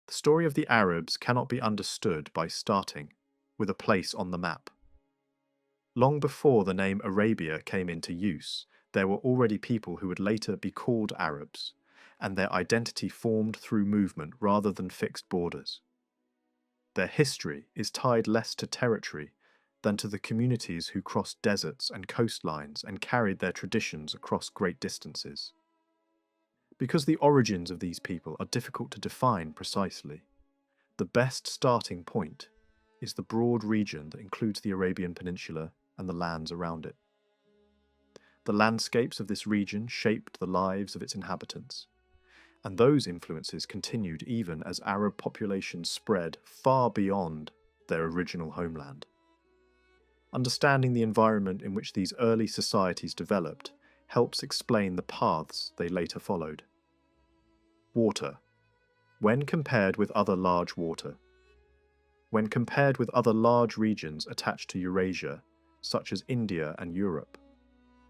The story of the Arabs cannot be understood by starting with a place on the map. Long before the name Arabia came into use, there were already people who would later be called Arabs, and their identity formed through movement rather than fixed borders. Their history is tied less to territory than to the communities who crossed deserts and coastlines and carried their traditions across great distances. Because the origins of these people are difficult to define precisely, the best starting point is the broad region that includes the Arabian Peninsula and the lands around it. The landscapes of this region shaped the lives of its inhabitants, and those influences continued even as Arab populations spread far beyond their original homeland. Understanding the environment in which these early societies developed helps explain the paths they later followed. Water. When compared with other large regions attached to Eurasia, such as India and Europe,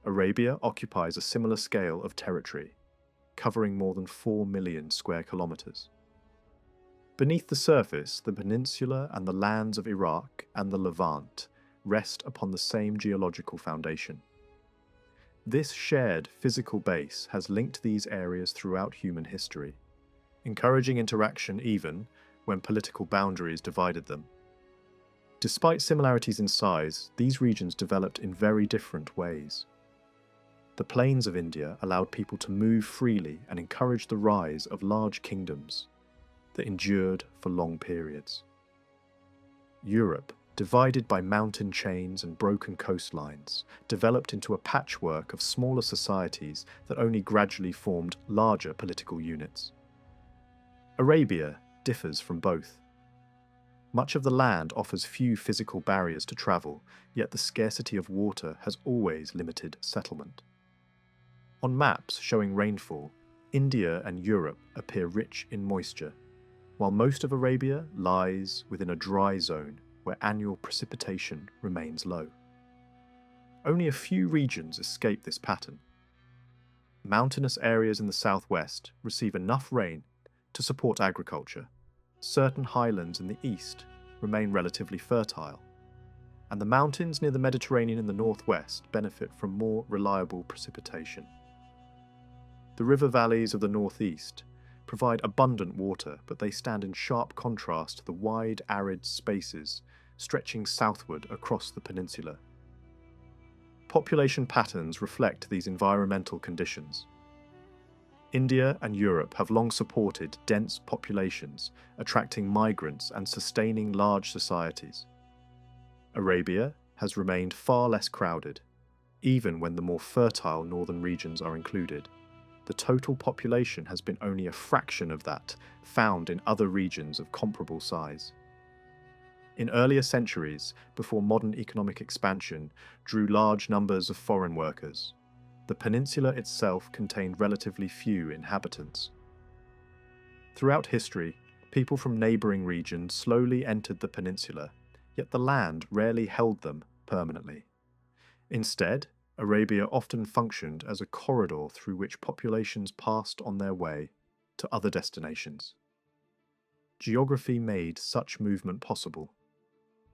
Arabia occupies a similar scale of territory, covering more than 4 million square kilometers. Beneath the surface, the peninsula and the lands of Iraq and the Levant rest upon the same geological foundation. This shared physical base has linked these areas throughout human history, encouraging interaction even when political boundaries divided them. Despite similarities in size, these regions developed in very different ways. The plains of India allowed people to move freely and encouraged the rise of large kingdoms that endured for long periods. Europe, divided by mountain chains and broken coastlines, developed into a patchwork of smaller societies that only gradually formed larger political units. Arabia differs from both. Much of the land offers few physical barriers to travel, yet the scarcity of water has always limited settlement. On maps showing rainfall, India and Europe appear rich in moisture, while most of Arabia lies within a dry zone where annual precipitation remains low. Only a few regions escape this pattern. Mountainous areas in the southwest receive enough rain to support agriculture. Certain highlands in the east remain relatively fertile, and the mountains near the Mediterranean in the northwest benefit from more reliable precipitation. The river valleys of the northeast provide abundant water, but they stand in sharp contrast to the wide, arid spaces stretching southward across the peninsula. Population patterns reflect these environmental conditions. India and Europe have long supported dense populations, attracting migrants and sustaining large societies. Arabia has remained far less crowded, even when the more fertile northern regions are included. The total population has been only a fraction of that found in other regions of comparable size. In earlier centuries, before modern economic expansion drew large numbers of foreign workers, the peninsula itself contained relatively few inhabitants. Throughout history, people from neighbouring regions slowly entered the peninsula, yet the land rarely held them permanently. Instead, Arabia often functioned as a corridor through which populations passed on their way to other destinations. Geography made such movement possible.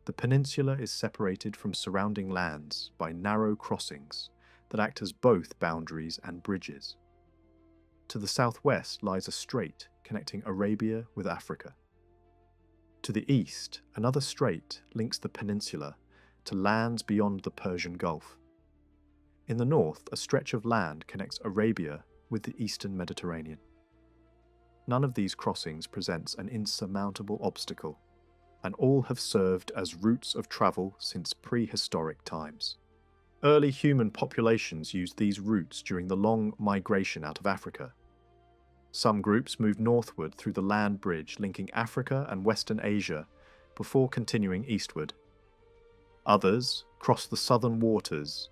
The peninsula is separated from surrounding lands by narrow crossings that act as both boundaries and bridges. To the southwest lies a strait connecting Arabia with Africa. To the east, another strait links the peninsula to lands beyond the Persian Gulf. In the north, a stretch of land connects Arabia with the eastern Mediterranean. None of these crossings presents an insurmountable obstacle, and all have served as routes of travel since prehistoric times. Early human populations used these routes during the long migration out of Africa. Some groups moved northward through the land bridge linking Africa and Western Asia before continuing eastward. Others crossed the southern waters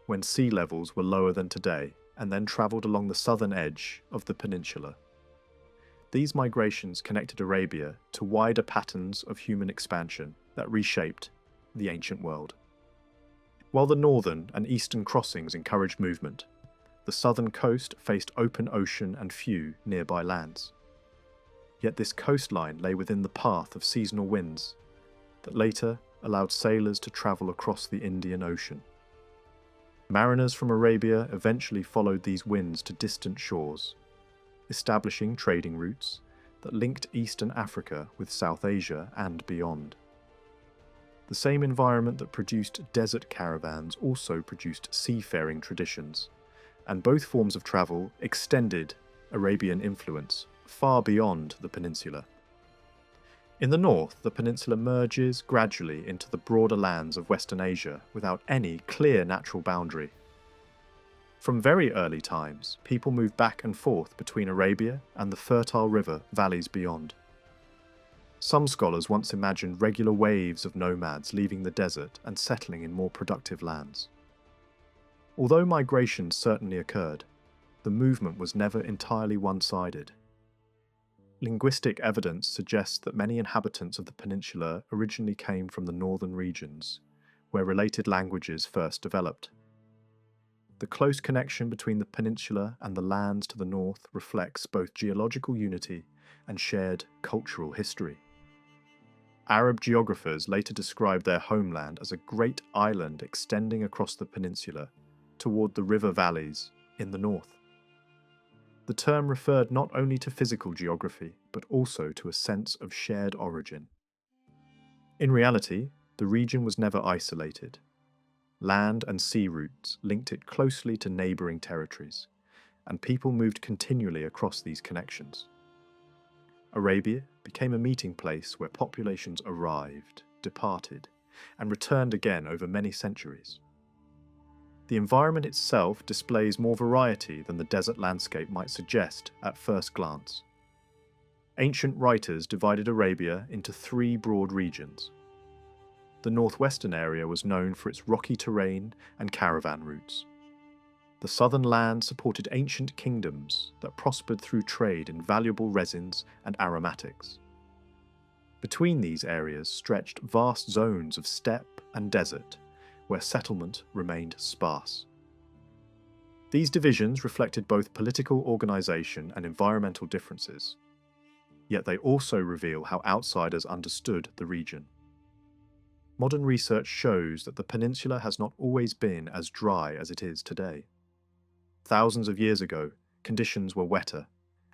when sea levels were lower than today, and then travelled along the southern edge of the peninsula. These migrations connected Arabia to wider patterns of human expansion that reshaped the ancient world. While the northern and eastern crossings encouraged movement, the southern coast faced open ocean and few nearby lands. Yet this coastline lay within the path of seasonal winds that later allowed sailors to travel across the Indian Ocean. Mariners from Arabia eventually followed these winds to distant shores, establishing trading routes that linked Eastern Africa with South Asia and beyond. The same environment that produced desert caravans also produced seafaring traditions, and both forms of travel extended Arabian influence far beyond the peninsula. In the north, the peninsula merges gradually into the broader lands of Western Asia without any clear natural boundary. From very early times, people moved back and forth between Arabia and the fertile river valleys beyond. Some scholars once imagined regular waves of nomads leaving the desert and settling in more productive lands. Although migration certainly occurred, the movement was never entirely one-sided. Linguistic evidence suggests that many inhabitants of the peninsula originally came from the northern regions, where related languages first developed. The close connection between the peninsula and the lands to the north reflects both geological unity and shared cultural history. Arab geographers later described their homeland as a great island extending across the peninsula toward the river valleys in the north. The term referred not only to physical geography, but also to a sense of shared origin. In reality, the region was never isolated. Land and sea routes linked it closely to neighbouring territories, and people moved continually across these connections. Arabia became a meeting place where populations arrived, departed, and returned again over many centuries. The environment itself displays more variety than the desert landscape might suggest at first glance. Ancient writers divided Arabia into three broad regions. The northwestern area was known for its rocky terrain and caravan routes. The southern land supported ancient kingdoms that prospered through trade in valuable resins and aromatics. Between these areas stretched vast zones of steppe and desert, where settlement remained sparse. These divisions reflected both political organisation and environmental differences, yet they also reveal how outsiders understood the region. Modern research shows that the peninsula has not always been as dry as it is today. Thousands of years ago, conditions were wetter,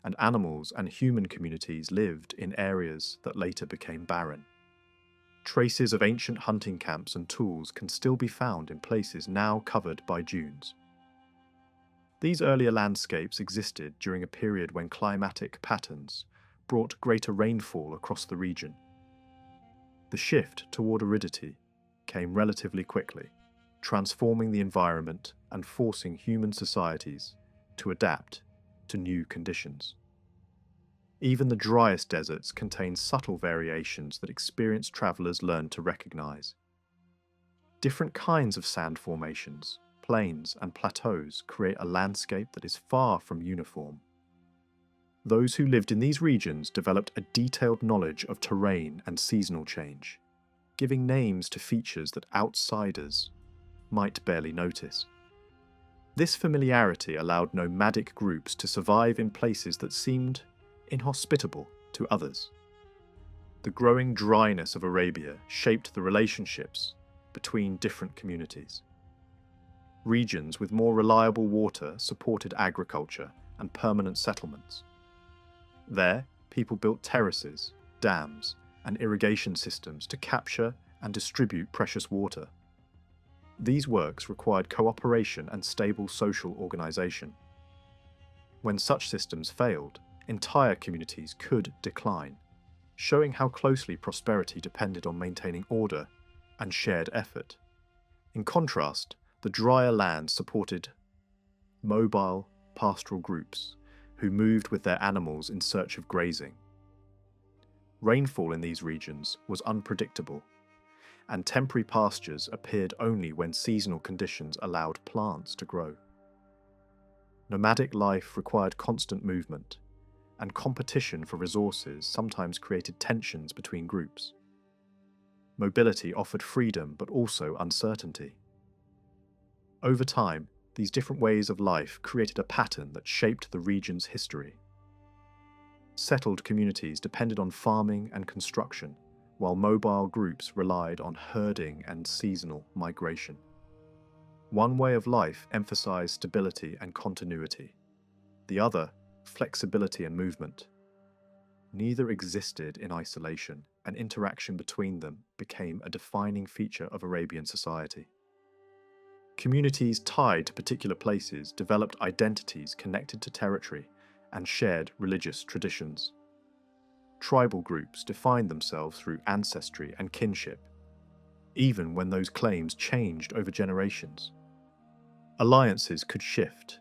and animals and human communities lived in areas that later became barren. Traces of ancient hunting camps and tools can still be found in places now covered by dunes. These earlier landscapes existed during a period when climatic patterns brought greater rainfall across the region. The shift toward aridity came relatively quickly, transforming the environment and forcing human societies to adapt to new conditions. Even the driest deserts contain subtle variations that experienced travelers learned to recognize. Different kinds of sand formations, plains, and plateaus create a landscape that is far from uniform. Those who lived in these regions developed a detailed knowledge of terrain and seasonal change, giving names to features that outsiders might barely notice. This familiarity allowed nomadic groups to survive in places that seemed inhospitable to others. The growing dryness of Arabia shaped the relationships between different communities. Regions with more reliable water supported agriculture and permanent settlements. There, people built terraces, dams, and irrigation systems to capture and distribute precious water. These works required cooperation and stable social organization. When such systems failed, entire communities could decline, showing how closely prosperity depended on maintaining order and shared effort. In contrast, the drier lands supported mobile, pastoral groups who moved with their animals in search of grazing. Rainfall in these regions was unpredictable, and temporary pastures appeared only when seasonal conditions allowed plants to grow. Nomadic life required constant movement, and competition for resources sometimes created tensions between groups. Mobility offered freedom but also uncertainty. Over time, these different ways of life created a pattern that shaped the region's history. Settled communities depended on farming and construction, while mobile groups relied on herding and seasonal migration. One way of life emphasized stability and continuity, the other, flexibility and movement. Neither existed in isolation, and interaction between them became a defining feature of Arabian society. Communities tied to particular places developed identities connected to territory and shared religious traditions. Tribal groups defined themselves through ancestry and kinship, even when those claims changed over generations. Alliances could shift,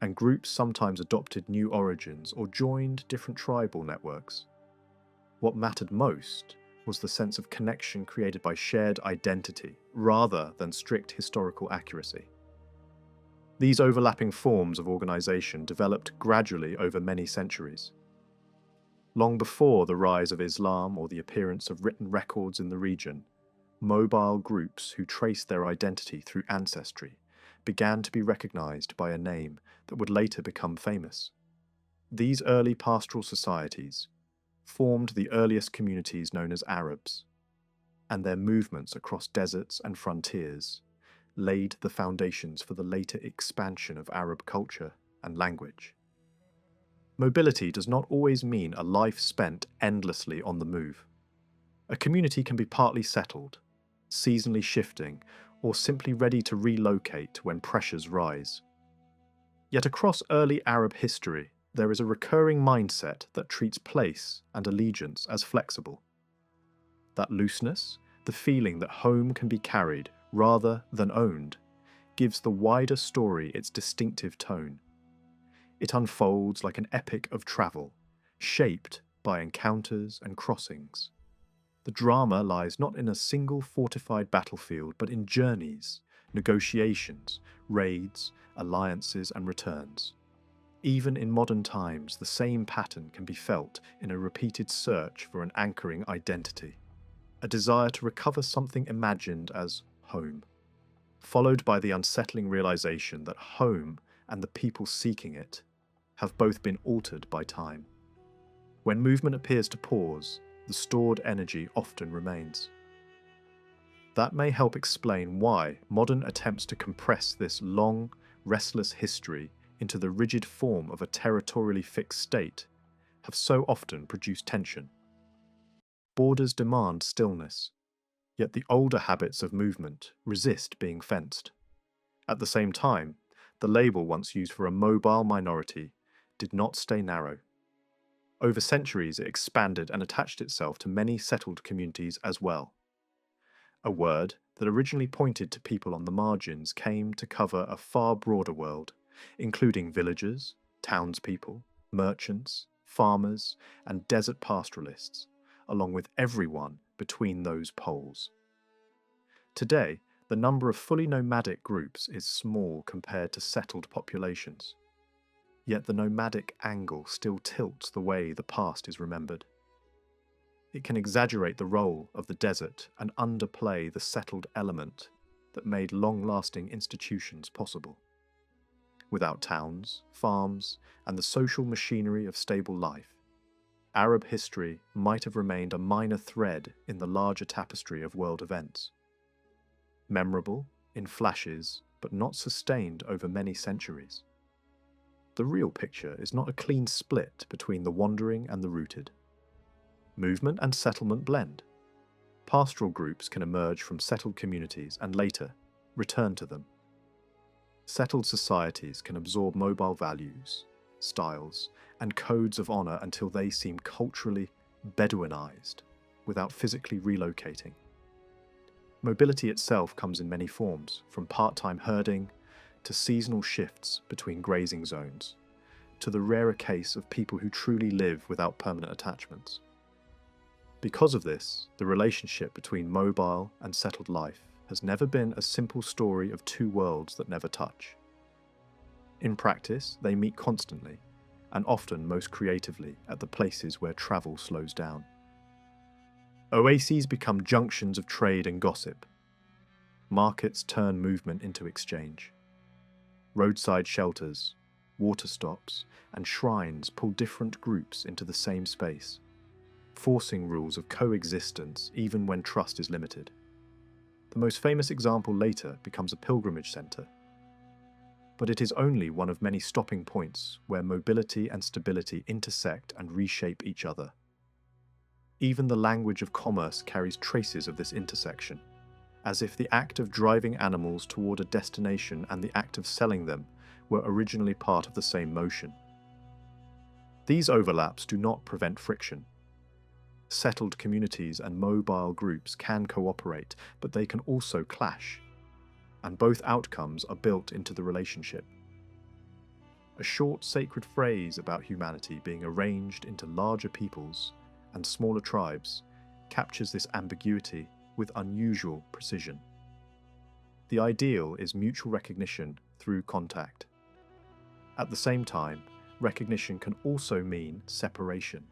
and groups sometimes adopted new origins or joined different tribal networks. What mattered most was the sense of connection created by shared identity, rather than strict historical accuracy. These overlapping forms of organization developed gradually over many centuries. Long before the rise of Islam or the appearance of written records in the region, mobile groups who traced their identity through ancestry began to be recognized by a name that would later become famous. These early pastoral societies formed the earliest communities known as Arabs, and their movements across deserts and frontiers laid the foundations for the later expansion of Arab culture and language. Mobility does not always mean a life spent endlessly on the move. A community can be partly settled, seasonally shifting, or simply ready to relocate when pressures rise. Yet across early Arab history, there is a recurring mindset that treats place and allegiance as flexible. That looseness, the feeling that home can be carried rather than owned, gives the wider story its distinctive tone. It unfolds like an epic of travel, shaped by encounters and crossings. The drama lies not in a single fortified battlefield, but in journeys, negotiations, raids, alliances, and returns. Even in modern times, the same pattern can be felt in a repeated search for an anchoring identity, a desire to recover something imagined as home, followed by the unsettling realization that home and the people seeking it have both been altered by time. When movement appears to pause, the stored energy often remains. That may help explain why modern attempts to compress this long, restless history into the rigid form of a territorially fixed state have so often produced tension. Borders demand stillness, yet the older habits of movement resist being fenced. At the same time, the label once used for a mobile minority did not stay narrow. Over centuries, it expanded and attached itself to many settled communities as well. A word that originally pointed to people on the margins came to cover a far broader world, including villagers, townspeople, merchants, farmers, and desert pastoralists, along with everyone between those poles. Today, the number of fully nomadic groups is small compared to settled populations. Yet the nomadic angle still tilts the way the past is remembered. It can exaggerate the role of the desert and underplay the settled element that made long-lasting institutions possible. Without towns, farms, and the social machinery of stable life, Arab history might have remained a minor thread in the larger tapestry of world events. Memorable in flashes, but not sustained over many centuries. The real picture is not a clean split between the wandering and the rooted. Movement and settlement blend. Pastoral groups can emerge from settled communities and later return to them. Settled societies can absorb mobile values, styles, and codes of honor until they seem culturally Bedouinized without physically relocating. Mobility itself comes in many forms, from part-time herding to seasonal shifts between grazing zones, to the rarer case of people who truly live without permanent attachments. Because of this, the relationship between mobile and settled life has never been a simple story of two worlds that never touch. In practice, they meet constantly, and often most creatively at the places where travel slows down. Oases become junctions of trade and gossip. Markets turn movement into exchange. Roadside shelters, water stops, and shrines pull different groups into the same space, forcing rules of coexistence even when trust is limited. The most famous example later becomes a pilgrimage centre, but it is only one of many stopping points where mobility and stability intersect and reshape each other. Even the language of commerce carries traces of this intersection, as if the act of driving animals toward a destination and the act of selling them were originally part of the same motion. These overlaps do not prevent friction. Settled communities and mobile groups can cooperate, but they can also clash, and both outcomes are built into the relationship. A short sacred phrase about humanity being arranged into larger peoples and smaller tribes captures this ambiguity with unusual precision. The ideal is mutual recognition through contact. At the same time, recognition can also mean separation,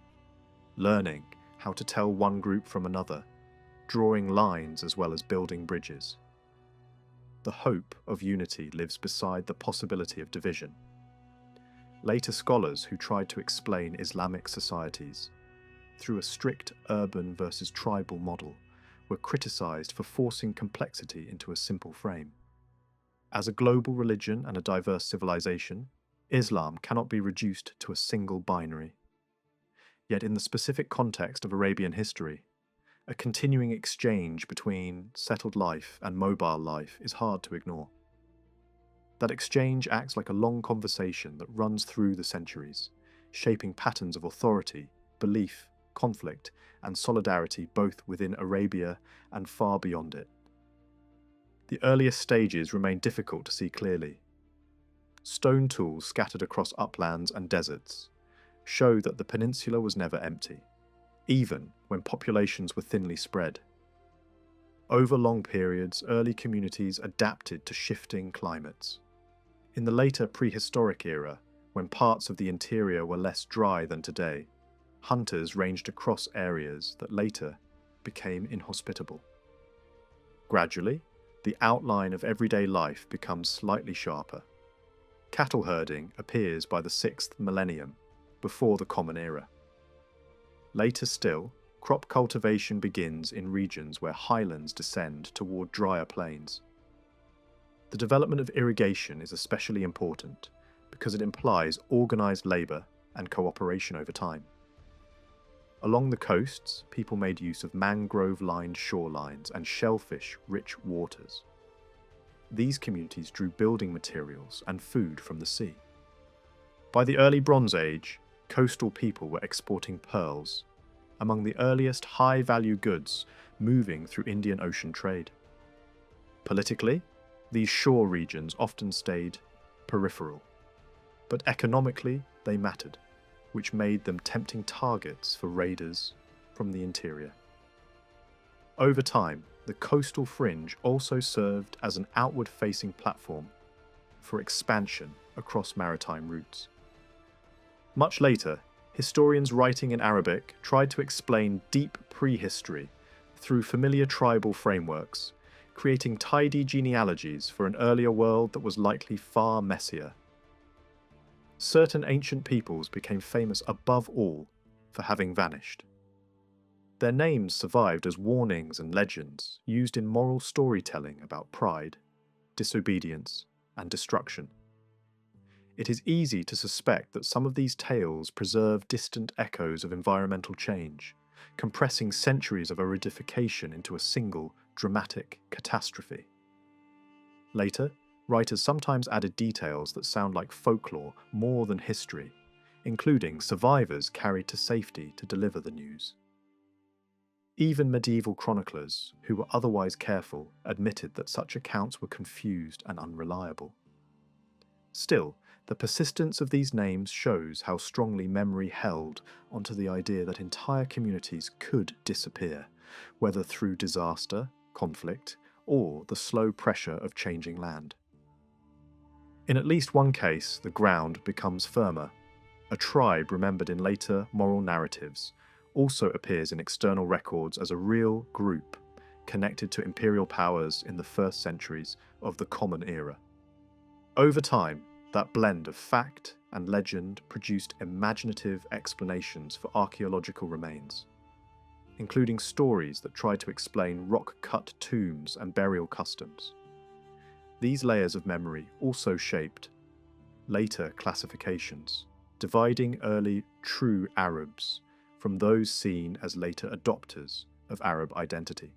learning how to tell one group from another, drawing lines as well as building bridges. The hope of unity lives beside the possibility of division. Later scholars who tried to explain Islamic societies through a strict urban versus tribal model were criticized for forcing complexity into a simple frame. As a global religion and a diverse civilization, Islam cannot be reduced to a single binary. Yet in the specific context of Arabian history, a continuing exchange between settled life and mobile life is hard to ignore. That exchange acts like a long conversation that runs through the centuries, shaping patterns of authority, belief, conflict, and solidarity both within Arabia and far beyond it. The earliest stages remain difficult to see clearly. Stone tools scattered across uplands and deserts show that the peninsula was never empty, even when populations were thinly spread. Over long periods, early communities adapted to shifting climates. In the later prehistoric era, when parts of the interior were less dry than today, hunters ranged across areas that later became inhospitable. Gradually, the outline of everyday life becomes slightly sharper. Cattle herding appears by the 6th millennium, before the Common Era. Later still, crop cultivation begins in regions where highlands descend toward drier plains. The development of irrigation is especially important because it implies organized labor and cooperation over time. Along the coasts, people made use of mangrove-lined shorelines and shellfish-rich waters. These communities drew building materials and food from the sea. By the early Bronze Age, coastal people were exporting pearls, among the earliest high-value goods moving through Indian Ocean trade. Politically, these shore regions often stayed peripheral, but economically they mattered, which made them tempting targets for raiders from the interior. Over time, the coastal fringe also served as an outward-facing platform for expansion across maritime routes. Much later, historians writing in Arabic tried to explain deep prehistory through familiar tribal frameworks, creating tidy genealogies for an earlier world that was likely far messier. Certain ancient peoples became famous above all for having vanished. Their names survived as warnings and legends used in moral storytelling about pride, disobedience, and destruction. It is easy to suspect that some of these tales preserve distant echoes of environmental change, compressing centuries of aridification into a single, dramatic catastrophe. Later, writers sometimes added details that sound like folklore more than history, including survivors carried to safety to deliver the news. Even medieval chroniclers, who were otherwise careful, admitted that such accounts were confused and unreliable. Still, the persistence of these names shows how strongly memory held onto the idea that entire communities could disappear, whether through disaster, conflict, or the slow pressure of changing land. In at least one case, the ground becomes firmer. A tribe remembered in later moral narratives also appears in external records as a real group connected to imperial powers in the first centuries of the Common Era. Over time, That blend of fact and legend produced imaginative explanations for archaeological remains, including stories that tried to explain rock-cut tombs and burial customs. These layers of memory also shaped later classifications, dividing early true Arabs from those seen as later adopters of Arab identity.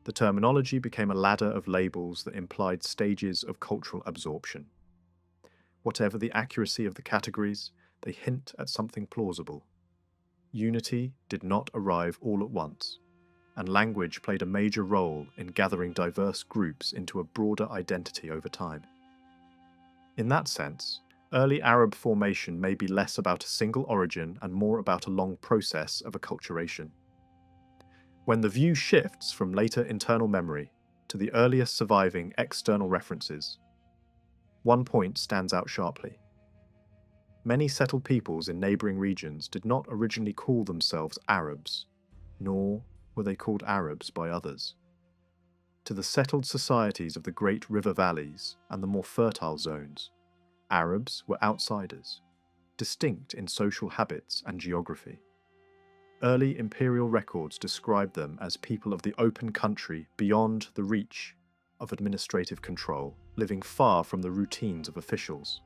The terminology became a ladder of labels that implied stages of cultural absorption. Whatever the accuracy of the categories, they hint at something plausible. Unity did not arrive all at once, and language played a major role in gathering diverse groups into a broader identity over time. In that sense, early Arab formation may be less about a single origin and more about a long process of acculturation. When the view shifts from later internal memory to the earliest surviving external references, one point stands out sharply. Many settled peoples in neighbouring regions did not originally call themselves Arabs, nor were they called Arabs by others. To the settled societies of the great river valleys and the more fertile zones, Arabs were outsiders, distinct in social habits and geography. Early imperial records described them as people of the open country beyond the reach of administrative control, living far from the routines of officials.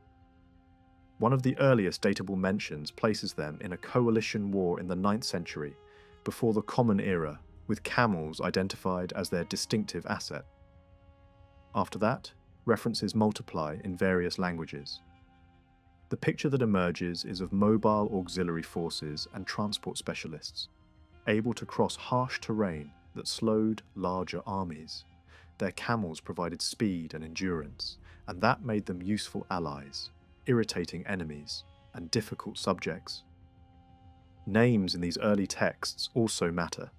One of the earliest datable mentions places them in a coalition war in the 9th century, before the Common Era, with camels identified as their distinctive asset. After that, references multiply in various languages. The picture that emerges is of mobile auxiliary forces and transport specialists, able to cross harsh terrain that slowed larger armies. Their camels provided speed and endurance, and that made them useful allies, irritating enemies, and difficult subjects. Names in these early texts also matter.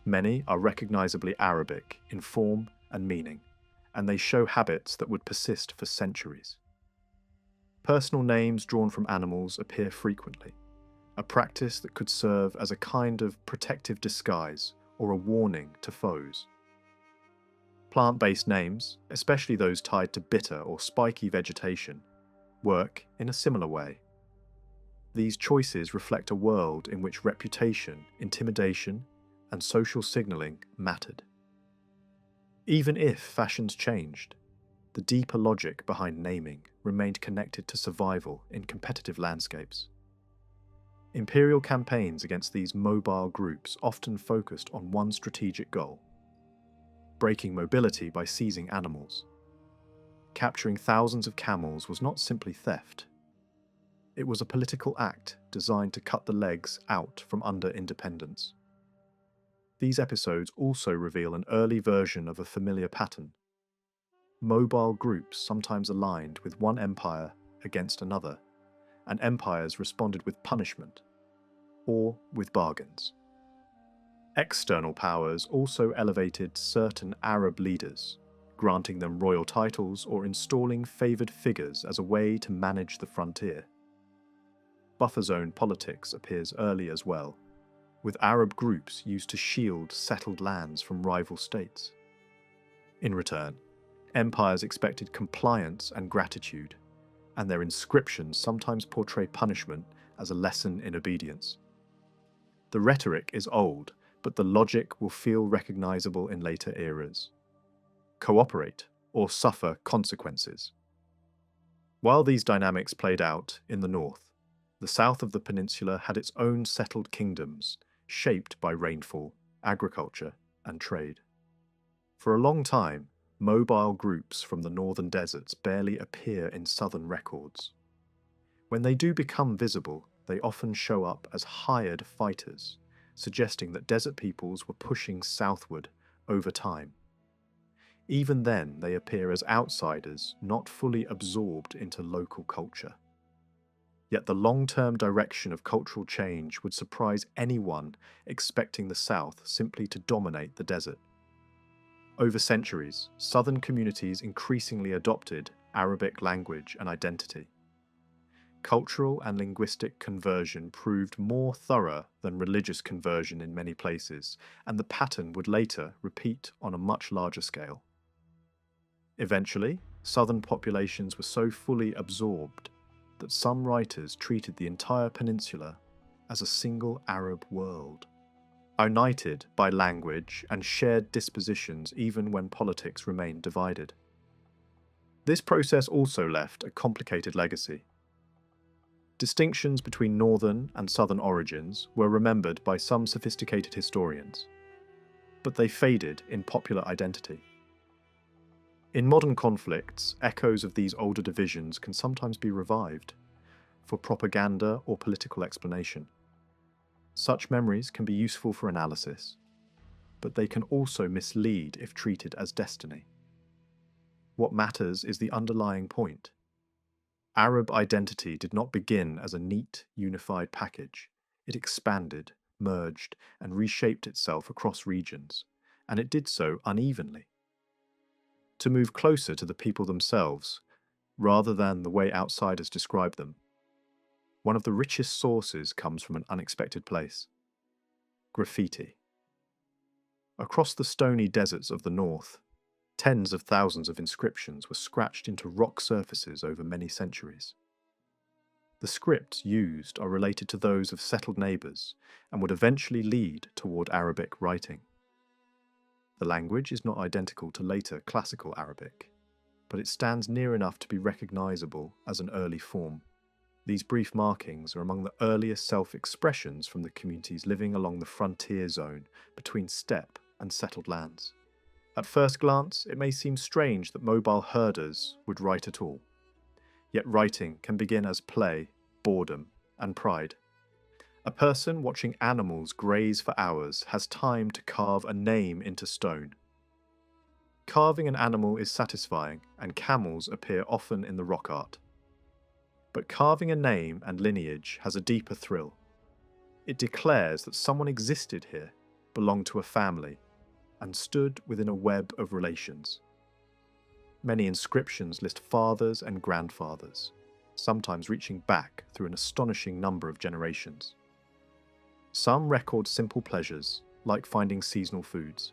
Many are recognizably Arabic in form and meaning, and they show habits that would persist for centuries. Personal names drawn from animals appear frequently, a practice that could serve as a kind of protective disguise or a warning to foes. Plant-based names, especially those tied to bitter or spiky vegetation, work in a similar way. These choices reflect a world in which reputation, intimidation, and social signalling mattered. Even if fashions changed, the deeper logic behind naming remained connected to survival in competitive landscapes. Imperial campaigns against these mobile groups often focused on one strategic goal: breaking mobility by seizing animals. Capturing thousands of camels was not simply theft. It was a political act designed to cut the legs out from under independence. These episodes also reveal an early version of a familiar pattern. Mobile groups sometimes aligned with one empire against another, and empires responded with punishment or with bargains. External powers also elevated certain Arab leaders, granting them royal titles or installing favoured figures as a way to manage the frontier. Buffer zone politics appears early as well, with Arab groups used to shield settled lands from rival states. In return, empires expected compliance and gratitude, and their inscriptions sometimes portray punishment as a lesson in obedience. The rhetoric is old, but the logic will feel recognizable in later eras. Cooperate or suffer consequences. While these dynamics played out in the north, the south of the peninsula had its own settled kingdoms, shaped by rainfall, agriculture, and trade. For a long time, mobile groups from the northern deserts barely appear in southern records. When they do become visible, they often show up as hired fighters, suggesting that desert peoples were pushing southward over time. Even then, they appear as outsiders, not fully absorbed into local culture. Yet the long-term direction of cultural change would surprise anyone expecting the South simply to dominate the desert. Over centuries, southern communities increasingly adopted Arabic language and identity. Cultural and linguistic conversion proved more thorough than religious conversion in many places, and the pattern would later repeat on a much larger scale. Eventually, southern populations were so fully absorbed that some writers treated the entire peninsula as a single Arab world, united by language and shared dispositions even when politics remained divided. This process also left a complicated legacy. Distinctions between northern and southern origins were remembered by some sophisticated historians, but they faded in popular identity. In modern conflicts, echoes of these older divisions can sometimes be revived for propaganda or political explanation. Such memories can be useful for analysis, but they can also mislead if treated as destiny. What matters is the underlying point. Arab identity did not begin as a neat, unified package. It expanded, merged, and reshaped itself across regions, and it did so unevenly. To move closer to the people themselves, rather than the way outsiders describe them, one of the richest sources comes from an unexpected place: graffiti. Across the stony deserts of the north, tens of thousands of inscriptions were scratched into rock surfaces over many centuries. The scripts used are related to those of settled neighbours and would eventually lead toward Arabic writing. The language is not identical to later classical Arabic, but it stands near enough to be recognisable as an early form. These brief markings are among the earliest self-expressions from the communities living along the frontier zone between steppe and settled lands. At first glance, it may seem strange that mobile herders would write at all. Yet writing can begin as play, boredom, and pride. A person watching animals graze for hours has time to carve a name into stone. Carving an animal is satisfying, and camels appear often in the rock art. But carving a name and lineage has a deeper thrill. It declares that someone existed here, belonged to a family, and stood within a web of relations. Many inscriptions list fathers and grandfathers, sometimes reaching back through an astonishing number of generations. Some record simple pleasures, like finding seasonal foods.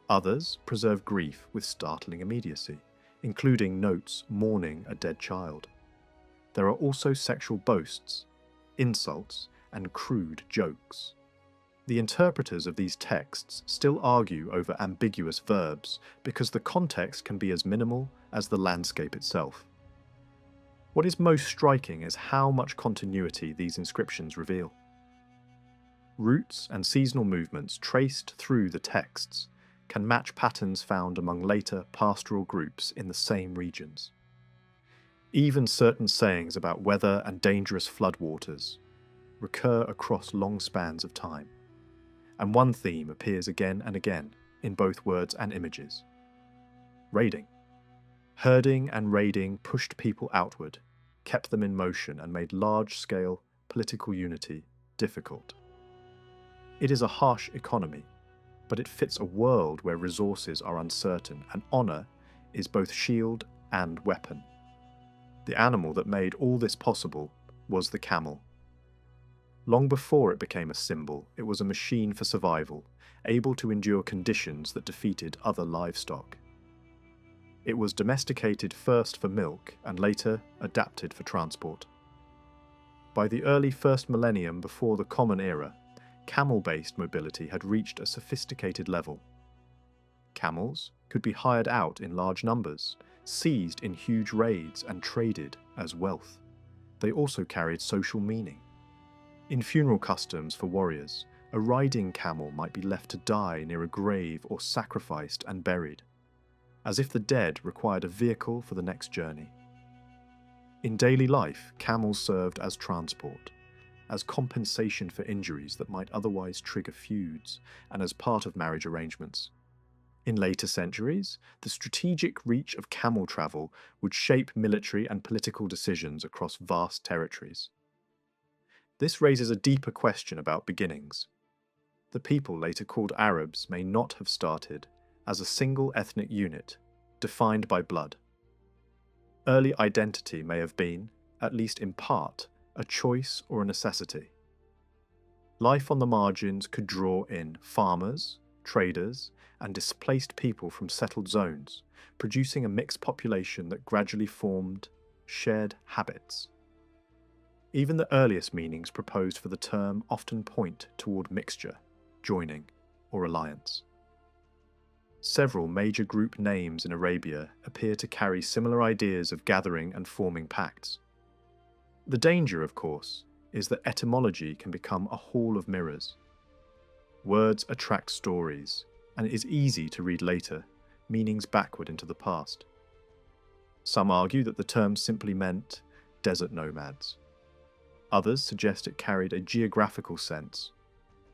Others preserve grief with startling immediacy, including notes mourning a dead child. There are also sexual boasts, insults, and crude jokes. The interpreters of these texts still argue over ambiguous verbs because the context can be as minimal as the landscape itself. What is most striking is how much continuity these inscriptions reveal. Routes and seasonal movements traced through the texts can match patterns found among later pastoral groups in the same regions. Even certain sayings about weather and dangerous floodwaters recur across long spans of time, and one theme appears again and again in both words and images: raiding. Herding and raiding pushed people outward, kept them in motion, and made large-scale political unity difficult. It is a harsh economy, but it fits a world where resources are uncertain and honour is both shield and weapon. The animal that made all this possible was the camel. Long before it became a symbol, it was a machine for survival, able to endure conditions that defeated other livestock. It was domesticated first for milk and later adapted for transport. By the early first millennium before the Common Era, camel-based mobility had reached a sophisticated level. Camels could be hired out in large numbers, seized in huge raids, and traded as wealth. They also carried social meaning. In funeral customs for warriors, a riding camel might be left to die near a grave or sacrificed and buried, as if the dead required a vehicle for the next journey. In daily life, camels served as transport, as compensation for injuries that might otherwise trigger feuds, and as part of marriage arrangements. In later centuries, the strategic reach of camel travel would shape military and political decisions across vast territories. This raises a deeper question about beginnings. The people later called Arabs may not have started as a single ethnic unit, defined by blood. Early identity may have been, at least in part, a choice or a necessity. Life on the margins could draw in farmers, traders, and displaced people from settled zones, producing a mixed population that gradually formed shared habits. Even the earliest meanings proposed for the term often point toward mixture, joining, or alliance. Several major group names in Arabia appear to carry similar ideas of gathering and forming pacts. The danger, of course, is that etymology can become a hall of mirrors. Words attract stories, and it is easy to read later meanings backward into the past. Some argue that the term simply meant desert nomads. Others suggest it carried a geographical sense,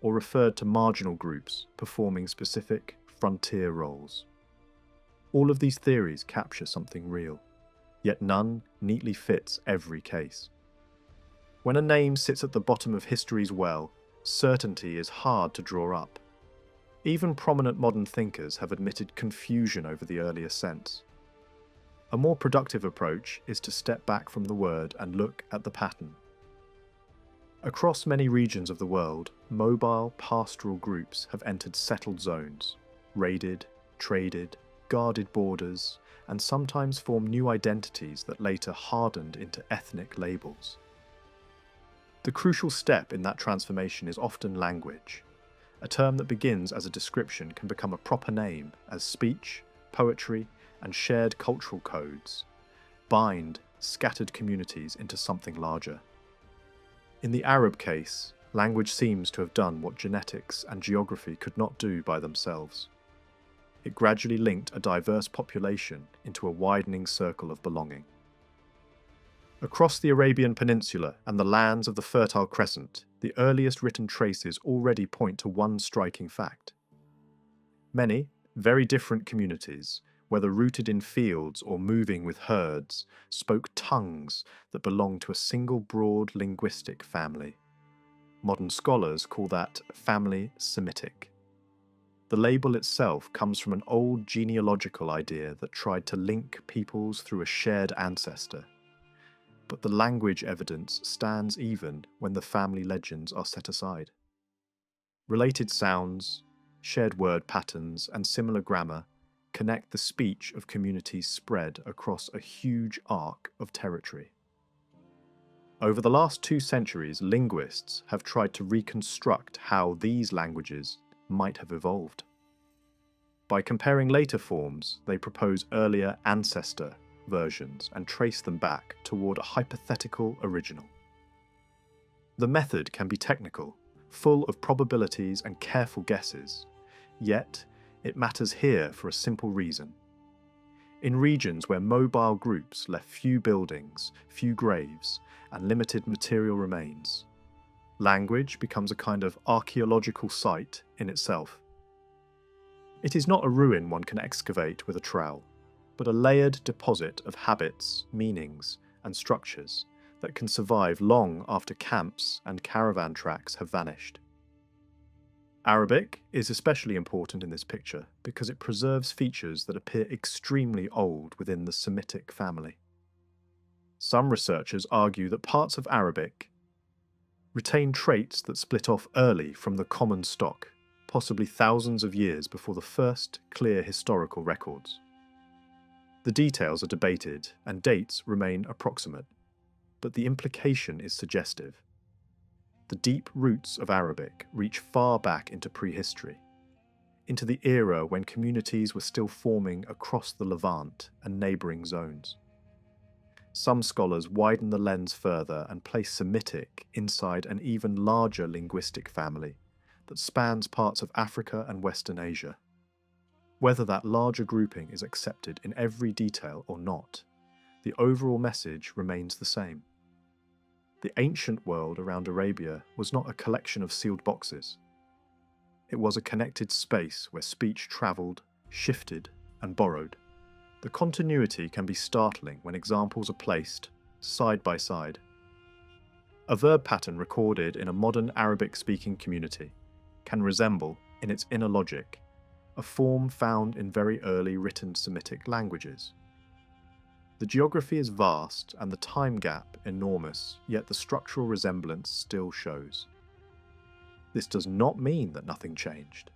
or referred to marginal groups performing specific frontier roles. All of these theories capture something real, yet none neatly fits every case. When a name sits at the bottom of history's well, certainty is hard to draw up. Even prominent modern thinkers have admitted confusion over the earlier sense. A more productive approach is to step back from the word and look at the pattern. Across many regions of the world, mobile pastoral groups have entered settled zones, raided, traded, guarded borders, and sometimes formed new identities that later hardened into ethnic labels. The crucial step in that transformation is often language. A term that begins as a description can become a proper name as speech, poetry, and shared cultural codes bind scattered communities into something larger. In the Arab case, language seems to have done what genetics and geography could not do by themselves. It gradually linked a diverse population into a widening circle of belonging. Across the Arabian Peninsula and the lands of the Fertile Crescent, the earliest written traces already point to one striking fact. Many, very different communities, whether rooted in fields or moving with herds, spoke tongues that belonged to a single broad linguistic family. Modern scholars call that family Semitic. The label itself comes from an old genealogical idea that tried to link peoples through a shared ancestor. But the language evidence stands even when the family legends are set aside. Related sounds, shared word patterns, and similar grammar connect the speech of communities spread across a huge arc of territory. Over the last 2 centuries, linguists have tried to reconstruct how these languages might have evolved. By comparing later forms, they propose earlier ancestor versions and trace them back toward a hypothetical original. The method can be technical, full of probabilities and careful guesses, yet it matters here for a simple reason. In regions where mobile groups left few buildings, few graves, and limited material remains, language becomes a kind of archaeological site in itself. It is not a ruin one can excavate with a trowel, but a layered deposit of habits, meanings, and structures that can survive long after camps and caravan tracks have vanished. Arabic is especially important in this picture because it preserves features that appear extremely old within the Semitic family. Some researchers argue that parts of Arabic retain traits that split off early from the common stock, possibly thousands of years before the first clear historical records. The details are debated and dates remain approximate, but the implication is suggestive. The deep roots of Arabic reach far back into prehistory, into the era when communities were still forming across the Levant and neighbouring zones. Some scholars widen the lens further and place Semitic inside an even larger linguistic family that spans parts of Africa and Western Asia. Whether that larger grouping is accepted in every detail or not, the overall message remains the same. The ancient world around Arabia was not a collection of sealed boxes. It was a connected space where speech travelled, shifted, and borrowed. The continuity can be startling when examples are placed side by side. A verb pattern recorded in a modern Arabic-speaking community can resemble, in its inner logic, a form found in very early written Semitic languages. The geography is vast and the time gap enormous, yet the structural resemblance still shows. This does not mean that nothing changed.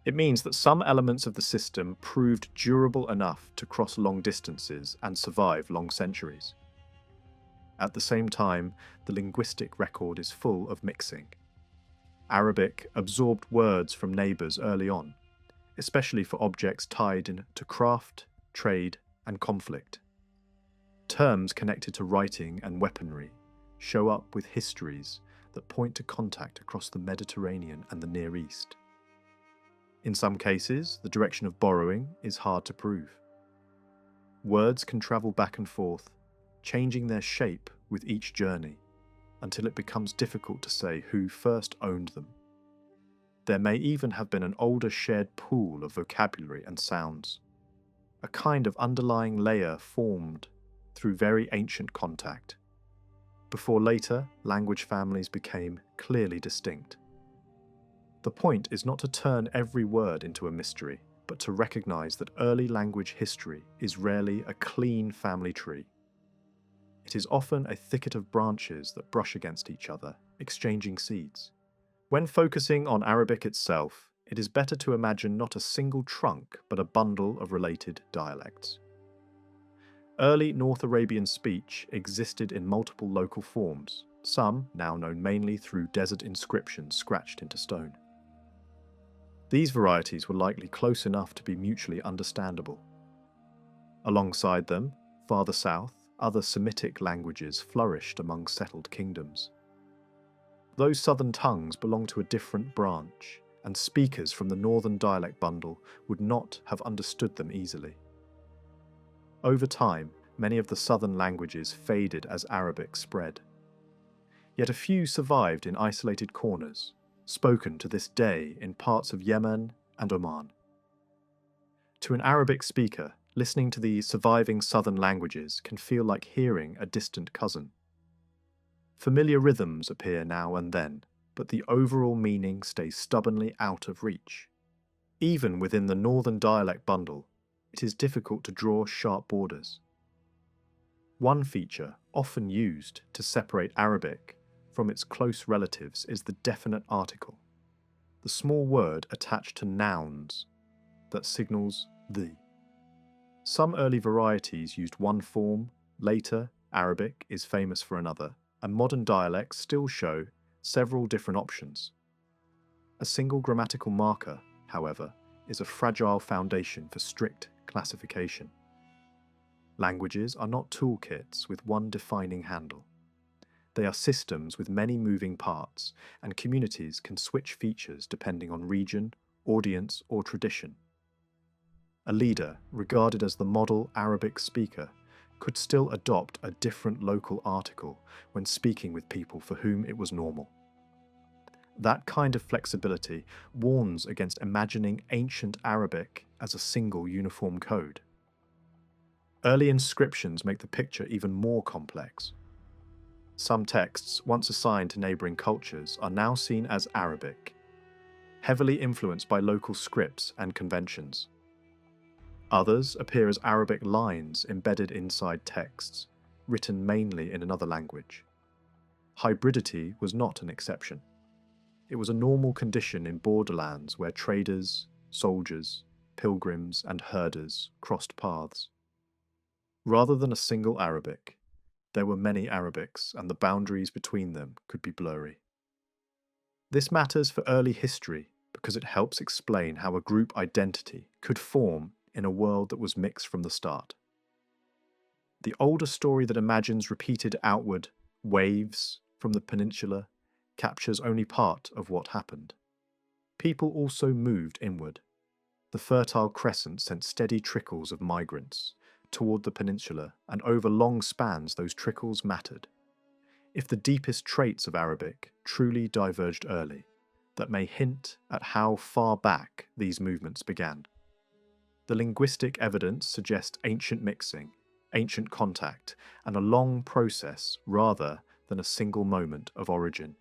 It means that some elements of the system proved durable enough to cross long distances and survive long centuries. At the same time, the linguistic record is full of mixing. Arabic absorbed words from neighbours early on, especially for objects tied in to craft, trade, and conflict. Terms connected to writing and weaponry show up with histories that point to contact across the Mediterranean and the Near East. In some cases, the direction of borrowing is hard to prove. Words can travel back and forth, changing their shape with each journey, until it becomes difficult to say who first owned them. There may even have been an older shared pool of vocabulary and sounds, a kind of underlying layer formed through very ancient contact, before later language families became clearly distinct. The point is not to turn every word into a mystery, but to recognize that early language history is rarely a clean family tree. It is often a thicket of branches that brush against each other, exchanging seeds. When focusing on Arabic itself, it is better to imagine not a single trunk, but a bundle of related dialects. Early North Arabian speech existed in multiple local forms, some now known mainly through desert inscriptions scratched into stone. These varieties were likely close enough to be mutually understandable. Alongside them, farther south, other Semitic languages flourished among settled kingdoms. Those southern tongues belonged to a different branch, and speakers from the northern dialect bundle would not have understood them easily. Over time, many of the southern languages faded as Arabic spread. Yet a few survived in isolated corners, spoken to this day in parts of Yemen and Oman. To an Arabic speaker, listening to these surviving southern languages can feel like hearing a distant cousin. Familiar rhythms appear now and then, but the overall meaning stays stubbornly out of reach. Even within the northern dialect bundle, it is difficult to draw sharp borders. One feature often used to separate Arabic from its close relatives is the definite article, the small word attached to nouns that signals the. Some early varieties used one form, later Arabic is famous for another, and modern dialects still show several different options. A single grammatical marker, however, is a fragile foundation for strict classification. Languages are not toolkits with one defining handle. They are systems with many moving parts, and communities can switch features depending on region, audience, or tradition. A leader, regarded as the model Arabic speaker, could still adopt a different local article when speaking with people for whom it was normal. That kind of flexibility warns against imagining ancient Arabic as a single uniform code. Early inscriptions make the picture even more complex. Some texts, once assigned to neighbouring cultures, are now seen as Arabic, heavily influenced by local scripts and conventions. Others appear as Arabic lines embedded inside texts, written mainly in another language. Hybridity was not an exception. It was a normal condition in borderlands where traders, soldiers, pilgrims, and herders crossed paths. Rather than a single Arabic, there were many Arabics, and the boundaries between them could be blurry. This matters for early history because it helps explain how a group identity could form in a world that was mixed from the start. The older story that imagines repeated outward waves from the peninsula captures only part of what happened. People also moved inward. The Fertile Crescent sent steady trickles of migrants toward the peninsula, and over long spans those trickles mattered. If the deepest traits of Arabic truly diverged early, that may hint at how far back these movements began. The linguistic evidence suggests ancient mixing, ancient contact, and a long process rather than a single moment of origin.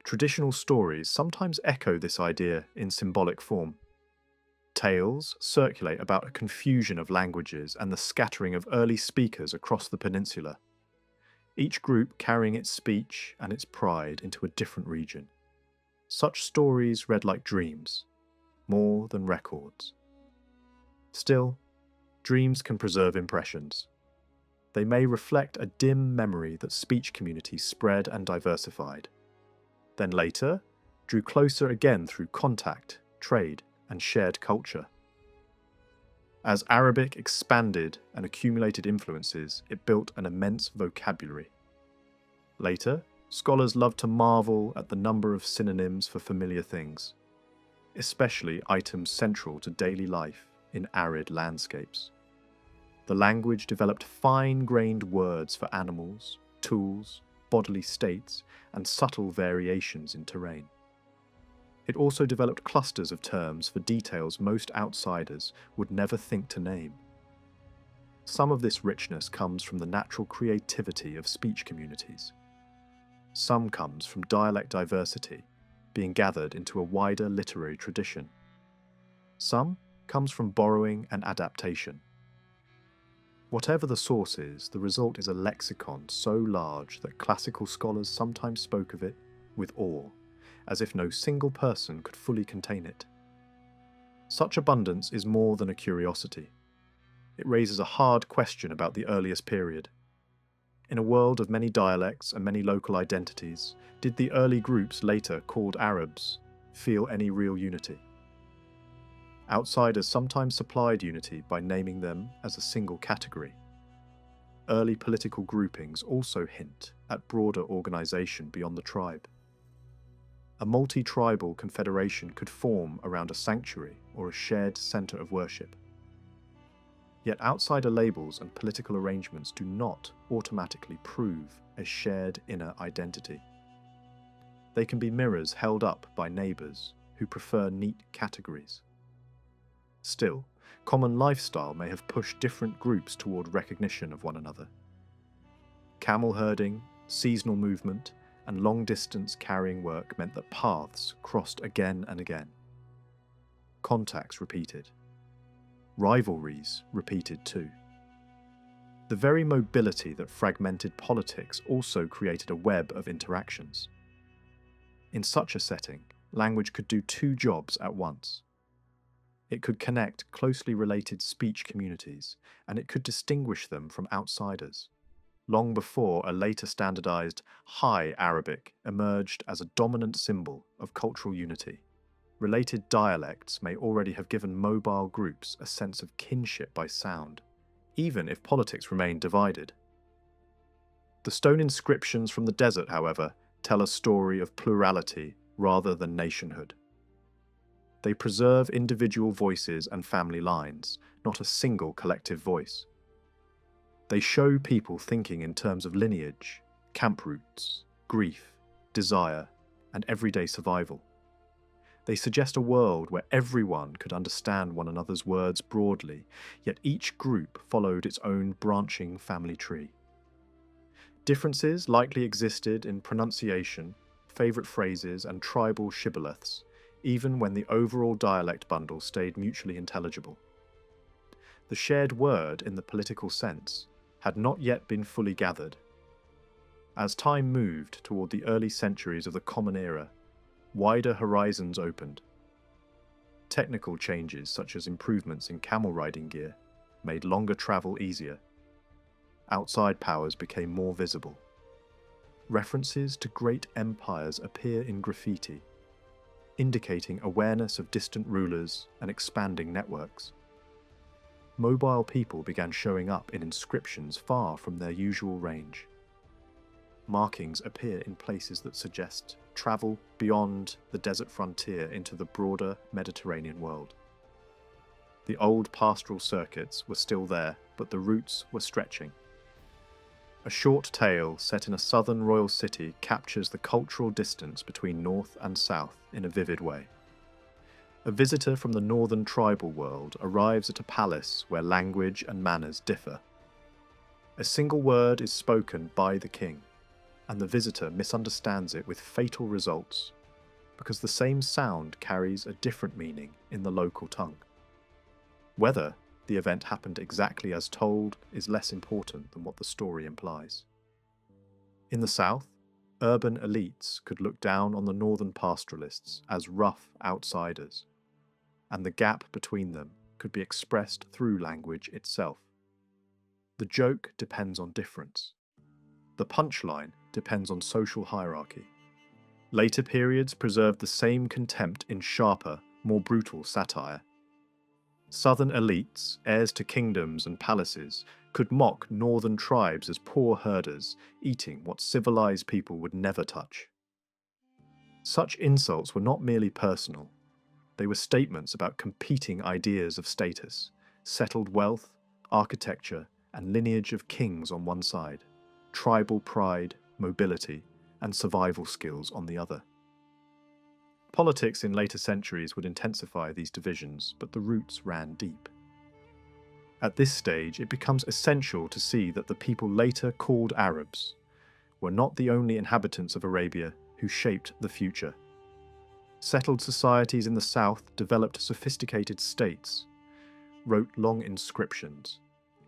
Traditional stories sometimes echo this idea in symbolic form. Tales circulate about a confusion of languages and the scattering of early speakers across the peninsula, each group carrying its speech and its pride into a different region. Such stories read like dreams, more than records. Still, dreams can preserve impressions. They may reflect a dim memory that speech communities spread and diversified, then later drew closer again through contact, trade, and shared culture. As Arabic expanded and accumulated influences, it built an immense vocabulary. Later, scholars loved to marvel at the number of synonyms for familiar things, especially items central to daily life in arid landscapes. The language developed fine-grained words for animals, tools, bodily states, and subtle variations in terrain. It also developed clusters of terms for details most outsiders would never think to name. Some of this richness comes from the natural creativity of speech communities. Some comes from dialect diversity, being gathered into a wider literary tradition. Some comes from borrowing and adaptation. Whatever the source is, the result is a lexicon so large that classical scholars sometimes spoke of it with awe, as if no single person could fully contain it. Such abundance is more than a curiosity. It raises a hard question about the earliest period. In a world of many dialects and many local identities, did the early groups later called Arabs feel any real unity? Outsiders sometimes supplied unity by naming them as a single category. Early political groupings also hint at broader organization beyond the tribe. A multi-tribal confederation could form around a sanctuary or a shared center of worship. Yet outsider labels and political arrangements do not automatically prove a shared inner identity. They can be mirrors held up by neighbors who prefer neat categories. Still, common lifestyle may have pushed different groups toward recognition of one another. Camel herding, seasonal movement, and long-distance carrying work meant that paths crossed again and again. Contacts repeated. Rivalries repeated too. The very mobility that fragmented politics also created a web of interactions. In such a setting, language could do two jobs at once. It could connect closely related speech communities, and it could distinguish them from outsiders, long before a later standardized High Arabic emerged as a dominant symbol of cultural unity. Related dialects may already have given mobile groups a sense of kinship by sound, even if politics remained divided. The stone inscriptions from the desert, however, tell a story of plurality rather than nationhood. They preserve individual voices and family lines, not a single collective voice. They show people thinking in terms of lineage, camp routes, grief, desire, and everyday survival. They suggest a world where everyone could understand one another's words broadly, yet each group followed its own branching family tree. Differences likely existed in pronunciation, favourite phrases, and tribal shibboleths, even when the overall dialect bundle stayed mutually intelligible. The shared word, in the political sense, had not yet been fully gathered. As time moved toward the early centuries of the Common Era, wider horizons opened. Technical changes such as improvements in camel riding gear made longer travel easier. Outside powers became more visible. References to great empires appear in graffiti, indicating awareness of distant rulers and expanding networks. Mobile people began showing up in inscriptions far from their usual range. Markings appear in places that suggest travel beyond the desert frontier into the broader Mediterranean world. The old pastoral circuits were still there, but the routes were stretching. A short tale set in a southern royal city captures the cultural distance between north and south in a vivid way. A visitor from the northern tribal world arrives at a palace where language and manners differ. A single word is spoken by the king, and the visitor misunderstands it with fatal results, because the same sound carries a different meaning in the local tongue. Whether the event happened exactly as told is less important than what the story implies. In the south, urban elites could look down on the northern pastoralists as rough outsiders. and the gap between them could be expressed through language itself. The joke depends on difference. The punchline depends on social hierarchy. Later periods preserved the same contempt in sharper, more brutal satire. Southern elites, heirs to kingdoms and palaces, could mock northern tribes as poor herders, eating what civilized people would never touch. Such insults were not merely personal. They were statements about competing ideas of status, settled wealth, architecture, and lineage of kings on one side, tribal pride, mobility, and survival skills on the other. Politics in later centuries would intensify these divisions, but the roots ran deep. At this stage, it becomes essential to see that the people later called Arabs were not the only inhabitants of Arabia who shaped the future. Settled societies in the south developed sophisticated states, wrote long inscriptions,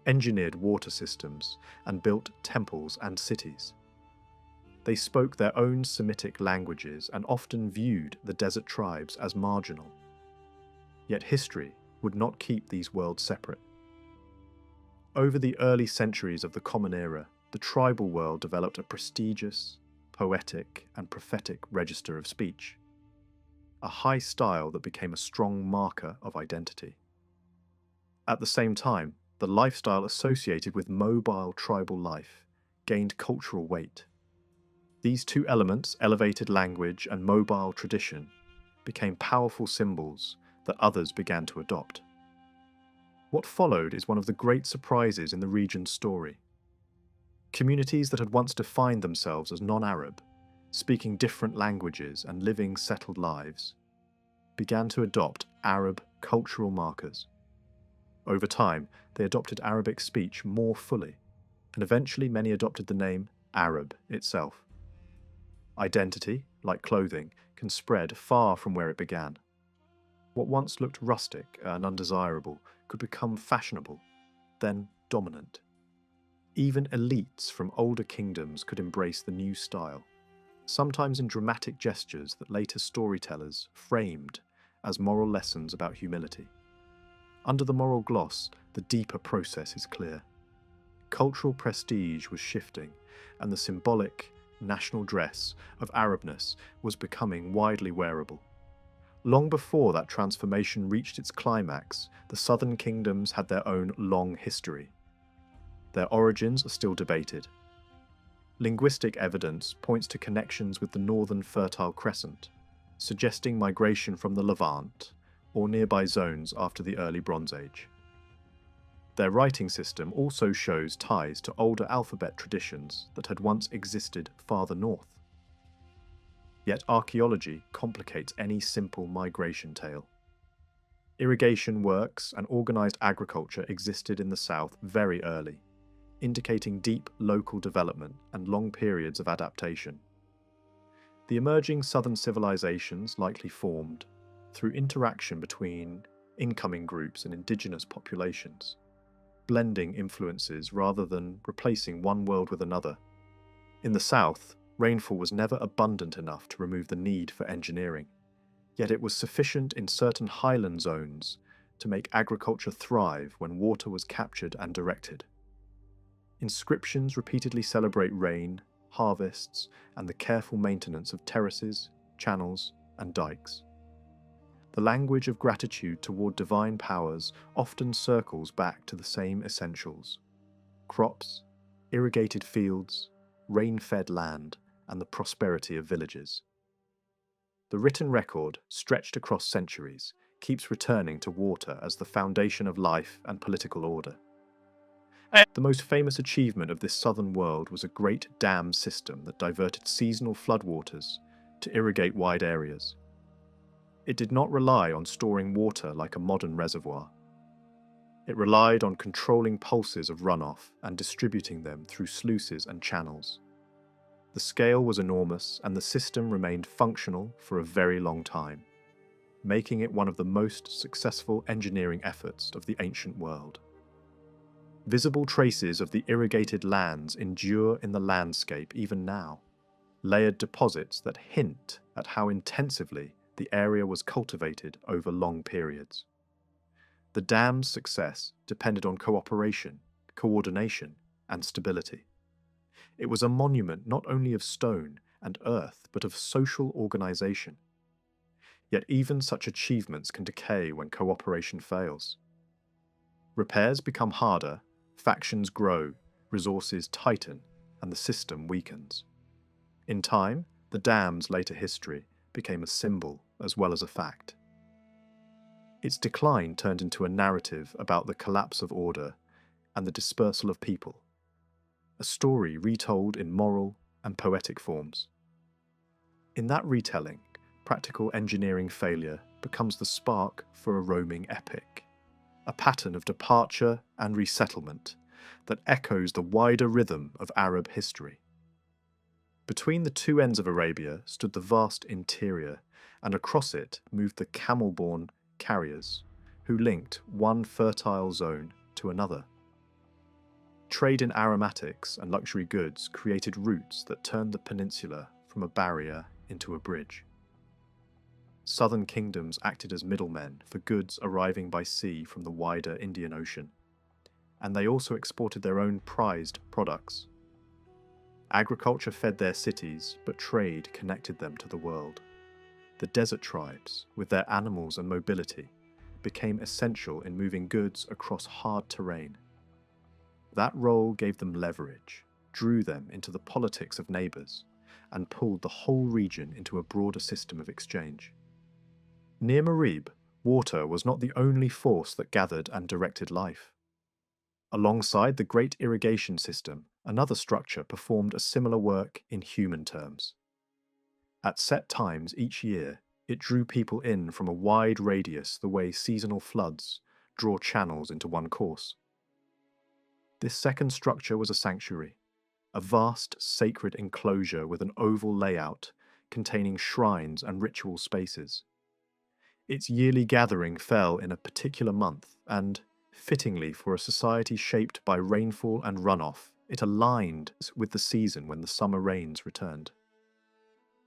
engineered water systems, and built temples and cities. They spoke their own Semitic languages and often viewed the desert tribes as marginal. Yet history would not keep these worlds separate. Over the early centuries of the Common Era, the tribal world developed a prestigious, poetic, and prophetic register of speech, a high style that became a strong marker of identity. At the same time, the lifestyle associated with mobile tribal life gained cultural weight. These two elements, elevated language and mobile tradition, became powerful symbols that others began to adopt. What followed is one of the great surprises in the region's story. Communities that had once defined themselves as non-Arab, speaking different languages and living settled lives, began to adopt Arab cultural markers. Over time, they adopted Arabic speech more fully, and eventually many adopted the name Arab itself. Identity, like clothing, can spread far from where it began. What once looked rustic and undesirable could become fashionable, then dominant. Even elites from older kingdoms could embrace the new style, sometimes in dramatic gestures that later storytellers framed as moral lessons about humility. Under the moral gloss, the deeper process is clear. Cultural prestige was shifting, and the symbolic, national dress of Arabness was becoming widely wearable. Long before that transformation reached its climax, the southern kingdoms had their own long history. Their origins are still debated. Linguistic evidence points to connections with the northern Fertile Crescent, suggesting migration from the Levant or nearby zones after the early Bronze Age. Their writing system also shows ties to older alphabet traditions that had once existed farther north. Yet archaeology complicates any simple migration tale. Irrigation works and organised agriculture existed in the south very early, indicating deep local development and long periods of adaptation. The emerging southern civilizations likely formed through interaction between incoming groups and indigenous populations, blending influences rather than replacing one world with another. In the south, rainfall was never abundant enough to remove the need for engineering, yet it was sufficient in certain highland zones to make agriculture thrive when water was captured and directed. Inscriptions repeatedly celebrate rain, harvests, and the careful maintenance of terraces, channels, and dikes. The language of gratitude toward divine powers often circles back to the same essentials: crops, irrigated fields, rain-fed land, and the prosperity of villages. The written record, stretched across centuries, keeps returning to water as the foundation of life and political order. The most famous achievement of this southern world was a great dam system that diverted seasonal floodwaters to irrigate wide areas. It did not rely on storing water like a modern reservoir. It relied on controlling pulses of runoff and distributing them through sluices and channels. The scale was enormous, and the system remained functional for a very long time, making it one of the most successful engineering efforts of the ancient world. Visible traces of the irrigated lands endure in the landscape even now, layered deposits that hint at how intensively the area was cultivated over long periods. The dam's success depended on cooperation, coordination, and stability. It was a monument not only of stone and earth, but of social organization. Yet even such achievements can decay when cooperation fails. Repairs become harder, factions grow, resources tighten, and the system weakens. In time, the dam's later history became a symbol as well as a fact. Its decline turned into a narrative about the collapse of order and the dispersal of people, a story retold in moral and poetic forms. In that retelling, practical engineering failure becomes the spark for a roaming epic, a pattern of departure and resettlement that echoes the wider rhythm of Arab history. Between the two ends of Arabia stood the vast interior, and across it moved the camel-borne carriers, who linked one fertile zone to another. Trade in aromatics and luxury goods created routes that turned the peninsula from a barrier into a bridge. Southern kingdoms acted as middlemen for goods arriving by sea from the wider Indian Ocean, and they also exported their own prized products. Agriculture fed their cities, but trade connected them to the world. The desert tribes, with their animals and mobility, became essential in moving goods across hard terrain. That role gave them leverage, drew them into the politics of neighbours, and pulled the whole region into a broader system of exchange. Near Marib, water was not the only force that gathered and directed life. Alongside the great irrigation system, another structure performed a similar work in human terms. At set times each year, it drew people in from a wide radius the way seasonal floods draw channels into one course. This second structure was a sanctuary, a vast sacred enclosure with an oval layout containing shrines and ritual spaces. Its yearly gathering fell in a particular month, and, fittingly for a society shaped by rainfall and runoff, it aligned with the season when the summer rains returned.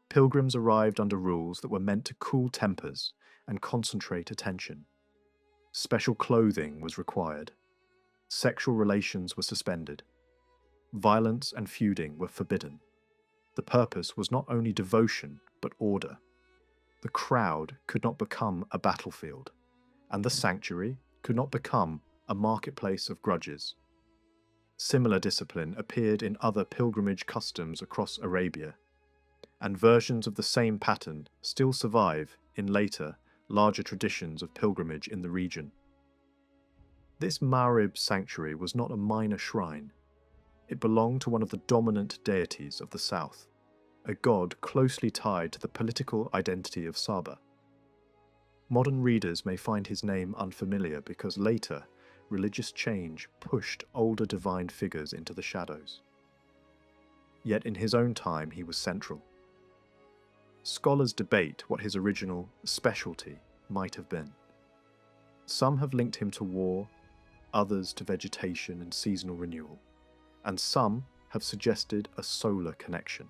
Pilgrims arrived under rules that were meant to cool tempers and concentrate attention. Special clothing was required. Sexual relations were suspended. Violence and feuding were forbidden. The purpose was not only devotion, but order. The crowd could not become a battlefield, and the sanctuary could not become a marketplace of grudges. Similar discipline appeared in other pilgrimage customs across Arabia, and versions of the same pattern still survive in later, larger traditions of pilgrimage in the region. This Marib sanctuary was not a minor shrine. It belonged to one of the dominant deities of the south, a god closely tied to the political identity of Saba. Modern readers may find his name unfamiliar because later, religious change pushed older divine figures into the shadows. Yet in his own time he was central. Scholars debate what his original specialty might have been. Some have linked him to war, others to vegetation and seasonal renewal, and some have suggested a solar connection.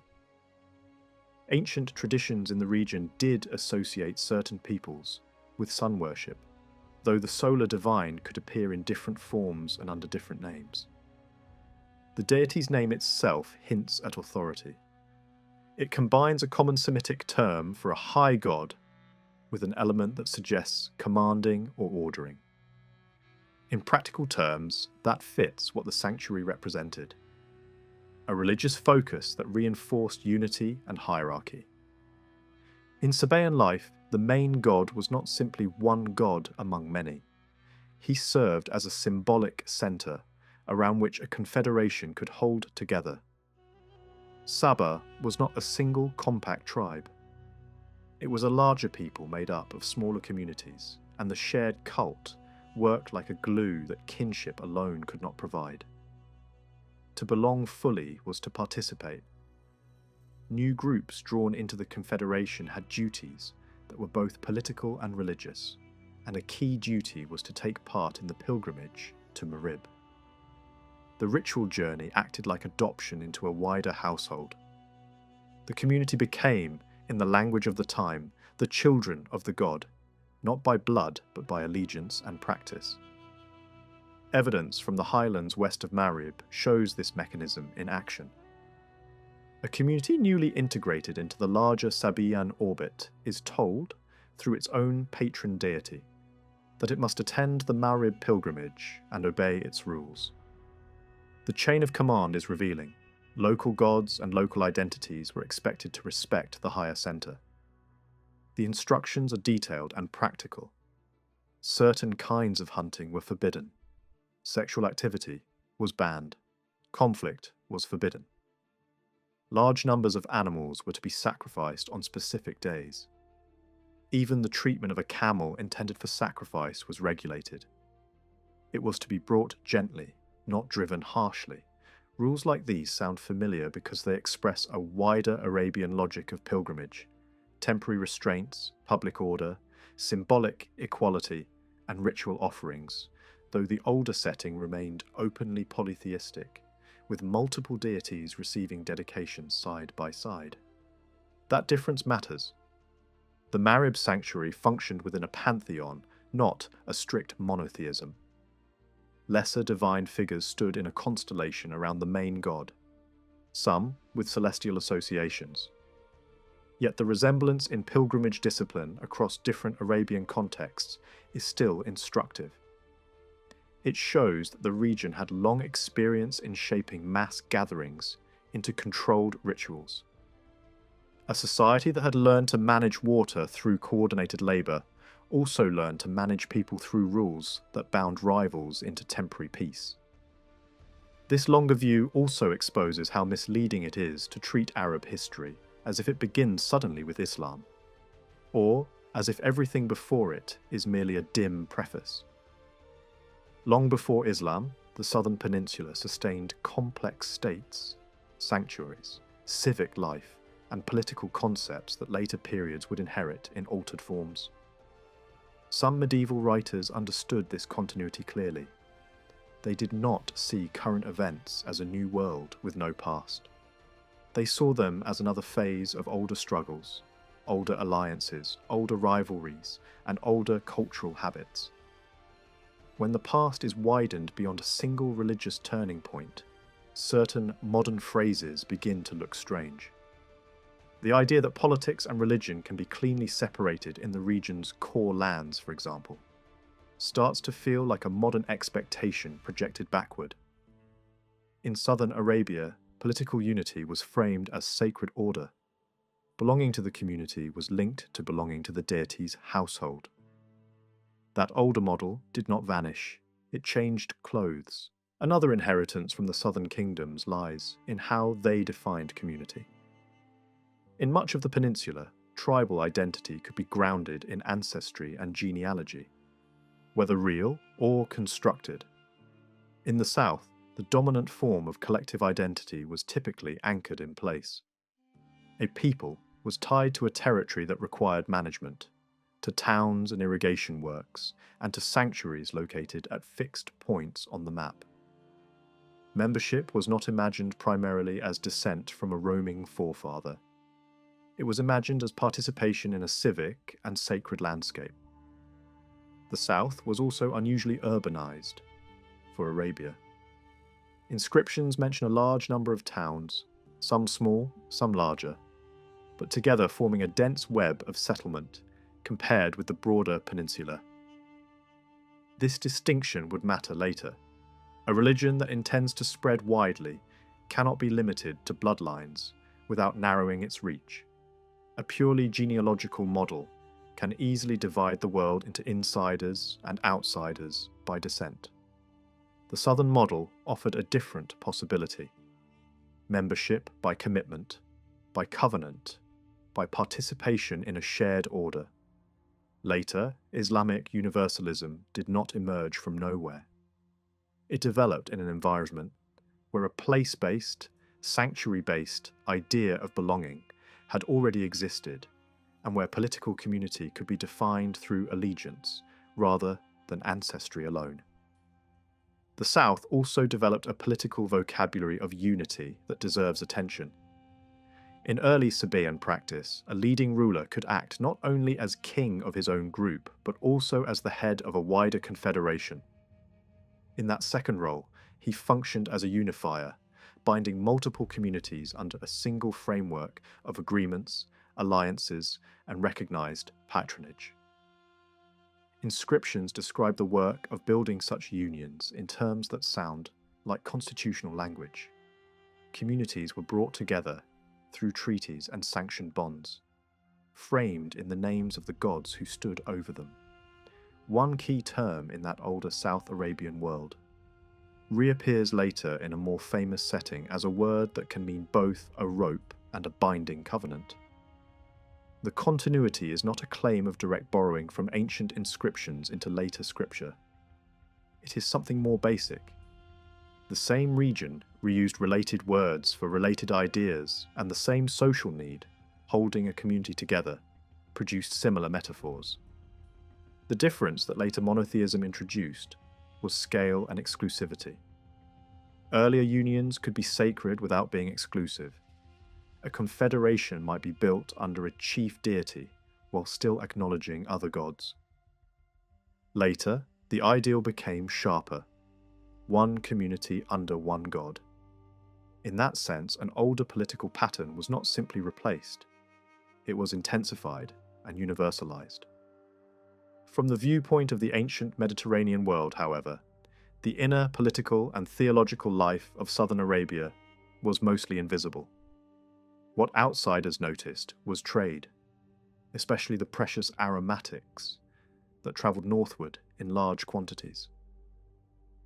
Ancient traditions in the region did associate certain peoples with sun worship, though the solar divine could appear in different forms and under different names. The deity's name itself hints at authority. It combines a common Semitic term for a high god with an element that suggests commanding or ordering. In practical terms, that fits what the sanctuary represented: a religious focus that reinforced unity and hierarchy. In Sabaean life, the main god was not simply one god among many. He served as a symbolic centre around which a confederation could hold together. Saba was not a single compact tribe. It was a larger people made up of smaller communities, and the shared cult worked like a glue that kinship alone could not provide. To belong fully was to participate. New groups drawn into the confederation had duties that were both political and religious, and a key duty was to take part in the pilgrimage to Marib. The ritual journey acted like adoption into a wider household. The community became, in the language of the time, the children of the god, not by blood but by allegiance and practice. Evidence from the highlands west of Marib shows this mechanism in action. A community newly integrated into the larger Sabian orbit is told, through its own patron deity, that it must attend the Marib pilgrimage and obey its rules. The chain of command is revealing. Local gods and local identities were expected to respect the higher centre. The instructions are detailed and practical. Certain kinds of hunting were forbidden. Sexual activity was banned. Conflict was forbidden. Large numbers of animals were to be sacrificed on specific days. Even the treatment of a camel intended for sacrifice was regulated. It was to be brought gently, not driven harshly. Rules like these sound familiar because they express a wider Arabian logic of pilgrimage: temporary restraints, public order, symbolic equality, and ritual offerings, though the older setting remained openly polytheistic, with multiple deities receiving dedications side by side. That difference matters. The Marib sanctuary functioned within a pantheon, not a strict monotheism. Lesser divine figures stood in a constellation around the main god, some with celestial associations. Yet the resemblance in pilgrimage discipline across different Arabian contexts is still instructive. It shows that the region had long experience in shaping mass gatherings into controlled rituals. A society that had learned to manage water through coordinated labour also learned to manage people through rules that bound rivals into temporary peace. This longer view also exposes how misleading it is to treat Arab history as if it begins suddenly with Islam, or as if everything before it is merely a dim preface. Long before Islam, the Southern Peninsula sustained complex states, sanctuaries, civic life, and political concepts that later periods would inherit in altered forms. Some medieval writers understood this continuity clearly. They did not see current events as a new world with no past. They saw them as another phase of older struggles, older alliances, older rivalries, and older cultural habits. When the past is widened beyond a single religious turning point, certain modern phrases begin to look strange. The idea that politics and religion can be cleanly separated in the region's core lands, for example, starts to feel like a modern expectation projected backward. In southern Arabia, political unity was framed as sacred order. Belonging to the community was linked to belonging to the deity's household. That older model did not vanish, it changed clothes. Another inheritance from the southern kingdoms lies in how they defined community. In much of the peninsula, tribal identity could be grounded in ancestry and genealogy, whether real or constructed. In the south, the dominant form of collective identity was typically anchored in place. A people was tied to a territory that required management, to towns and irrigation works, and to sanctuaries located at fixed points on the map. Membership was not imagined primarily as descent from a roaming forefather. It was imagined as participation in a civic and sacred landscape. The south was also unusually urbanized for Arabia. Inscriptions mention a large number of towns, some small, some larger, but together forming a dense web of settlement compared with the broader peninsula. This distinction would matter later. A religion that intends to spread widely cannot be limited to bloodlines without narrowing its reach. A purely genealogical model can easily divide the world into insiders and outsiders by descent. The southern model offered a different possibility: membership by commitment, by covenant, by participation in a shared order. Later, Islamic universalism did not emerge from nowhere. It developed in an environment where a place-based, sanctuary-based idea of belonging had already existed, and where political community could be defined through allegiance rather than ancestry alone. The South also developed a political vocabulary of unity that deserves attention. In early Sabaean practice, a leading ruler could act not only as king of his own group, but also as the head of a wider confederation. In that second role, he functioned as a unifier, binding multiple communities under a single framework of agreements, alliances, and recognized patronage. Inscriptions describe the work of building such unions in terms that sound like constitutional language. Communities were brought together through treaties and sanctioned bonds, framed in the names of the gods who stood over them. One key term in that older South Arabian world reappears later in a more famous setting as a word that can mean both a rope and a binding covenant. The continuity is not a claim of direct borrowing from ancient inscriptions into later scripture. It is something more basic. The same region reused related words for related ideas, and the same social need, holding a community together, produced similar metaphors. The difference that later monotheism introduced was scale and exclusivity. Earlier unions could be sacred without being exclusive. A confederation might be built under a chief deity while still acknowledging other gods. Later, the ideal became sharper, one community under one god. In that sense, an older political pattern was not simply replaced, it was intensified and universalized. From the viewpoint of the ancient Mediterranean world, however, the inner political and theological life of southern Arabia was mostly invisible. What outsiders noticed was trade, especially the precious aromatics that travelled northward in large quantities.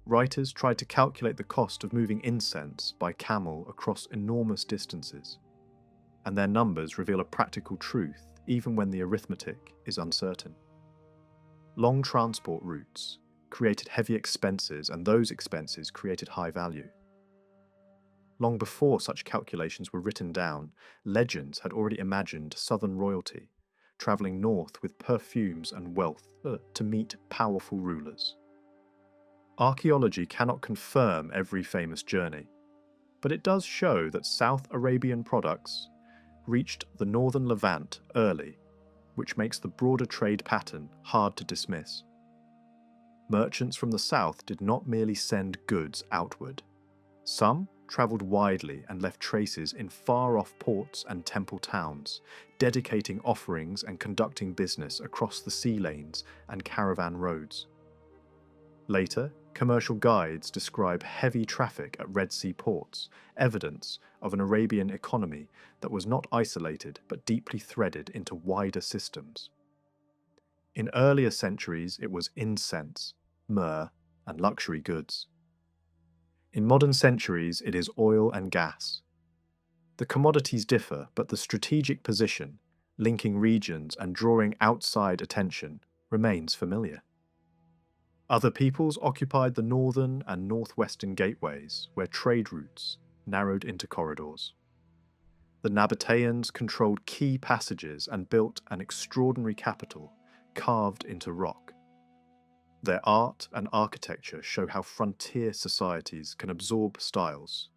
Writers tried to calculate the cost of moving incense by camel across enormous distances, and their numbers reveal a practical truth even when the arithmetic is uncertain. Long transport routes created heavy expenses, and those expenses created high value. Long before such calculations were written down, legends had already imagined southern royalty travelling north with perfumes and wealth to meet powerful rulers. Archaeology cannot confirm every famous journey, but it does show that South Arabian products reached the northern Levant early, which makes the broader trade pattern hard to dismiss. Merchants from the south did not merely send goods outward. Some travelled widely and left traces in far-off ports and temple towns, dedicating offerings and conducting business across the sea lanes and caravan roads. Later, commercial guides describe heavy traffic at Red Sea ports, evidence of an Arabian economy that was not isolated but deeply threaded into wider systems. In earlier centuries, it was incense, myrrh, and luxury goods. In modern centuries, it is oil and gas. The commodities differ, but the strategic position, linking regions and drawing outside attention, remains familiar. Other peoples occupied the northern and northwestern gateways, where trade routes narrowed into corridors. The Nabateans controlled key passages and built an extraordinary capital carved into rock. Their art and architecture show how frontier societies can absorb styles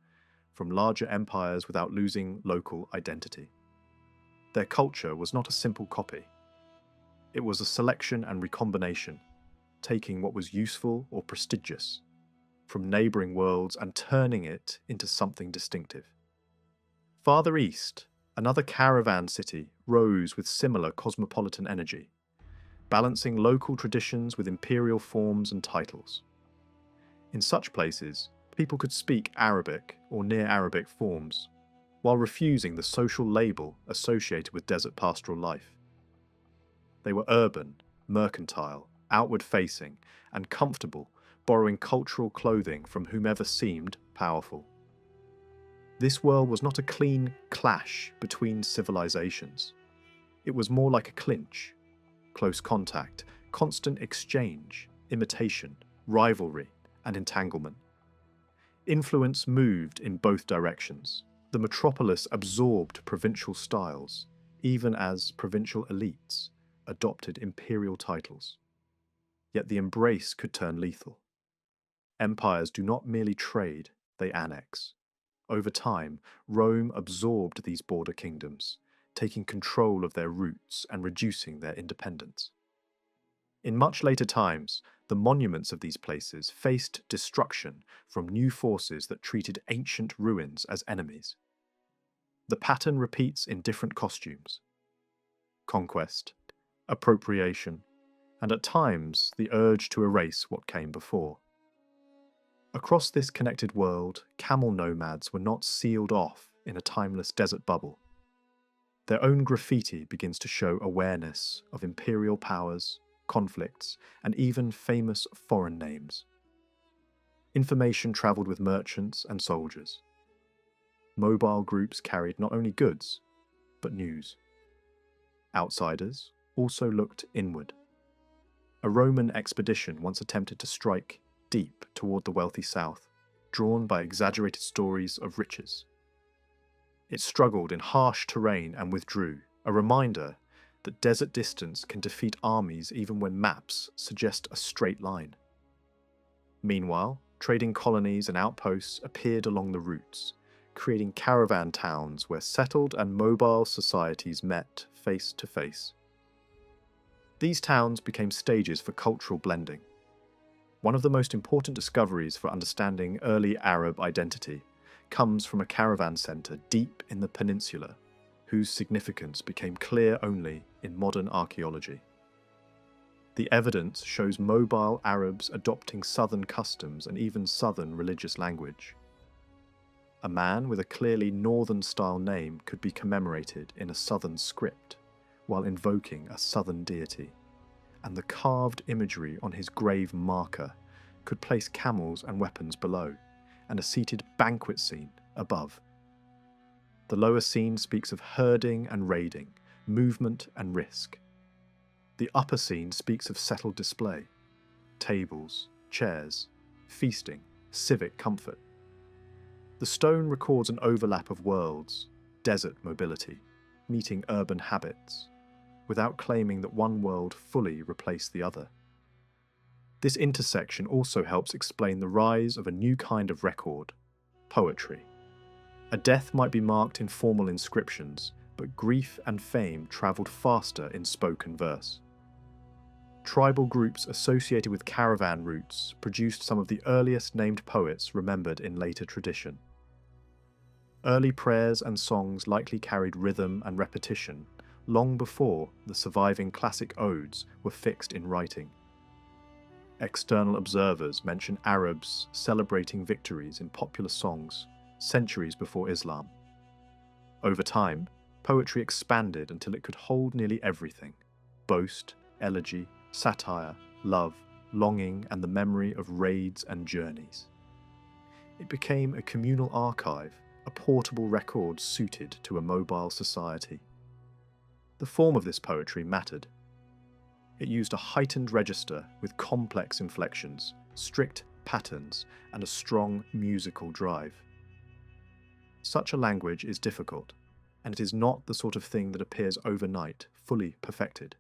from larger empires without losing local identity. Their culture was not a simple copy. It was a selection and recombination, taking what was useful or prestigious from neighbouring worlds and turning it into something distinctive. Farther east, another caravan city rose with similar cosmopolitan energy, balancing local traditions with imperial forms and titles. In such places, people could speak Arabic or Near Arabic forms, while refusing the social label associated with desert pastoral life. They were urban, mercantile, outward-facing, and comfortable, borrowing cultural clothing from whomever seemed powerful. This world was not a clean clash between civilizations. It was more like a clinch. Close contact, constant exchange, imitation, rivalry, and entanglement. Influence moved in both directions. The metropolis absorbed provincial styles, even as provincial elites adopted imperial titles. Yet the embrace could turn lethal. Empires do not merely trade, they annex. over time, Rome absorbed these border kingdoms, taking control of their routes and reducing their independence. In much later times, the monuments of these places faced destruction from new forces that treated ancient ruins as enemies. The pattern repeats in different costumes: conquest, appropriation, and at times the urge to erase what came before. Across this connected world, camel nomads were not sealed off in a timeless desert bubble. Their own graffiti begins to show awareness of imperial powers, conflicts, and even famous foreign names. Information travelled with merchants and soldiers. Mobile groups carried not only goods, but news. Outsiders also looked inward. A Roman expedition once attempted to strike deep toward the wealthy south, drawn by exaggerated stories of riches. It struggled in harsh terrain and withdrew, a reminder that desert distance can defeat armies even when maps suggest a straight line. Meanwhile, trading colonies and outposts appeared along the routes, creating caravan towns where settled and mobile societies met face to face. These towns became stages for cultural blending. One of the most important discoveries for understanding early Arab identity comes from a caravan centre deep in the peninsula, whose significance became clear only in modern archaeology. The evidence shows mobile Arabs adopting southern customs and even southern religious language. A man with a clearly northern-style name could be commemorated in a southern script, while invoking a southern deity, and the carved imagery on his grave marker could place camels and weapons below, and a seated banquet scene above. The lower scene speaks of herding and raiding, movement and risk. The upper scene speaks of settled display, tables, chairs, feasting, civic comfort. The stone records an overlap of worlds, desert mobility, meeting urban habits, without claiming that one world fully replaced the other. This intersection also helps explain the rise of a new kind of record: poetry. A death might be marked in formal inscriptions, but grief and fame travelled faster in spoken verse. Tribal groups associated with caravan routes produced some of the earliest named poets remembered in later tradition. Early prayers and songs likely carried rhythm and repetition, long before the surviving classic odes were fixed in writing. External observers mention Arabs celebrating victories in popular songs centuries before Islam. Over time, poetry expanded until it could hold nearly everything: boast, elegy, satire, love, longing, and the memory of raids and journeys. It became a communal archive, a portable record suited to a mobile society. The form of this poetry mattered. It used a heightened register with complex inflections, strict patterns, and a strong musical drive. Such a language is difficult, and it is not the sort of thing that appears overnight, fully perfected.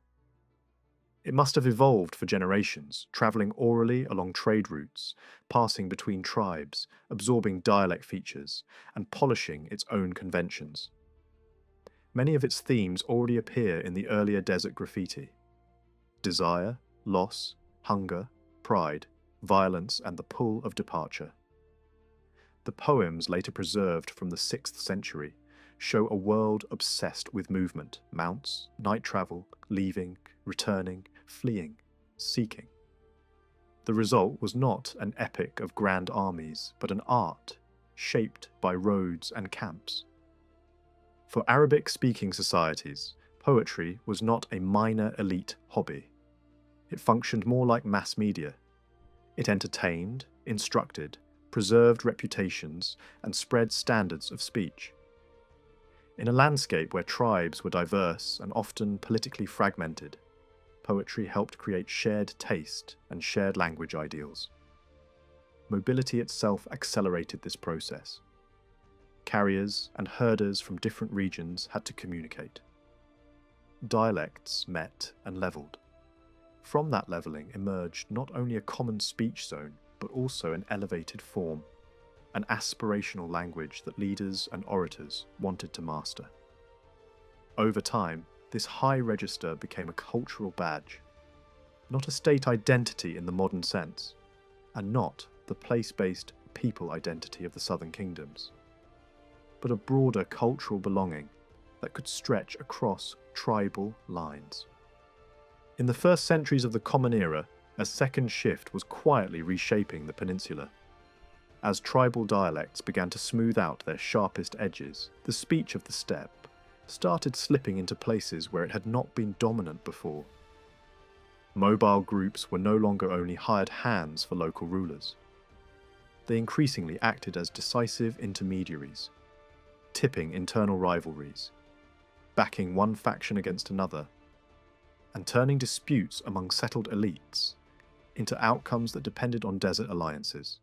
It must have evolved for generations, travelling orally along trade routes, passing between tribes, absorbing dialect features, and polishing its own conventions. Many of its themes already appear in the earlier desert graffiti: desire, loss, hunger, pride, violence, and the pull of departure. The poems later preserved from the 6th century show a world obsessed with movement: mounts, night travel, leaving, returning, fleeing, seeking. The result was not an epic of grand armies, but an art shaped by roads and camps. For Arabic-speaking societies, poetry was not a minor elite hobby. It functioned more like mass media. It entertained, instructed, preserved reputations, and spread standards of speech. In a landscape where tribes were diverse and often politically fragmented, poetry helped create shared taste and shared language ideals. Mobility itself accelerated this process. Carriers and herders from different regions had to communicate. Dialects met and levelled. From that levelling emerged not only a common speech zone, but also an elevated form. an aspirational language that leaders and orators wanted to master. Over time, this high register became a cultural badge, not a state identity in the modern sense, and not the place-based people identity of the southern kingdoms, but a broader cultural belonging that could stretch across tribal lines. In the first centuries of the Common Era, a second shift was quietly reshaping the peninsula. As tribal dialects began to smooth out their sharpest edges, the speech of the steppe started slipping into places where it had not been dominant before. Mobile groups were no longer only hired hands for local rulers. They increasingly acted as decisive intermediaries, tipping internal rivalries, backing one faction against another, and turning disputes among settled elites into outcomes that depended on desert alliances.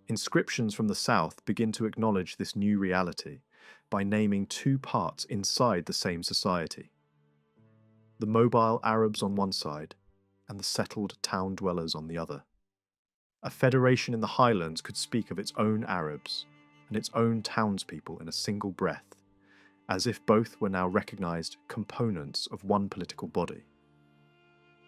Inscriptions from the south begin to acknowledge this new reality by naming two parts inside the same society: the mobile Arabs on one side and the settled town dwellers on the other. A federation in the highlands could speak of its own Arabs and its own townspeople in a single breath, as if both were now recognized components of one political body.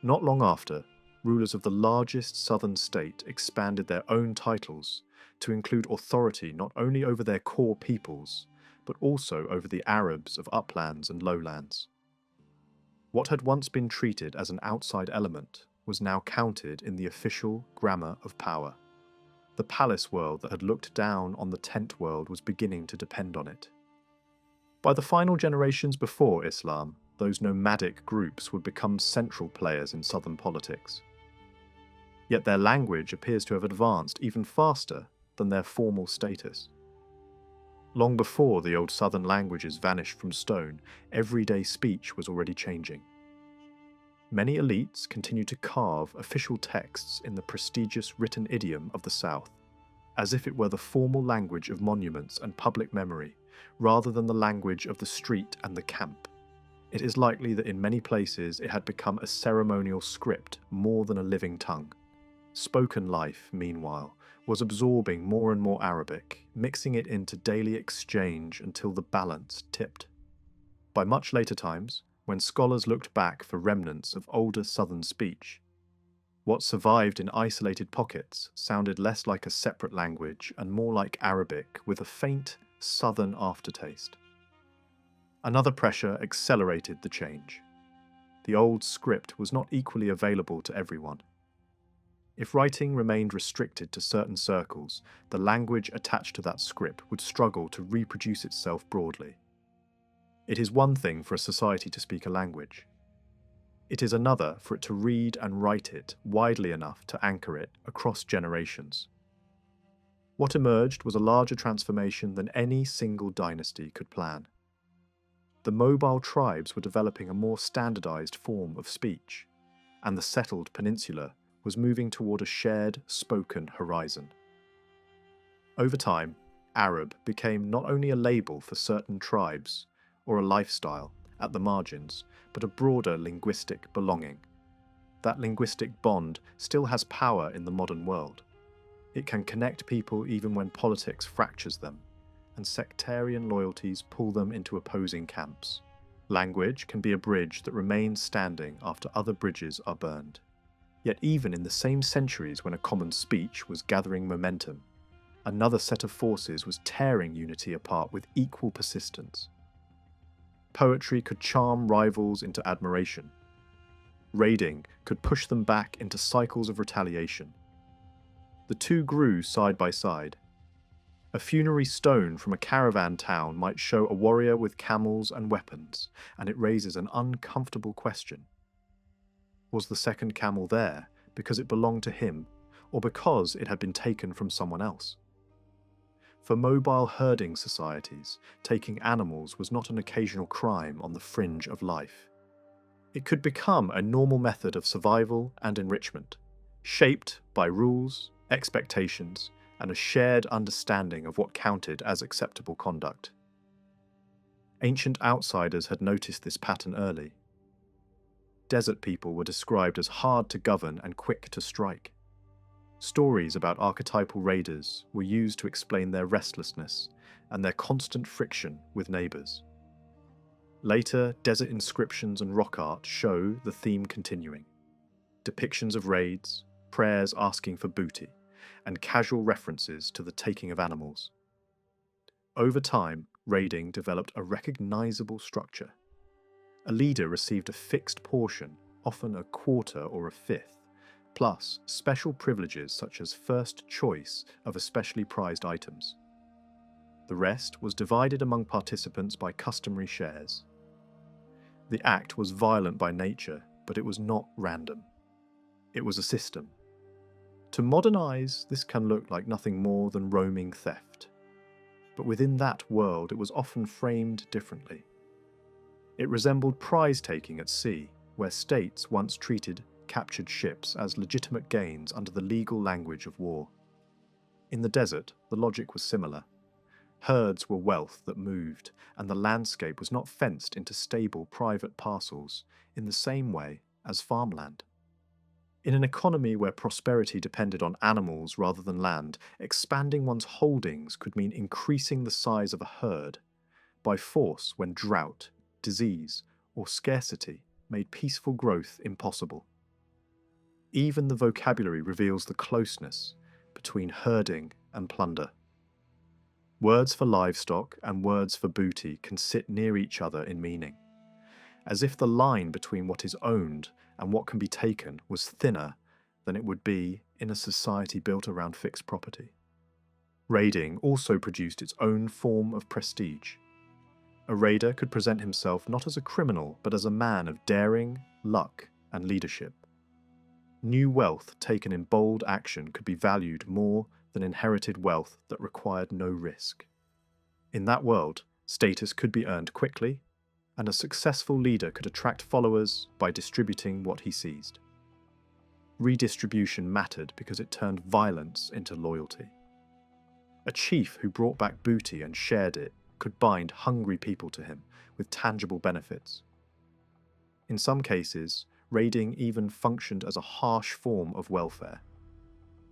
Not long after, rulers of the largest southern state expanded their own titles to include authority not only over their core peoples, but also over the Arabs of uplands and lowlands. What had once been treated as an outside element was now counted in the official grammar of power. The palace world that had looked down on the tent world was beginning to depend on it. By the final generations before Islam, those nomadic groups would become central players in southern politics. Yet their language appears to have advanced even faster than their formal status. Long before the old southern languages vanished from stone, everyday speech was already changing. Many elites continued to carve official texts in the prestigious written idiom of the south, as if it were the formal language of monuments and public memory, rather than the language of the street and the camp. It is likely that in many places it had become a ceremonial script more than a living tongue. Spoken life, meanwhile, was absorbing more and more Arabic, mixing it into daily exchange until the balance tipped. By much later times, when scholars looked back for remnants of older southern speech, what survived in isolated pockets sounded less like a separate language and more like Arabic with a faint southern aftertaste. Another pressure accelerated the change. The old script was not equally available to everyone. If writing remained restricted to certain circles, the language attached to that script would struggle to reproduce itself broadly. It is one thing for a society to speak a language. It is another for it to read and write it widely enough to anchor it across generations. What emerged was a larger transformation than any single dynasty could plan. The mobile tribes were developing a more standardized form of speech, and the settled peninsula was moving toward a shared, spoken horizon. Over time, Arab became not only a label for certain tribes or a lifestyle at the margins, but a broader linguistic belonging. That linguistic bond still has power in the modern world. It can connect people even when politics fractures them, and sectarian loyalties pull them into opposing camps. Language can be a bridge that remains standing after other bridges are burned. Yet even in the same centuries when a common speech was gathering momentum, another set of forces was tearing unity apart with equal persistence. Poetry could charm rivals into admiration. Raiding could push them back into cycles of retaliation. The two grew side by side. A funerary stone from a caravan town might show a warrior with camels and weapons, and it raises an uncomfortable question. Was the second camel there because it belonged to him, or because it had been taken from someone else? For mobile herding societies, taking animals was not an occasional crime on the fringe of life. It could become a normal method of survival and enrichment, shaped by rules, expectations, and a shared understanding of what counted as acceptable conduct. Ancient outsiders had noticed this pattern early. Desert people were described as hard to govern and quick to strike. Stories about archetypal raiders were used to explain their restlessness and their constant friction with neighbours. Later, desert inscriptions and rock art show the theme continuing. Depictions of raids, prayers asking for booty, and casual references to the taking of animals. Over time, raiding developed a recognisable structure. A leader received a fixed portion, often a quarter or a fifth, plus special privileges such as first choice of especially prized items. The rest was divided among participants by customary shares. The act was violent by nature, but it was not random. It was a system. To modernise, this can look like nothing more than roaming theft. But within that world, it was often framed differently. It resembled prize-taking at sea, where states once treated captured ships as legitimate gains under the legal language of war. In the desert, the logic was similar. Herds were wealth that moved, and the landscape was not fenced into stable private parcels in the same way as farmland. In an economy where prosperity depended on animals rather than land, expanding one's holdings could mean increasing the size of a herd by force when drought, disease, or scarcity made peaceful growth impossible. Even the vocabulary reveals the closeness between herding and plunder. Words for livestock and words for booty can sit near each other in meaning, as if the line between what is owned and what can be taken was thinner than it would be in a society built around fixed property. Raiding also produced its own form of prestige. A raider could present himself not as a criminal, but as a man of daring, luck, and leadership. New wealth taken in bold action could be valued more than inherited wealth that required no risk. In that world, status could be earned quickly, and a successful leader could attract followers by distributing what he seized. Redistribution mattered because it turned violence into loyalty. A chief who brought back booty and shared it could bind hungry people to him with tangible benefits. In some cases, raiding even functioned as a harsh form of welfare.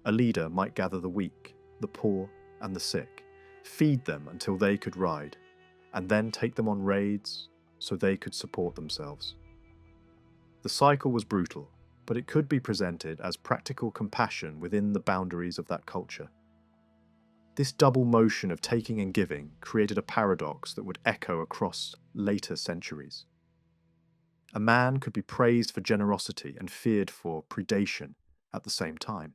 A leader might gather the weak, the poor, and the sick, feed them until they could ride, and then take them on raids so they could support themselves. The cycle was brutal, but it could be presented as practical compassion within the boundaries of that culture. This double motion of taking and giving created a paradox that would echo across later centuries. A man could be praised for generosity and feared for predation at the same time.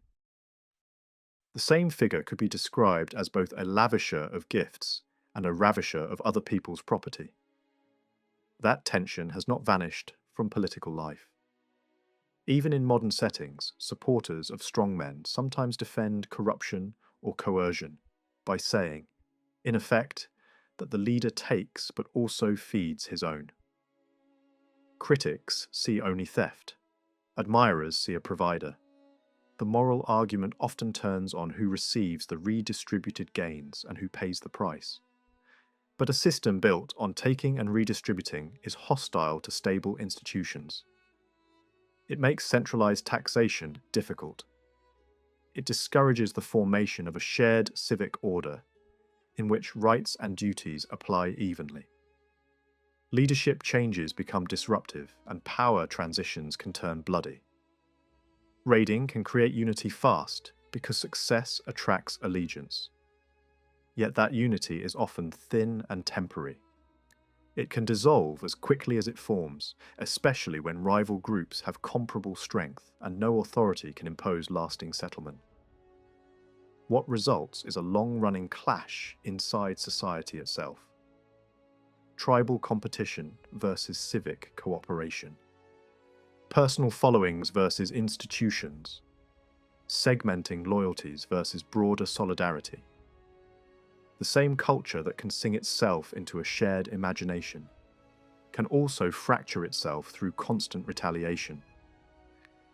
The same figure could be described as both a lavisher of gifts and a ravisher of other people's property. That tension has not vanished from political life. Even in modern settings, supporters of strongmen sometimes defend corruption or coercion by saying, in effect, that the leader takes but also feeds his own. Critics see only theft. Admirers see a provider. The moral argument often turns on who receives the redistributed gains and who pays the price. But a system built on taking and redistributing is hostile to stable institutions. It makes centralized taxation difficult. It discourages the formation of a shared civic order in which rights and duties apply evenly. Leadership changes become disruptive and power transitions can turn bloody. Raiding can create unity fast because success attracts allegiance. Yet that unity is often thin and temporary. It can dissolve as quickly as it forms, especially when rival groups have comparable strength and no authority can impose lasting settlement. What results is a long-running clash inside society itself. Tribal competition versus civic cooperation. Personal followings versus institutions. Segmenting loyalties versus broader solidarity. The same culture that can sing itself into a shared imagination can also fracture itself through constant retaliation.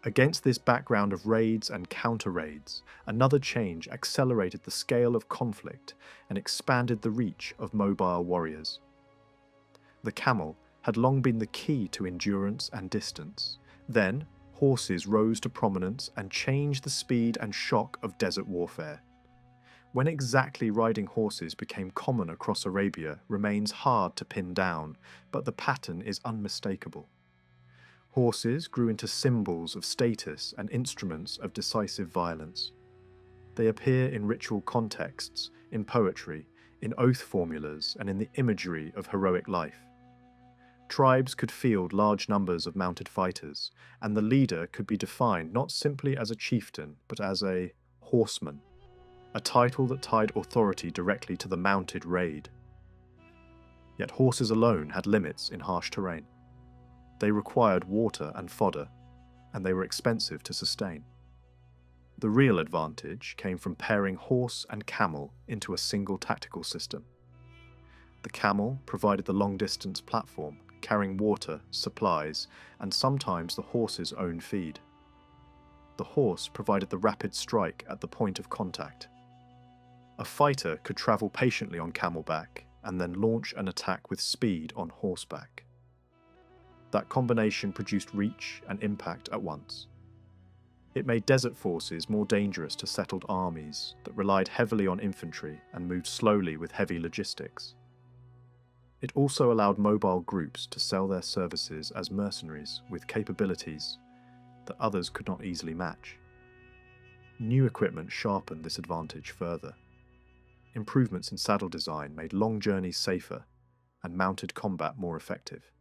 Against this background of raids and counter-raids, another change accelerated the scale of conflict and expanded the reach of mobile warriors. The camel had long been the key to endurance and distance. Then, horses rose to prominence and changed the speed and shock of desert warfare. When exactly riding horses became common across Arabia remains hard to pin down, but the pattern is unmistakable. Horses grew into symbols of status and instruments of decisive violence. They appear in ritual contexts, in poetry, in oath formulas, and in the imagery of heroic life. Tribes could field large numbers of mounted fighters, and the leader could be defined not simply as a chieftain, but as a horseman, a title that tied authority directly to the mounted raid. Yet horses alone had limits in harsh terrain. They required water and fodder, and they were expensive to sustain. The real advantage came from pairing horse and camel into a single tactical system. The camel provided the long-distance platform, carrying water, supplies, and sometimes the horse's own feed. The horse provided the rapid strike at the point of contact. A fighter could travel patiently on camelback and then launch an attack with speed on horseback. That combination produced reach and impact at once. It made desert forces more dangerous to settled armies that relied heavily on infantry and moved slowly with heavy logistics. It also allowed mobile groups to sell their services as mercenaries with capabilities that others could not easily match. New equipment sharpened this advantage further. Improvements in saddle design made long journeys safer and mounted combat more effective.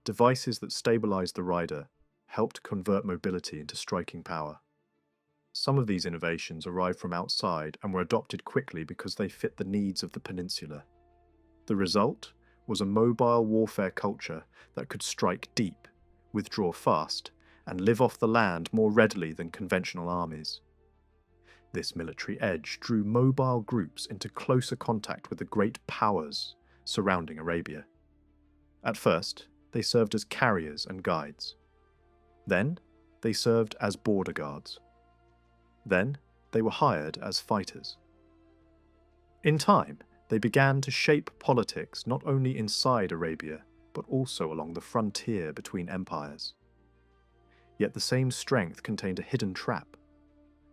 Devices that stabilized the rider helped convert mobility into striking power. Some of these innovations arrived from outside and were adopted quickly because they fit the needs of the peninsula. The result was a mobile warfare culture that could strike deep, withdraw fast, and live off the land more readily than conventional armies. This military edge drew mobile groups into closer contact with the great powers surrounding Arabia. At first, they served as carriers and guides. Then, they served as border guards. Then, they were hired as fighters. In time, they began to shape politics not only inside Arabia, but also along the frontier between empires. Yet the same strength contained a hidden trap.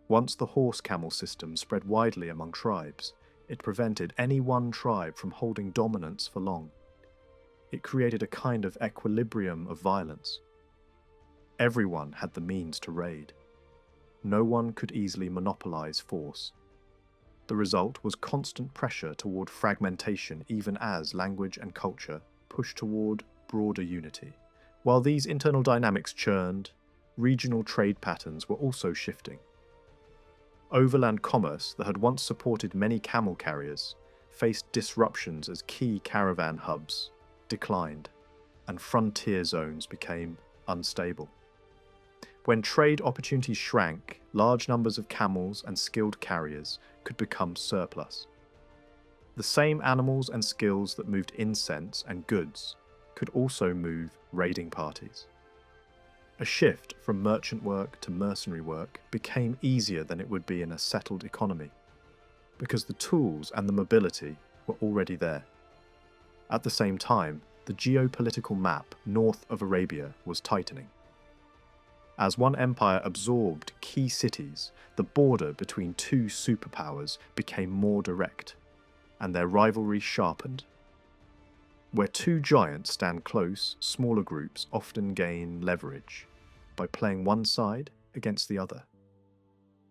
Once the horse-camel system spread widely among tribes, it prevented any one tribe from holding dominance for long. It created a kind of equilibrium of violence. Everyone had the means to raid. No one could easily monopolize force. The result was constant pressure toward fragmentation even as language and culture pushed toward broader unity. While these internal dynamics churned, regional trade patterns were also shifting. Overland commerce that had once supported many camel carriers faced disruptions as key caravan hubs declined and frontier zones became unstable. When trade opportunities shrank, large numbers of camels and skilled carriers could become surplus. The same animals and skills that moved incense and goods could also move raiding parties. A shift from merchant work to mercenary work became easier than it would be in a settled economy, because the tools and the mobility were already there. At the same time, the geopolitical map north of Arabia was tightening. As one empire absorbed key cities, the border between two superpowers became more direct, and their rivalry sharpened. Where two giants stand close, smaller groups often gain leverage by playing one side against the other.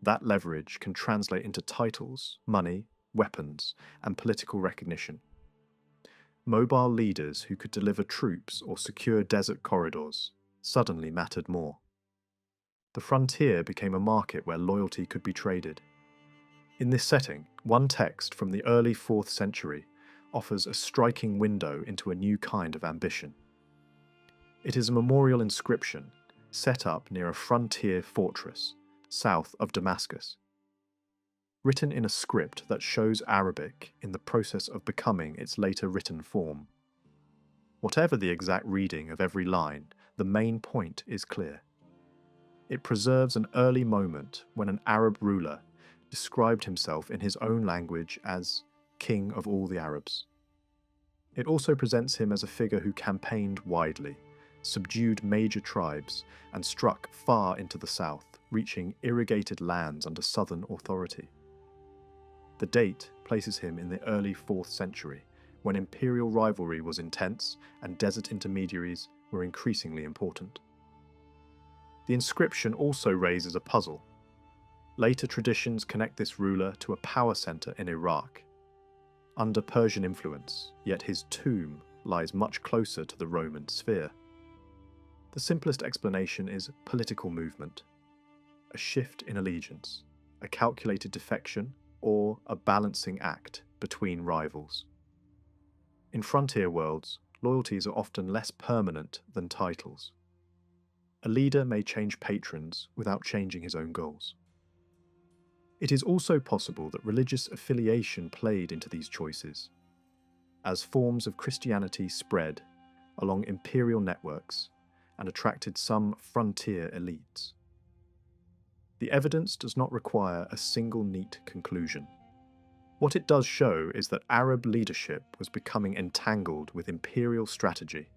That leverage can translate into titles, money, weapons, and political recognition. Mobile leaders who could deliver troops or secure desert corridors suddenly mattered more. The frontier became a market where loyalty could be traded. In this setting, one text from the early 4th century offers a striking window into a new kind of ambition. It is a memorial inscription set up near a frontier fortress south of Damascus. Written in a script that shows Arabic in the process of becoming its later written form. Whatever the exact reading of every line, the main point is clear. It preserves an early moment when an Arab ruler described himself in his own language as King of all the Arabs. It also presents him as a figure who campaigned widely, subdued major tribes, and struck far into the south, reaching irrigated lands under southern authority. The date places him in the early 4th century, when imperial rivalry was intense and desert intermediaries were increasingly important. The inscription also raises a puzzle. Later traditions connect this ruler to a power center in Iraq, under Persian influence, yet his tomb lies much closer to the Roman sphere. The simplest explanation is political movement, a shift in allegiance, a calculated defection, or a balancing act between rivals. In frontier worlds, loyalties are often less permanent than titles. A leader may change patrons without changing his own goals. It is also possible that religious affiliation played into these choices, as forms of Christianity spread along imperial networks and attracted some frontier elites. The evidence does not require a single neat conclusion. What it does show is that Arab leadership was becoming entangled with imperial strategy,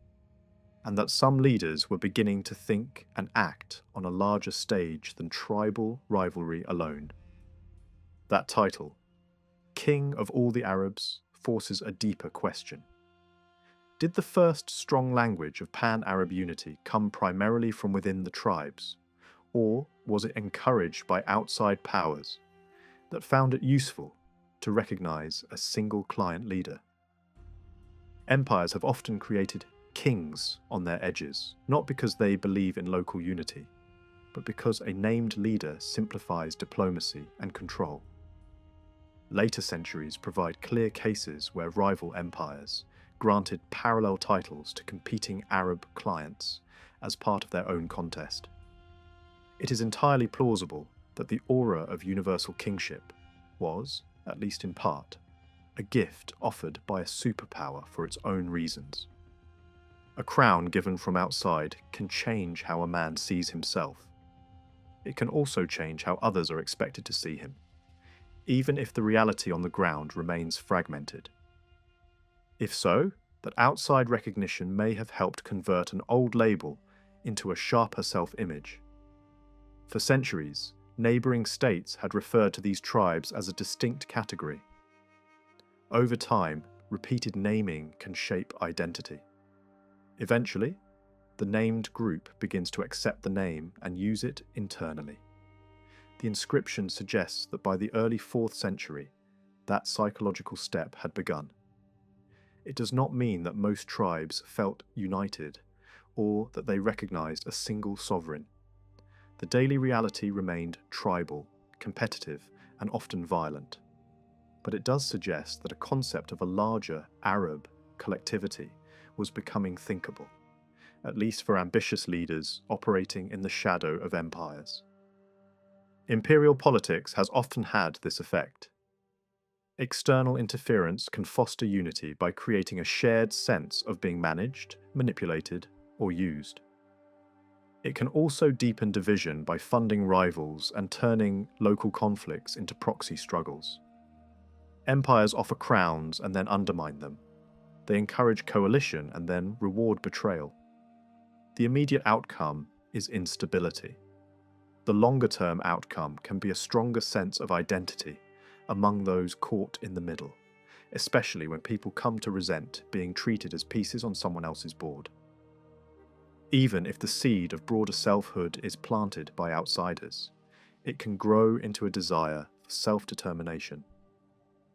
and that some leaders were beginning to think and act on a larger stage than tribal rivalry alone. That title, King of all the Arabs, forces a deeper question. Did the first strong language of pan-Arab unity come primarily from within the tribes, or was it encouraged by outside powers that found it useful to recognize a single client leader? Empires have often created kings on their edges, not because they believe in local unity, but because a named leader simplifies diplomacy and control. Later centuries provide clear cases where rival empires granted parallel titles to competing Arab clients as part of their own contest. It is entirely plausible that the aura of universal kingship was, at least in part, a gift offered by a superpower for its own reasons. A crown given from outside can change how a man sees himself. It can also change how others are expected to see him, even if the reality on the ground remains fragmented. If so, that outside recognition may have helped convert an old label into a sharper self-image. For centuries, neighbouring states had referred to these tribes as a distinct category. Over time, repeated naming can shape identity. Eventually, the named group begins to accept the name and use it internally. The inscription suggests that by the early 4th century, that psychological step had begun. It does not mean that most tribes felt united or that they recognized a single sovereign. The daily reality remained tribal, competitive, and often violent. But it does suggest that a concept of a larger Arab collectivity was becoming thinkable, at least for ambitious leaders operating in the shadow of empires. Imperial politics has often had this effect. External interference can foster unity by creating a shared sense of being managed, manipulated, or used. It can also deepen division by funding rivals and turning local conflicts into proxy struggles. Empires offer crowns and then undermine them. They encourage coalition and then reward betrayal. The immediate outcome is instability. The longer-term outcome can be a stronger sense of identity among those caught in the middle, especially when people come to resent being treated as pieces on someone else's board. Even if the seed of broader selfhood is planted by outsiders, it can grow into a desire for self-determination.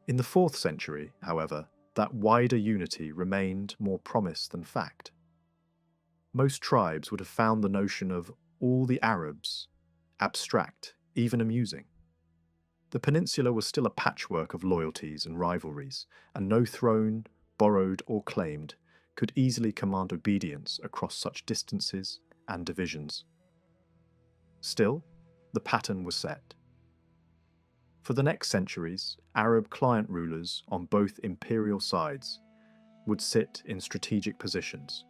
In the 4th century, however, that wider unity remained more promise than fact. Most tribes would have found the notion of all the Arabs abstract, even amusing. The peninsula was still a patchwork of loyalties and rivalries, and no throne, borrowed or claimed, could easily command obedience across such distances and divisions. Still, the pattern was set. For the next centuries, Arab client rulers on both imperial sides would sit in strategic positions,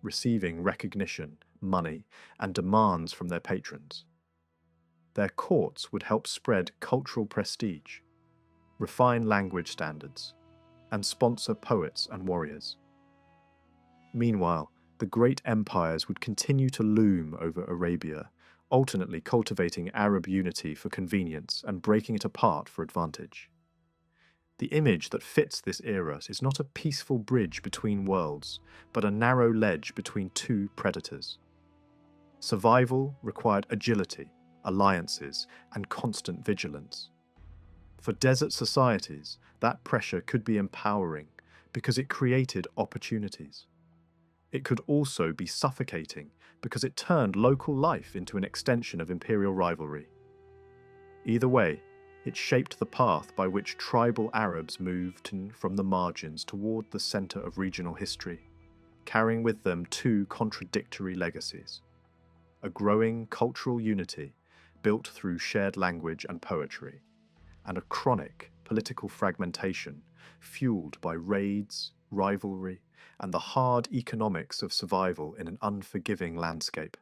receiving recognition, money, and demands from their patrons. Their courts would help spread cultural prestige, refine language standards, and sponsor poets and warriors. Meanwhile, the great empires would continue to loom over Arabia, alternately cultivating Arab unity for convenience and breaking it apart for advantage. The image that fits this era is not a peaceful bridge between worlds, but a narrow ledge between two predators. Survival required agility, alliances, and constant vigilance. For desert societies, that pressure could be empowering because it created opportunities. It could also be suffocating because it turned local life into an extension of imperial rivalry. Either way, it shaped the path by which tribal Arabs moved from the margins toward the center of regional history, carrying with them two contradictory legacies: a growing cultural unity built through shared language and poetry, and a chronic political fragmentation fueled by raids, rivalry, and the hard economics of survival in an unforgiving landscape.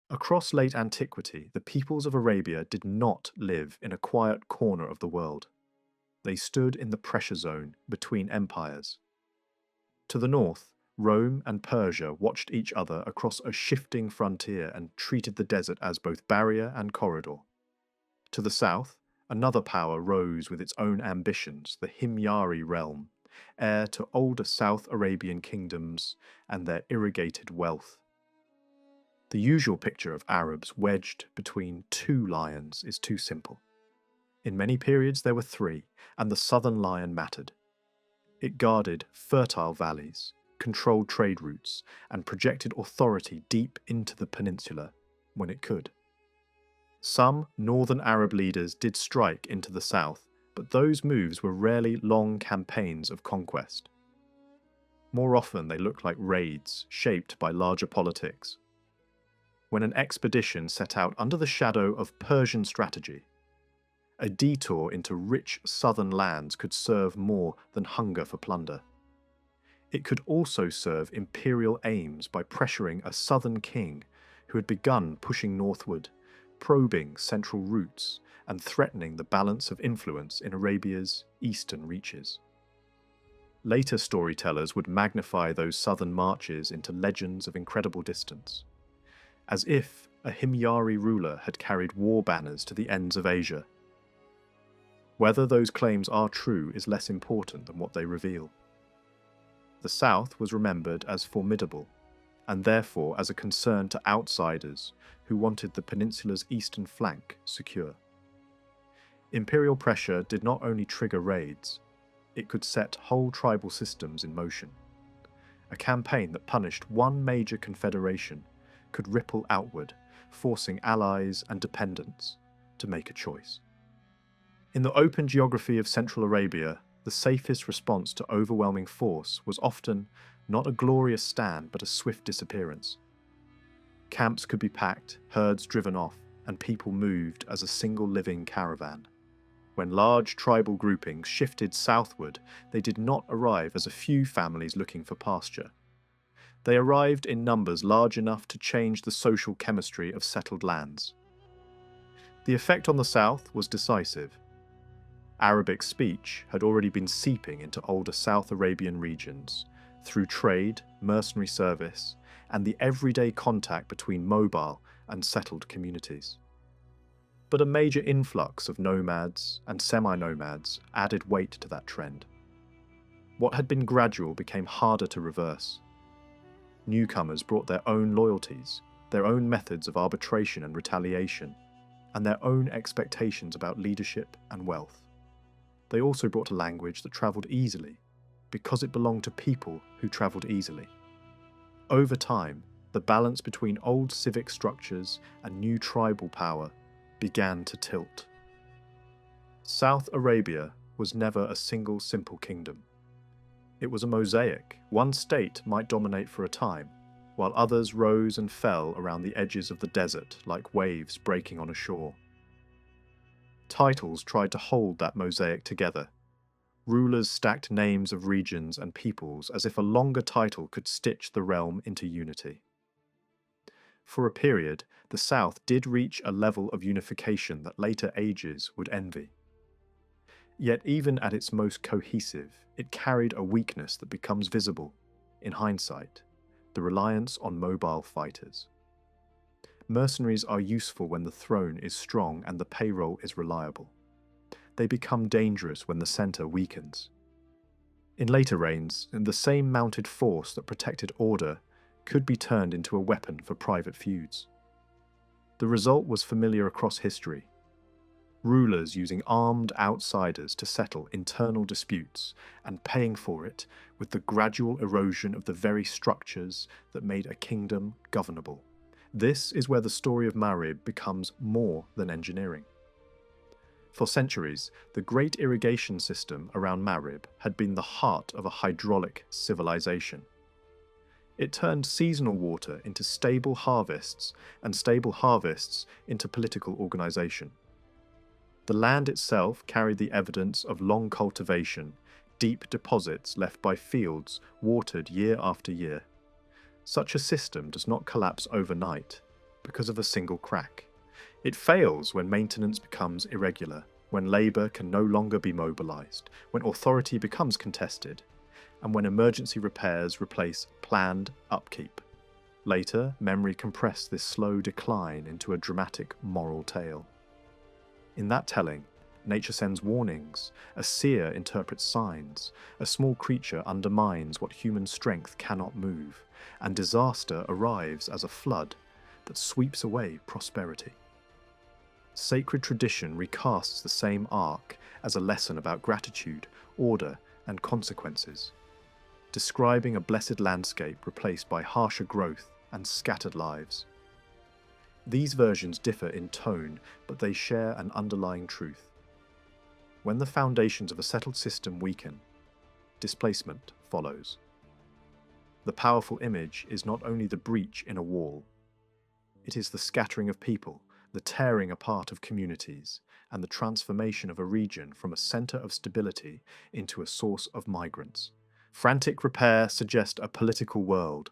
Across late antiquity, the peoples of Arabia did not live in a quiet corner of the world. They stood in the pressure zone between empires. To the north, Rome and Persia watched each other across a shifting frontier and treated the desert as both barrier and corridor. To the south, another power rose with its own ambitions, the Himyari realm, heir to older South Arabian kingdoms and their irrigated wealth. The usual picture of Arabs wedged between two lions is too simple. In many periods there were three, and the southern lion mattered. It guarded fertile valleys, controlled trade routes, and projected authority deep into the peninsula when it could. Some northern Arab leaders did strike into the south, but those moves were rarely long campaigns of conquest. More often they looked like raids shaped by larger politics. When an expedition set out under the shadow of Persian strategy, a detour into rich southern lands could serve more than hunger for plunder. It could also serve imperial aims by pressuring a southern king who had begun pushing northward, probing central routes, and threatening the balance of influence in Arabia's eastern reaches. Later storytellers would magnify those southern marches into legends of incredible distance, as if a Himyari ruler had carried war banners to the ends of Asia. Whether those claims are true is less important than what they reveal. The south was remembered as formidable, and therefore as a concern to outsiders who wanted the peninsula's eastern flank secure. Imperial pressure did not only trigger raids, it could set whole tribal systems in motion. A campaign that punished one major confederation could ripple outward, forcing allies and dependents to make a choice. In the open geography of Central Arabia, the safest response to overwhelming force was often not a glorious stand but a swift disappearance. Camps could be packed, herds driven off, and people moved as a single living caravan. When large tribal groupings shifted southward, they did not arrive as a few families looking for pasture. They arrived in numbers large enough to change the social chemistry of settled lands. The effect on the south was decisive. Arabic speech had already been seeping into older South Arabian regions through trade, mercenary service, and the everyday contact between mobile and settled communities. But a major influx of nomads and semi-nomads added weight to that trend. What had been gradual became harder to reverse. Newcomers brought their own loyalties, their own methods of arbitration and retaliation, and their own expectations about leadership and wealth. They also brought a language that travelled easily, because it belonged to people who travelled easily. Over time, the balance between old civic structures and new tribal power began to tilt. South Arabia was never a single simple kingdom. It was a mosaic. One state might dominate for a time, while others rose and fell around the edges of the desert like waves breaking on a shore. Titles tried to hold that mosaic together. Rulers stacked names of regions and peoples as if a longer title could stitch the realm into unity. For a period, the South did reach a level of unification that later ages would envy. Yet even at its most cohesive, it carried a weakness that becomes visible, in hindsight, the reliance on mobile fighters. Mercenaries are useful when the throne is strong and the payroll is reliable. They become dangerous when the center weakens. In later reigns, the same mounted force that protected order could be turned into a weapon for private feuds. The result was familiar across history. Rulers using armed outsiders to settle internal disputes and paying for it with the gradual erosion of the very structures that made a kingdom governable. This is where the story of Marib becomes more than engineering. For centuries, the great irrigation system around Marib had been the heart of a hydraulic civilization. It turned seasonal water into stable harvests and stable harvests into political organization. The land itself carried the evidence of long cultivation, deep deposits left by fields watered year after year. Such a system does not collapse overnight because of a single crack. It fails when maintenance becomes irregular, when labour can no longer be mobilised, when authority becomes contested, and when emergency repairs replace planned upkeep. Later, memory compressed this slow decline into a dramatic moral tale. In that telling, nature sends warnings, a seer interprets signs, a small creature undermines what human strength cannot move, and disaster arrives as a flood that sweeps away prosperity. Sacred tradition recasts the same arc as a lesson about gratitude, order, and consequences, describing a blessed landscape replaced by harsher growth and scattered lives. These versions differ in tone, but they share an underlying truth. When the foundations of a settled system weaken, displacement follows. The powerful image is not only the breach in a wall, it is the scattering of people, the tearing apart of communities, and the transformation of a region from a center of stability into a source of migrants. Frantic repair suggests a political world.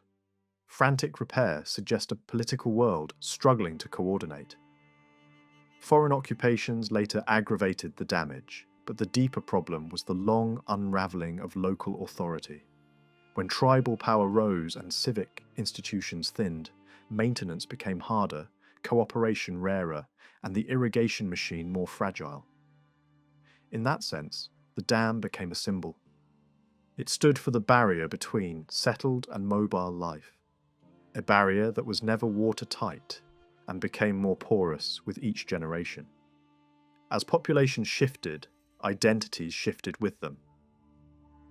Frantic repair suggests a political world struggling to coordinate. Foreign occupations later aggravated the damage, but the deeper problem was the long unravelling of local authority. When tribal power rose and civic institutions thinned, maintenance became harder, cooperation rarer, and the irrigation machine more fragile. In that sense, the dam became a symbol. It stood for the barrier between settled and mobile life, a barrier that was never watertight and became more porous with each generation. As populations shifted, identities shifted with them.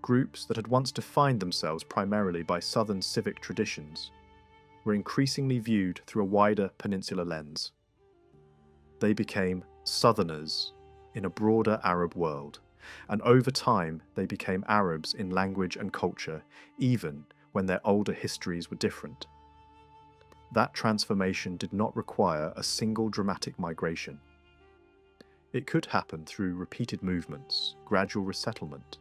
Groups that had once defined themselves primarily by southern civic traditions were increasingly viewed through a wider peninsular lens. They became Southerners in a broader Arab world, and over time they became Arabs in language and culture, even when their older histories were different. That transformation did not require a single dramatic migration. It could happen through repeated movements, gradual resettlement,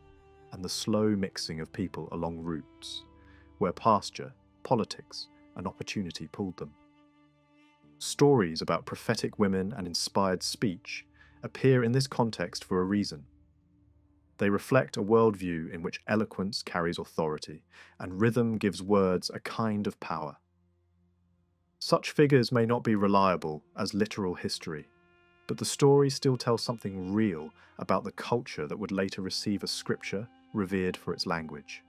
and the slow mixing of people along routes, where pasture, politics, and opportunity pulled them. Stories about prophetic women and inspired speech appear in this context for a reason. They reflect a worldview in which eloquence carries authority, and rhythm gives words a kind of power. Such figures may not be reliable as literal history, but the stories still tell something real about the culture that would later receive a scripture revered for its language.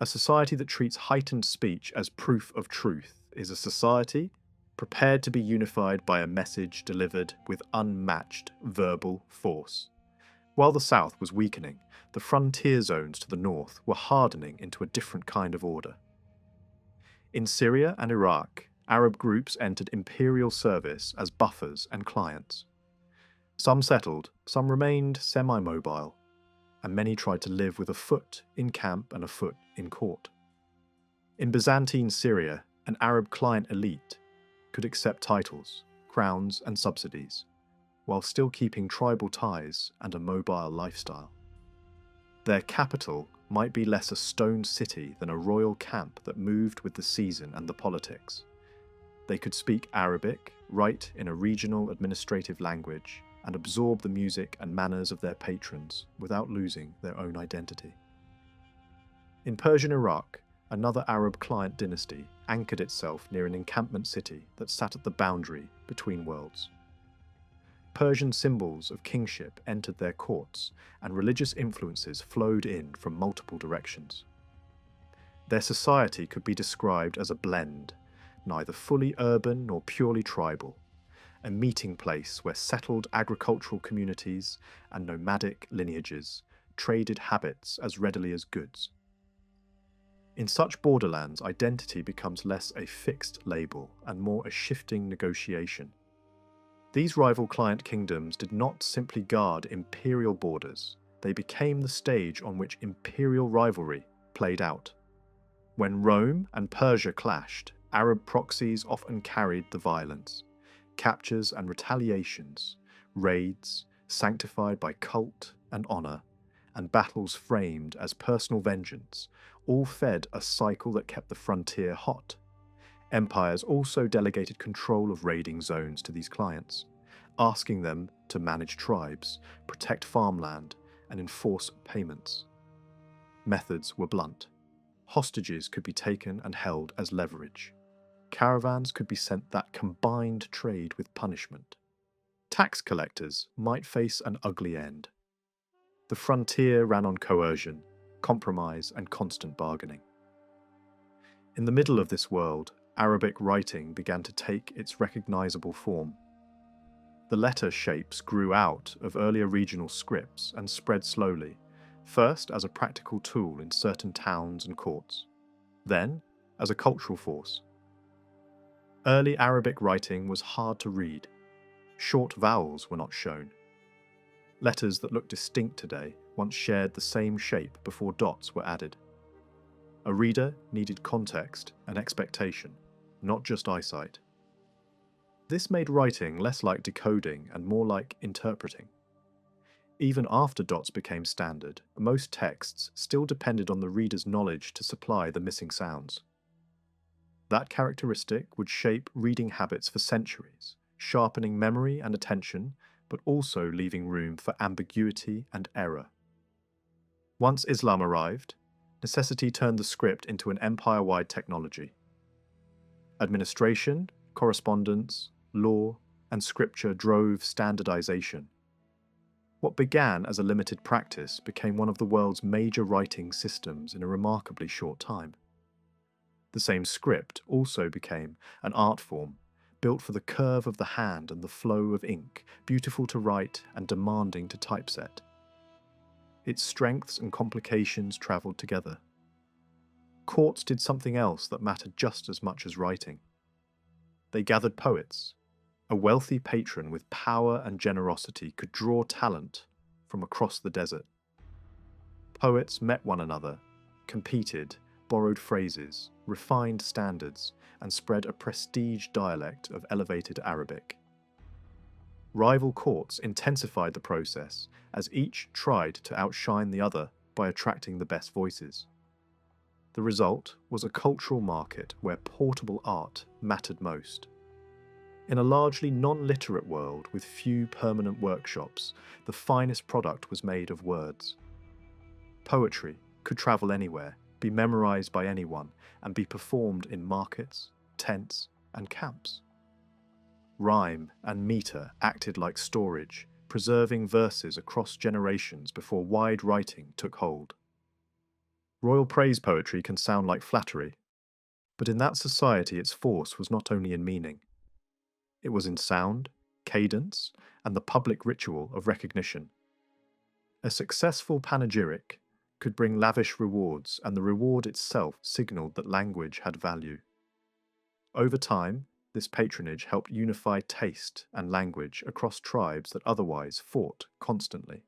A society that treats heightened speech as proof of truth is a society prepared to be unified by a message delivered with unmatched verbal force. While the south was weakening, the frontier zones to the north were hardening into a different kind of order. In Syria and Iraq, Arab groups entered imperial service as buffers and clients. Some settled, some remained semi-mobile, and many tried to live with a foot in camp and a foot in court. In Byzantine Syria, an Arab client elite could accept titles, crowns, and subsidies, while still keeping tribal ties and a mobile lifestyle. Their capital might be less a stone city than a royal camp that moved with the season and the politics. They could speak Arabic, write in a regional administrative language, and absorb the music and manners of their patrons without losing their own identity. In Persian Iraq, another Arab client dynasty anchored itself near an encampment city that sat at the boundary between worlds. Persian symbols of kingship entered their courts, and religious influences flowed in from multiple directions. Their society could be described as a blend, neither fully urban nor purely tribal, a meeting place where settled agricultural communities and nomadic lineages traded habits as readily as goods. In such borderlands, identity becomes less a fixed label and more a shifting negotiation. These rival client kingdoms did not simply guard imperial borders, they became the stage on which imperial rivalry played out. When Rome and Persia clashed, Arab proxies often carried the violence. Captures and retaliations, raids sanctified by cult and honor, and battles framed as personal vengeance, all fed a cycle that kept the frontier hot. Empires also delegated control of raiding zones to these clients, asking them to manage tribes, protect farmland, and enforce payments. Methods were blunt. Hostages could be taken and held as leverage. Caravans could be sent that combined trade with punishment. Tax collectors might face an ugly end. The frontier ran on coercion, compromise, and constant bargaining. In the middle of this world, Arabic writing began to take its recognizable form. The letter shapes grew out of earlier regional scripts and spread slowly, first as a practical tool in certain towns and courts, then as a cultural force. Early Arabic writing was hard to read. Short vowels were not shown. Letters that look distinct today once shared the same shape before dots were added. A reader needed context and expectation, not just eyesight. This made writing less like decoding and more like interpreting. Even after dots became standard, most texts still depended on the reader's knowledge to supply the missing sounds. That characteristic would shape reading habits for centuries, sharpening memory and attention, but also leaving room for ambiguity and error. Once Islam arrived, necessity turned the script into an empire-wide technology. Administration, correspondence, law, and scripture drove standardization. What began as a limited practice became one of the world's major writing systems in a remarkably short time. The same script also became an art form, built for the curve of the hand and the flow of ink, beautiful to write and demanding to typeset. Its strengths and complications travelled together. Courts did something else that mattered just as much as writing. They gathered poets. A wealthy patron with power and generosity could draw talent from across the desert. Poets met one another, competed, borrowed phrases, refined standards, and spread a prestige dialect of elevated Arabic. Rival courts intensified the process as each tried to outshine the other by attracting the best voices. The result was a cultural market where portable art mattered most. In a largely non-literate world with few permanent workshops, the finest product was made of words. Poetry could travel anywhere, be memorized by anyone, and be performed in markets, tents, and camps. Rhyme and meter acted like storage, preserving verses across generations before wide writing took hold. Royal praise poetry can sound like flattery, but in that society its force was not only in meaning. It was in sound, cadence, and the public ritual of recognition. A successful panegyric could bring lavish rewards, and the reward itself signaled that language had value. Over time, this patronage helped unify taste and language across tribes that otherwise fought constantly.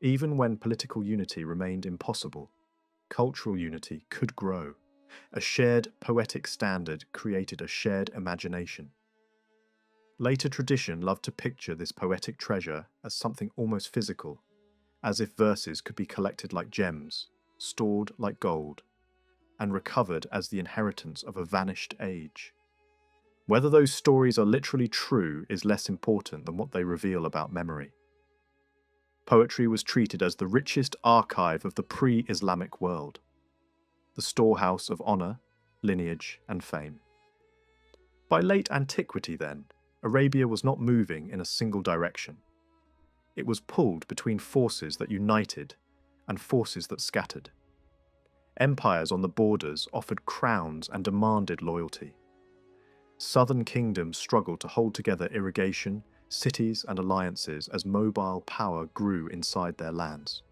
Even when political unity remained impossible, cultural unity could grow. A shared poetic standard created a shared imagination. Later tradition loved to picture this poetic treasure as something almost physical, as if verses could be collected like gems, stored like gold, and recovered as the inheritance of a vanished age. Whether those stories are literally true is less important than what they reveal about memory. Poetry was treated as the richest archive of the pre-Islamic world. the storehouse of honour, lineage, and fame. By late antiquity, then, Arabia was not moving in a single direction. It was pulled between forces that united and forces that scattered. Empires on the borders offered crowns and demanded loyalty. Southern kingdoms struggled to hold together irrigation, cities, and alliances as mobile power grew inside their lands.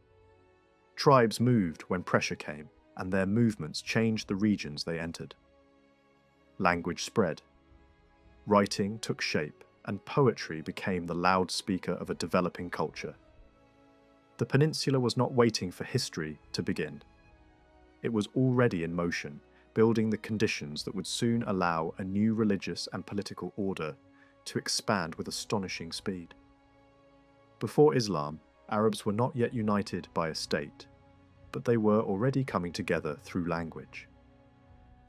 Tribes moved when pressure came, and their movements changed the regions they entered. Language spread. Writing took shape, and poetry became the loudspeaker of a developing culture. The peninsula was not waiting for history to begin. It was already in motion, building the conditions that would soon allow a new religious and political order to expand with astonishing speed. Before Islam, Arabs were not yet united by a state, but they were already coming together through language.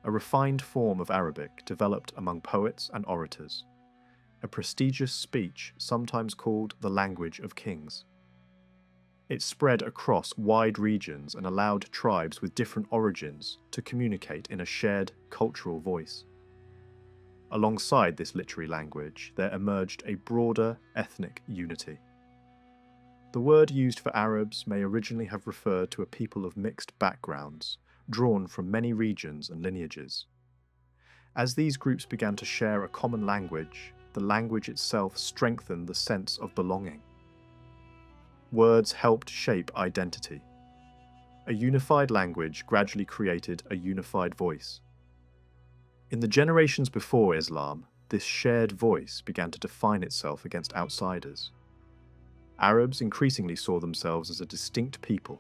A refined form of Arabic developed among poets and orators, a prestigious speech sometimes called the language of kings. It spread across wide regions and allowed tribes with different origins to communicate in a shared cultural voice. Alongside this literary language, there emerged a broader ethnic unity. The word used for Arabs may originally have referred to a people of mixed backgrounds, drawn from many regions and lineages. As these groups began to share a common language, the language itself strengthened the sense of belonging. Words helped shape identity. A unified language gradually created a unified voice. In the generations before Islam, this shared voice began to define itself against outsiders. Arabs increasingly saw themselves as a distinct people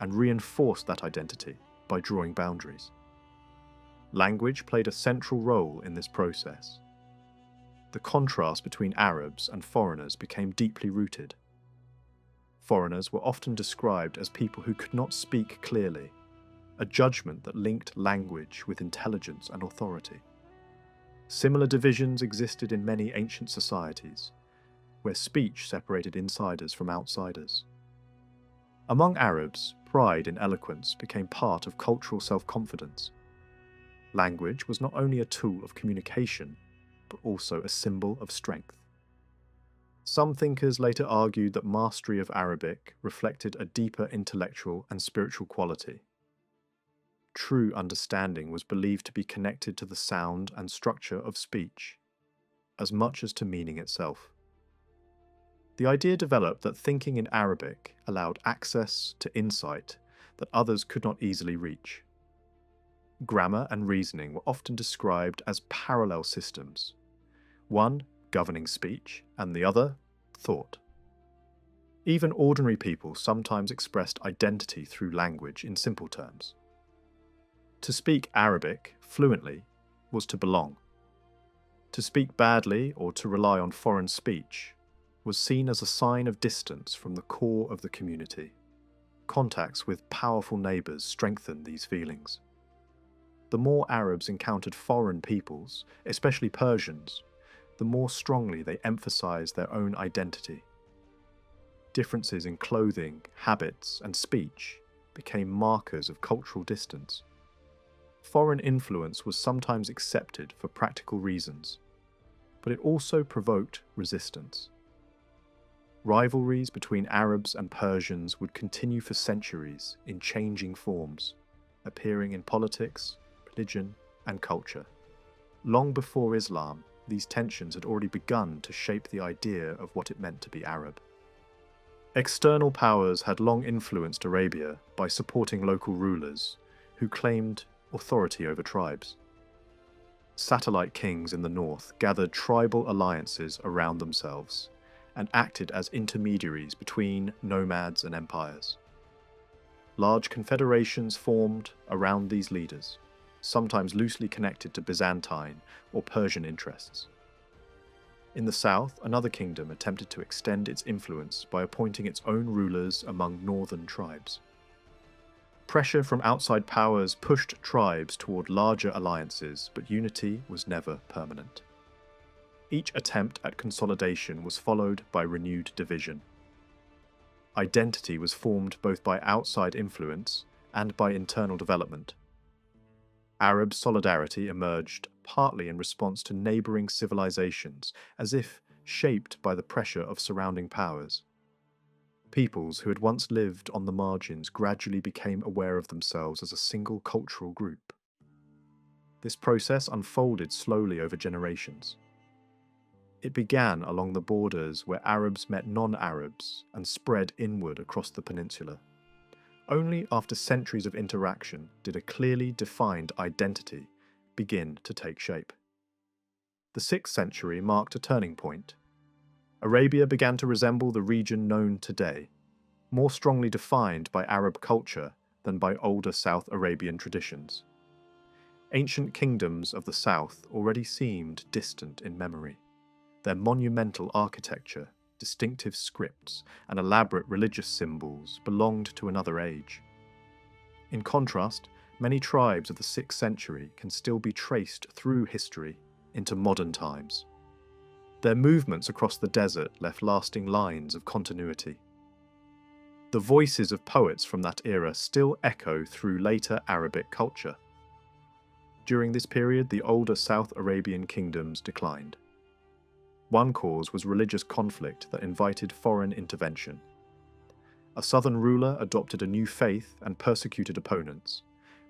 and reinforced that identity by drawing boundaries. Language played a central role in this process. The contrast between Arabs and foreigners became deeply rooted. Foreigners were often described as people who could not speak clearly, a judgment that linked language with intelligence and authority. Similar divisions existed in many ancient societies, where speech separated insiders from outsiders. Among Arabs, pride in eloquence became part of cultural self-confidence. Language was not only a tool of communication, but also a symbol of strength. Some thinkers later argued that mastery of Arabic reflected a deeper intellectual and spiritual quality. True understanding was believed to be connected to the sound and structure of speech, as much as to meaning itself. The idea developed that thinking in Arabic allowed access to insight that others could not easily reach. Grammar and reasoning were often described as parallel systems, one governing speech and the other thought. Even ordinary people sometimes expressed identity through language in simple terms. To speak Arabic fluently was to belong. To speak badly or to rely on foreign speech was seen as a sign of distance from the core of the community. Contacts with powerful neighbours strengthened these feelings. The more Arabs encountered foreign peoples, especially Persians, the more strongly they emphasized their own identity. Differences in clothing, habits, and speech became markers of cultural distance. Foreign influence was sometimes accepted for practical reasons, but it also provoked resistance. Rivalries between Arabs and Persians would continue for centuries in changing forms, appearing in politics, religion, and culture. Long before Islam, these tensions had already begun to shape the idea of what it meant to be Arab. External powers had long influenced Arabia by supporting local rulers who claimed authority over tribes. Satellite kings in the north gathered tribal alliances around themselves and acted as intermediaries between nomads and empires. Large confederations formed around these leaders, sometimes loosely connected to Byzantine or Persian interests. In the south, another kingdom attempted to extend its influence by appointing its own rulers among northern tribes. Pressure from outside powers pushed tribes toward larger alliances, but unity was never permanent. Each attempt at consolidation was followed by renewed division. Identity was formed both by outside influence and by internal development, Arab solidarity emerged partly in response to neighbouring civilizations, as if shaped by the pressure of surrounding powers. Peoples who had once lived on the margins gradually became aware of themselves as a single cultural group. This process unfolded slowly over generations. It began along the borders where Arabs met non-Arabs and spread inward across the peninsula. Only after centuries of interaction did a clearly defined identity begin to take shape. The 6th century marked a turning point. Arabia began to resemble the region known today, more strongly defined by Arab culture than by older South Arabian traditions. Ancient kingdoms of the south already seemed distant in memory. Their monumental architecture, distinctive scripts, and elaborate religious symbols belonged to another age. In contrast, many tribes of the 6th century can still be traced through history into modern times. Their movements across the desert left lasting lines of continuity. The voices of poets from that era still echo through later Arabic culture. During this period, the older South Arabian kingdoms declined. One cause was religious conflict that invited foreign intervention. A southern ruler adopted a new faith and persecuted opponents,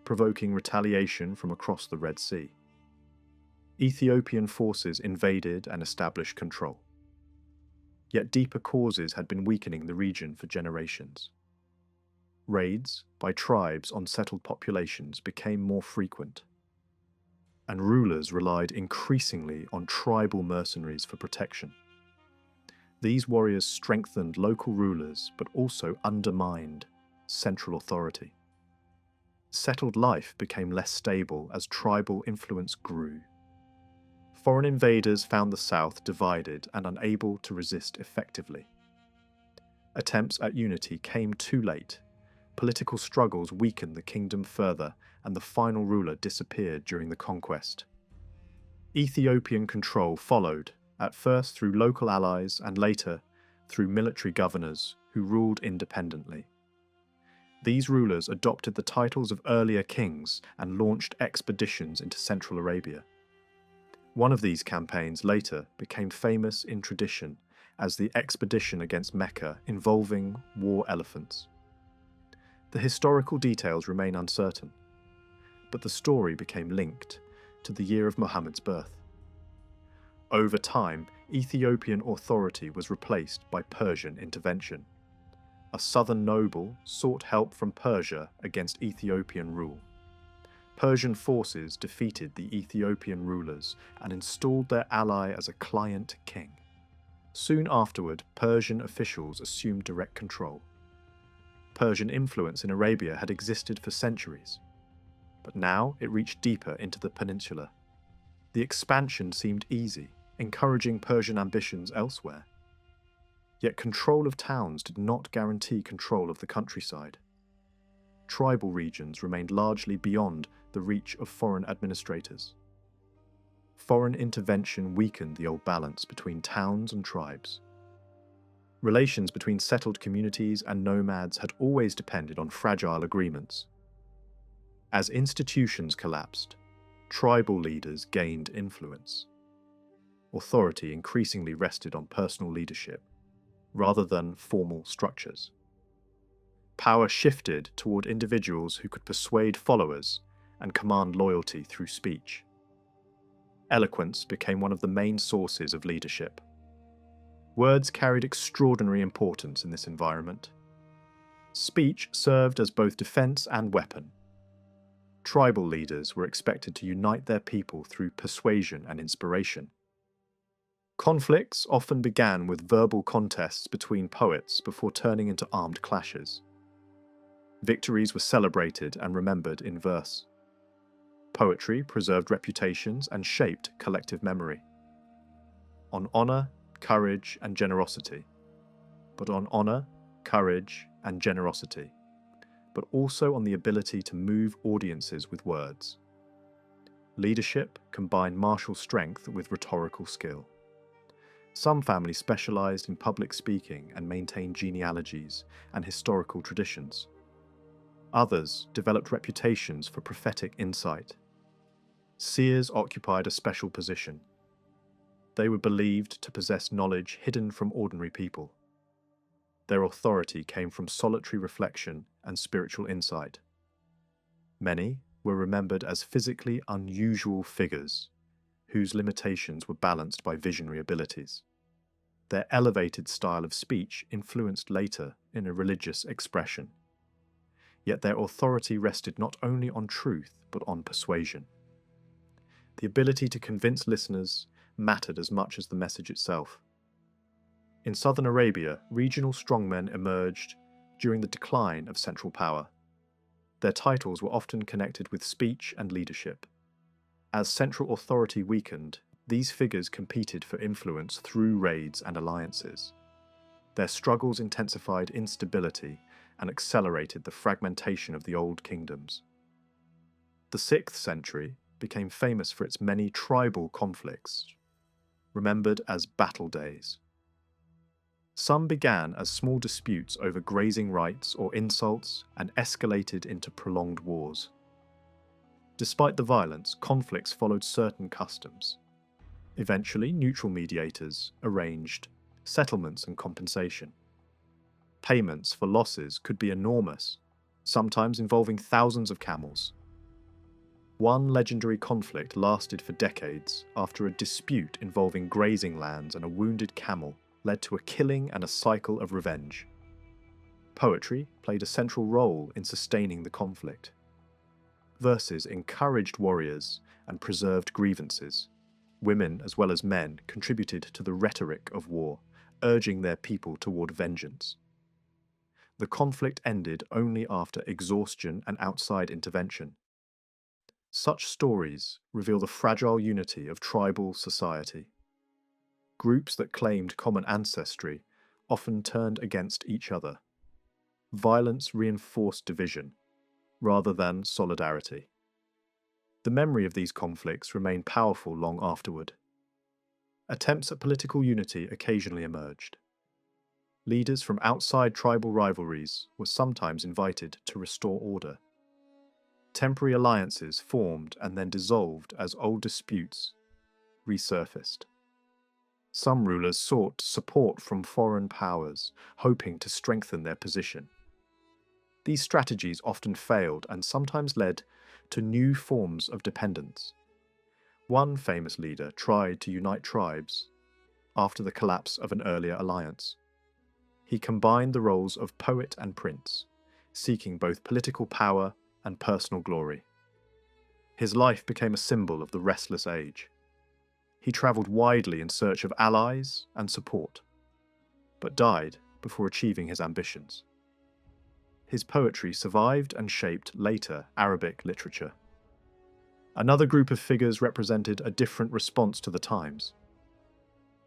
provoking retaliation from across the Red Sea. Ethiopian forces invaded and established control. Yet deeper causes had been weakening the region for generations. Raids by tribes on settled populations became more frequent, and rulers relied increasingly on tribal mercenaries for protection. These warriors strengthened local rulers but also undermined central authority. Settled life became less stable as tribal influence grew. Foreign invaders found the south divided and unable to resist effectively. Attempts at unity came too late. Political struggles weakened the kingdom further, and the final ruler disappeared during the conquest. Ethiopian control followed, at first through local allies and later through military governors who ruled independently. These rulers adopted the titles of earlier kings and launched expeditions into Central Arabia. One of these campaigns later became famous in tradition as the expedition against Mecca involving war elephants. The historical details remain uncertain, but the story became linked to the year of Muhammad's birth. Over time, Ethiopian authority was replaced by Persian intervention. A southern noble sought help from Persia against Ethiopian rule. Persian forces defeated the Ethiopian rulers and installed their ally as a client king. Soon afterward, Persian officials assumed direct control. Persian influence in Arabia had existed for centuries, but now it reached deeper into the peninsula. The expansion seemed easy, encouraging Persian ambitions elsewhere. Yet control of towns did not guarantee control of the countryside. Tribal regions remained largely beyond the reach of foreign administrators. Foreign intervention weakened the old balance between towns and tribes. Relations between settled communities and nomads had always depended on fragile agreements. As institutions collapsed, tribal leaders gained influence. Authority increasingly rested on personal leadership, rather than formal structures. Power shifted toward individuals who could persuade followers and command loyalty through speech. Eloquence became one of the main sources of leadership. Words carried extraordinary importance in this environment. Speech served as both defense and weapon. Tribal leaders were expected to unite their people through persuasion and inspiration. Conflicts often began with verbal contests between poets before turning into armed clashes. Victories were celebrated and remembered in verse. Poetry preserved reputations and shaped collective memory. On honor, courage, and generosity. But on honor, courage, and generosity. But also on the ability to move audiences with words. Leadership combined martial strength with rhetorical skill. Some families specialized in public speaking and maintained genealogies and historical traditions. Others developed reputations for prophetic insight, Seers occupied a special position. They were believed to possess knowledge hidden from ordinary people. Their authority came from solitary reflection and spiritual insight. Many were remembered as physically unusual figures, whose limitations were balanced by visionary abilities. Their elevated style of speech influenced later in a religious expression. Yet their authority rested not only on truth, but on persuasion. The ability to convince listeners mattered as much as the message itself. In southern Arabia, regional strongmen emerged during the decline of central power. Their titles were often connected with speech and leadership. As central authority weakened, these figures competed for influence through raids and alliances. Their struggles intensified instability and accelerated the fragmentation of the old kingdoms. The 6th century became famous for its many tribal conflicts, remembered as battle days. Some began as small disputes over grazing rights or insults and escalated into prolonged wars. Despite the violence, conflicts followed certain customs. Eventually, neutral mediators arranged settlements and compensation. Payments for losses could be enormous, sometimes involving thousands of camels. One legendary conflict lasted for decades after a dispute involving grazing lands and a wounded camel led to a killing and a cycle of revenge. Poetry played a central role in sustaining the conflict. Verses encouraged warriors and preserved grievances. Women, as well as men, contributed to the rhetoric of war, urging their people toward vengeance. The conflict ended only after exhaustion and outside intervention. Such stories reveal the fragile unity of tribal society. Groups that claimed common ancestry often turned against each other. Violence reinforced division, rather than solidarity. The memory of these conflicts remained powerful long afterward. Attempts at political unity occasionally emerged. Leaders from outside tribal rivalries were sometimes invited to restore order. Temporary alliances formed and then dissolved as old disputes resurfaced. Some rulers sought support from foreign powers, hoping to strengthen their position. These strategies often failed and sometimes led to new forms of dependence. One famous leader tried to unite tribes after the collapse of an earlier alliance. He combined the roles of poet and prince, seeking both political power and personal glory. His life became a symbol of the restless age. He travelled widely in search of allies and support, but died before achieving his ambitions. His poetry survived and shaped later Arabic literature. Another group of figures represented a different response to the times.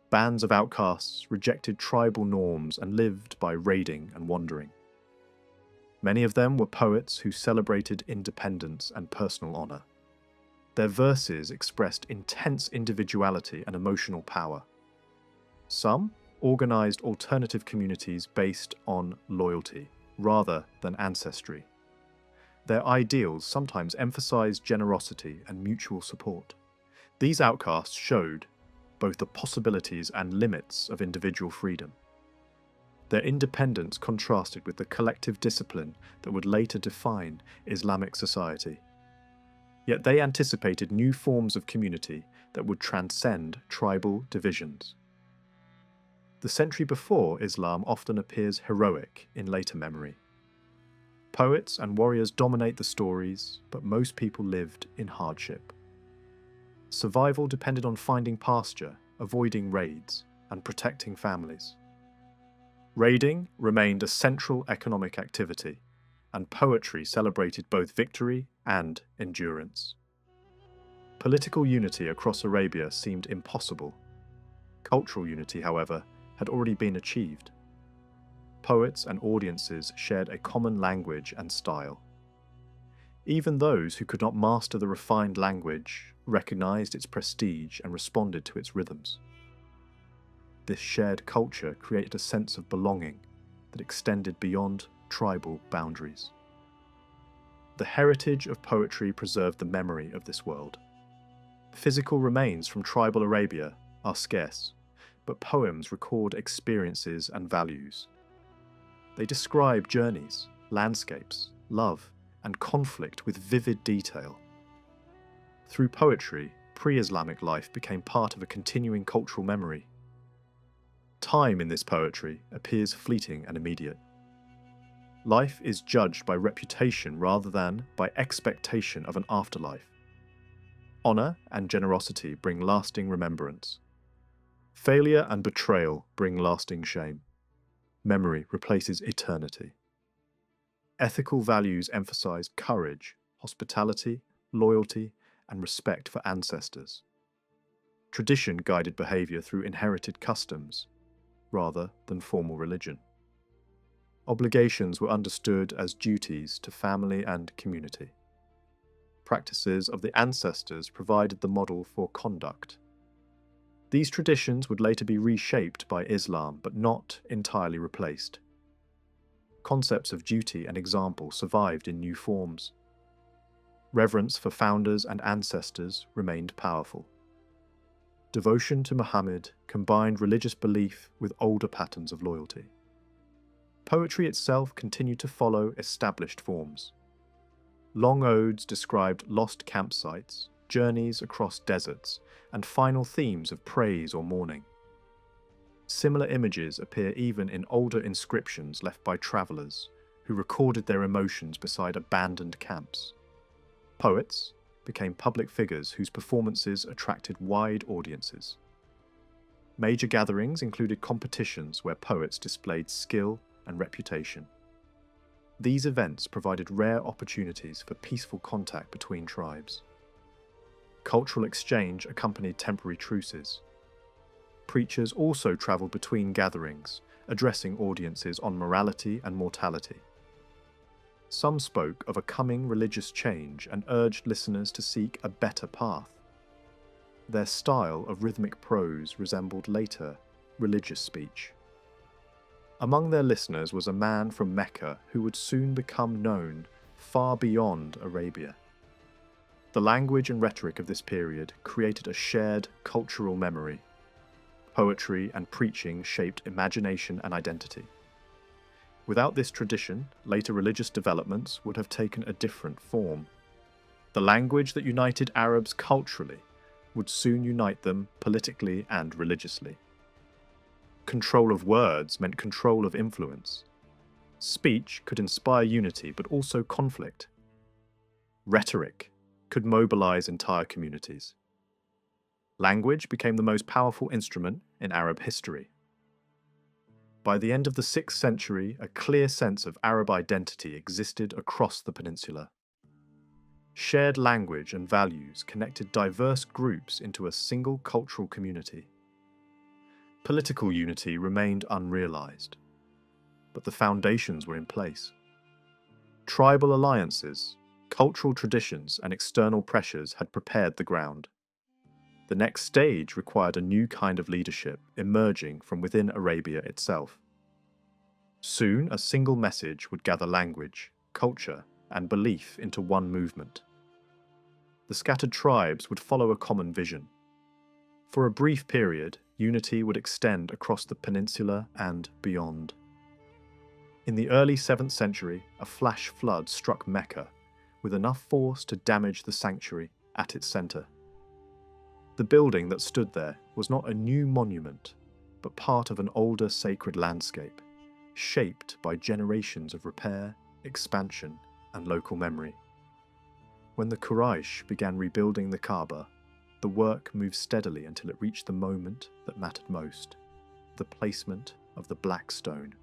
Bands of outcasts rejected tribal norms and lived by raiding and wandering. Many of them were poets who celebrated independence and personal honour. Their verses expressed intense individuality and emotional power. Some organised alternative communities based on loyalty rather than ancestry. Their ideals sometimes emphasized generosity and mutual support. These outcasts showed both the possibilities and limits of individual freedom. Their independence contrasted with the collective discipline that would later define Islamic society. Yet they anticipated new forms of community that would transcend tribal divisions. The century before Islam often appears heroic in later memory. Poets and warriors dominate the stories, but most people lived in hardship. Survival depended on finding pasture, avoiding raids, and protecting families. Raiding remained a central economic activity, and poetry celebrated both victory and endurance. Political unity across Arabia seemed impossible. Cultural unity, however, had already been achieved. Poets and audiences shared a common language and style. Even those who could not master the refined language recognized its prestige and responded to its rhythms. This shared culture created a sense of belonging that extended beyond tribal boundaries. The heritage of poetry preserved the memory of this world. Physical remains from tribal Arabia are scarce, but poems record experiences and values. They describe journeys, landscapes, love, and conflict with vivid detail. Through poetry, pre-Islamic life became part of a continuing cultural memory. Time in this poetry appears fleeting and immediate. Life is judged by reputation rather than by expectation of an afterlife. Honor and generosity bring lasting remembrance. Failure and betrayal bring lasting shame. Memory replaces eternity. Ethical values emphasize courage, hospitality, loyalty, and respect for ancestors. Tradition guided behavior through inherited customs, rather than formal religion. Obligations were understood as duties to family and community. Practices of the ancestors provided the model for conduct. These traditions would later be reshaped by Islam, but not entirely replaced. Concepts of duty and example survived in new forms. Reverence for founders and ancestors remained powerful. Devotion to Muhammad combined religious belief with older patterns of loyalty. Poetry itself continued to follow established forms. Long odes described lost campsites, journeys across deserts, and final themes of praise or mourning. Similar images appear even in older inscriptions left by travelers who recorded their emotions beside abandoned camps. Poets became public figures whose performances attracted wide audiences. Major gatherings included competitions where poets displayed skill and reputation. These events provided rare opportunities for peaceful contact between tribes. Cultural exchange accompanied temporary truces. Preachers also travelled between gatherings, addressing audiences on morality and mortality. Some spoke of a coming religious change and urged listeners to seek a better path. Their style of rhythmic prose resembled later religious speech. Among their listeners was a man from Mecca who would soon become known far beyond Arabia. The language and rhetoric of this period created a shared cultural memory. Poetry and preaching shaped imagination and identity. Without this tradition, later religious developments would have taken a different form. The language that united Arabs culturally would soon unite them politically and religiously. Control of words meant control of influence. Speech could inspire unity but also conflict. Rhetoric could mobilize entire communities. Language became the most powerful instrument in Arab history. By the end of the 6th century, a clear sense of Arab identity existed across the peninsula. Shared language and values connected diverse groups into a single cultural community. Political unity remained unrealized, but the foundations were in place. Tribal alliances, cultural traditions, and external pressures had prepared the ground. The next stage required a new kind of leadership emerging from within Arabia itself. Soon, a single message would gather language, culture, and belief into one movement. The scattered tribes would follow a common vision. For a brief period, unity would extend across the peninsula and beyond. In the early 7th century, a flash flood struck Mecca, with enough force to damage the sanctuary at its centre. The building that stood there was not a new monument, but part of an older sacred landscape, shaped by generations of repair, expansion, and local memory. When the Quraysh began rebuilding the Kaaba, the work moved steadily until it reached the moment that mattered most, the placement of the black stone.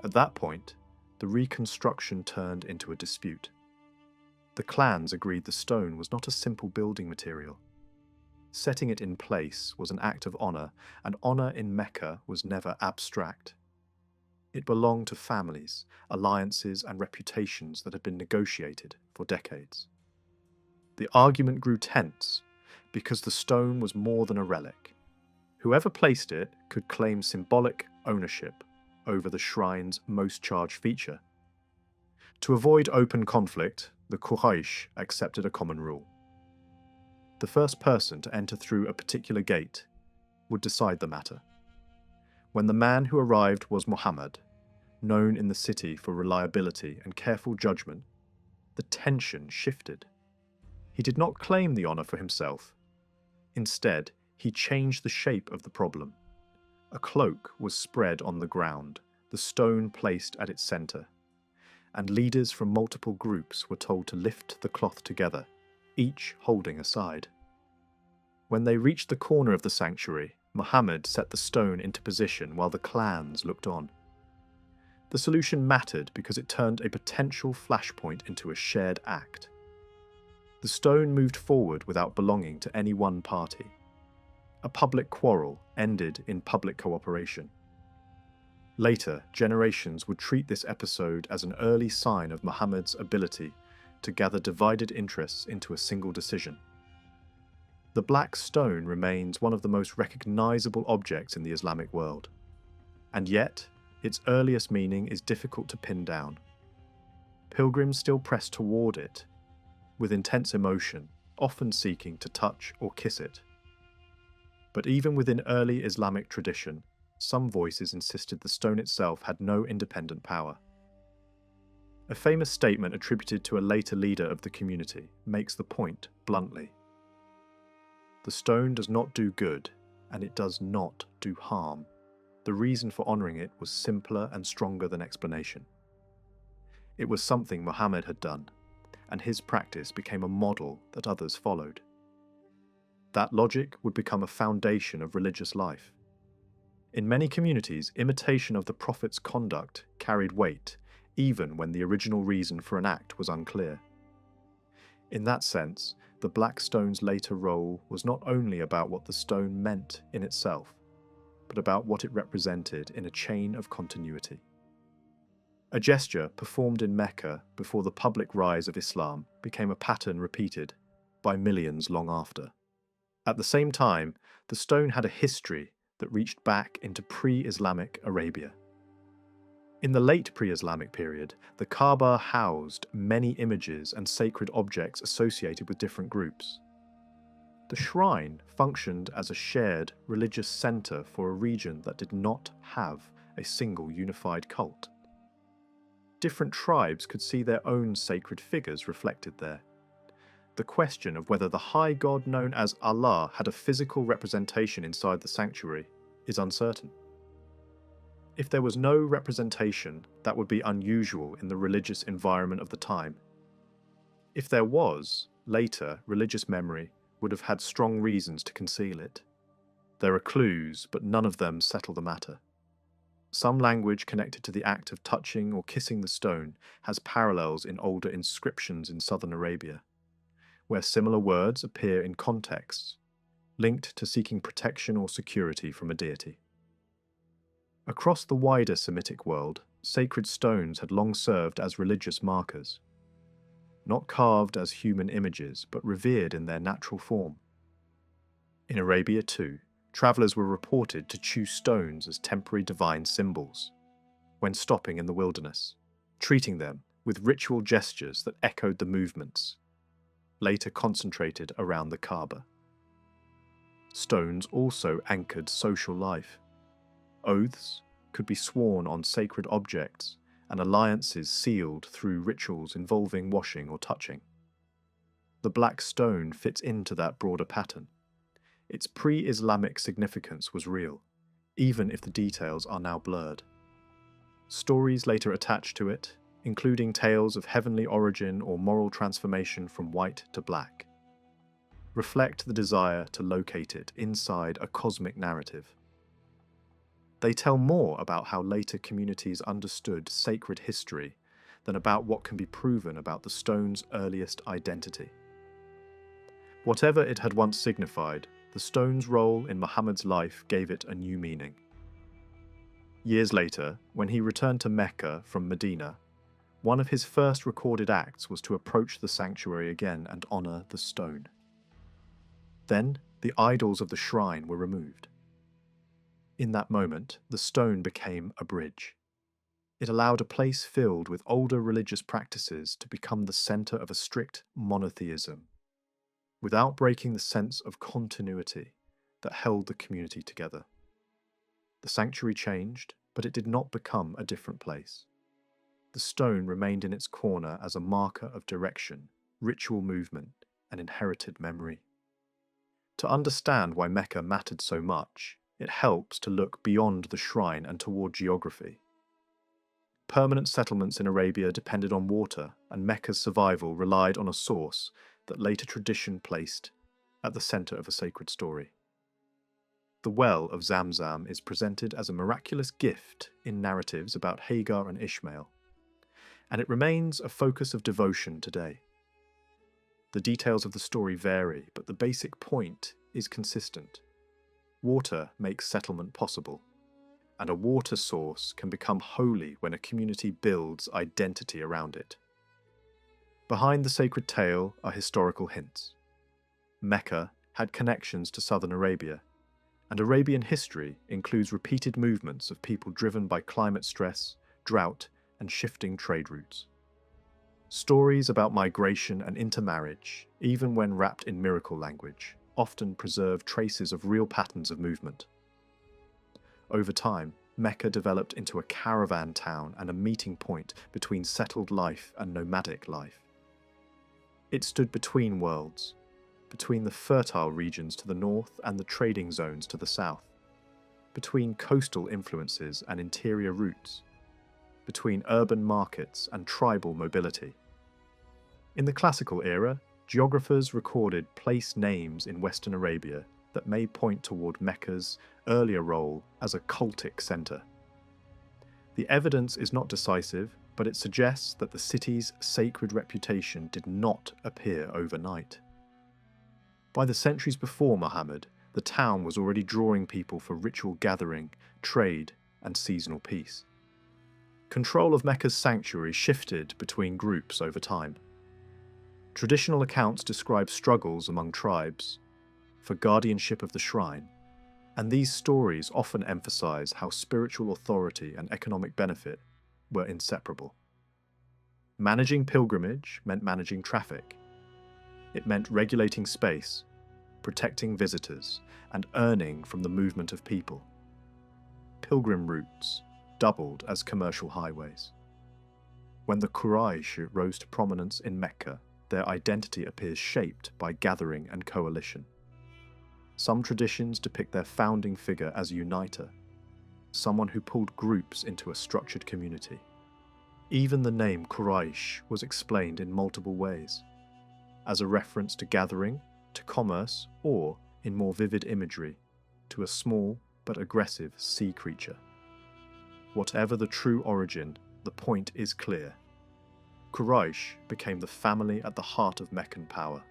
At that point, the reconstruction turned into a dispute. The clans agreed the stone was not a simple building material. Setting it in place was an act of honour, and honour in Mecca was never abstract. It belonged to families, alliances, and reputations that had been negotiated for decades. The argument grew tense because the stone was more than a relic. Whoever placed it could claim symbolic ownership over the shrine's most charged feature. To avoid open conflict, the Quraysh accepted a common rule. the first person to enter through a particular gate would decide the matter. When the man who arrived was Muhammad, known in the city for reliability and careful judgment, the tension shifted. He did not claim the honor for himself. Instead, he changed the shape of the problem. A cloak was spread on the ground, the stone placed at its center, and leaders from multiple groups were told to lift the cloth together, each holding a side. When they reached the corner of the sanctuary, Muhammad set the stone into position while the clans looked on. The solution mattered because it turned a potential flashpoint into a shared act. The stone moved forward without belonging to any one party. A public quarrel ended in public cooperation. Later, generations would treat this episode as an early sign of Muhammad's ability to gather divided interests into a single decision. The black stone remains one of the most recognizable objects in the Islamic world, and yet its earliest meaning is difficult to pin down. Pilgrims still press toward it, with intense emotion, often seeking to touch or kiss it. But even within early Islamic tradition, some voices insisted the stone itself had no independent power. A famous statement attributed to a later leader of the community makes the point bluntly. The stone does not do good, and it does not do harm. The reason for honouring it was simpler and stronger than explanation. It was something Muhammad had done, and his practice became a model that others followed. That logic would become a foundation of religious life. In many communities, imitation of the Prophet's conduct carried weight, even when the original reason for an act was unclear. In that sense, the black stone's later role was not only about what the stone meant in itself, but about what it represented in a chain of continuity. A gesture performed in Mecca before the public rise of Islam became a pattern repeated by millions long after. At the same time, the stone had a history that reached back into pre-Islamic Arabia. In the late pre-Islamic period, the Kaaba housed many images and sacred objects associated with different groups. The shrine functioned as a shared religious center for a region that did not have a single unified cult. Different tribes could see their own sacred figures reflected there. The question of whether the high god known as Allah had a physical representation inside the sanctuary is uncertain. If there was no representation, that would be unusual in the religious environment of the time. If there was, later, religious memory would have had strong reasons to conceal it. There are clues, but none of them settle the matter. Some language connected to the act of touching or kissing the stone has parallels in older inscriptions in southern Arabia, where similar words appear in contexts, linked to seeking protection or security from a deity. Across the wider Semitic world, sacred stones had long served as religious markers, not carved as human images, but revered in their natural form. In Arabia too, travellers were reported to choose stones as temporary divine symbols when stopping in the wilderness, treating them with ritual gestures that echoed the movements, later concentrated around the Kaaba. Stones also anchored social life. Oaths could be sworn on sacred objects, and alliances sealed through rituals involving washing or touching. The black stone fits into that broader pattern. Its pre-Islamic significance was real, even if the details are now blurred. Stories later attached to it, including tales of heavenly origin or moral transformation from white to black, reflect the desire to locate it inside a cosmic narrative. They tell more about how later communities understood sacred history than about what can be proven about the stone's earliest identity. Whatever it had once signified, the stone's role in Muhammad's life gave it a new meaning. Years later, when he returned to Mecca from Medina, one of his first recorded acts was to approach the sanctuary again and honor the stone. Then, the idols of the shrine were removed. In that moment, the stone became a bridge. It allowed a place filled with older religious practices to become the center of a strict monotheism, without breaking the sense of continuity that held the community together. The sanctuary changed, but it did not become a different place. The stone remained in its corner as a marker of direction, ritual movement, and inherited memory. To understand why Mecca mattered so much, it helps to look beyond the shrine and toward geography. Permanent settlements in Arabia depended on water, and Mecca's survival relied on a source that later tradition placed at the center of a sacred story. The well of Zamzam is presented as a miraculous gift in narratives about Hagar and Ishmael, and it remains a focus of devotion today. The details of the story vary, but the basic point is consistent. Water makes settlement possible, and a water source can become holy when a community builds identity around it. Behind the sacred tale are historical hints. Mecca had connections to southern Arabia, and Arabian history includes repeated movements of people driven by climate stress, drought, and shifting trade routes. Stories about migration and intermarriage, even when wrapped in miracle language, often preserve traces of real patterns of movement. Over time, Mecca developed into a caravan town and a meeting point between settled life and nomadic life. It stood between worlds, between the fertile regions to the north and the trading zones to the south, between coastal influences and interior routes, between urban markets and tribal mobility. In the classical era, geographers recorded place names in Western Arabia that may point toward Mecca's earlier role as a cultic center. The evidence is not decisive, but it suggests that the city's sacred reputation did not appear overnight. By the centuries before Muhammad, the town was already drawing people for ritual gathering, trade, and seasonal peace. Control of Mecca's sanctuary shifted between groups over time. Traditional accounts describe struggles among tribes for guardianship of the shrine, and these stories often emphasize how spiritual authority and economic benefit were inseparable. Managing pilgrimage meant managing traffic. It meant regulating space, protecting visitors, and earning from the movement of people. Pilgrim routes doubled as commercial highways. When the Quraysh rose to prominence in Mecca, their identity appears shaped by gathering and coalition. Some traditions depict their founding figure as a uniter, someone who pulled groups into a structured community. Even the name Quraysh was explained in multiple ways, as a reference to gathering, to commerce, or, in more vivid imagery, to a small but aggressive sea creature. Whatever the true origin, the point is clear. Quraysh became the family at the heart of Meccan power,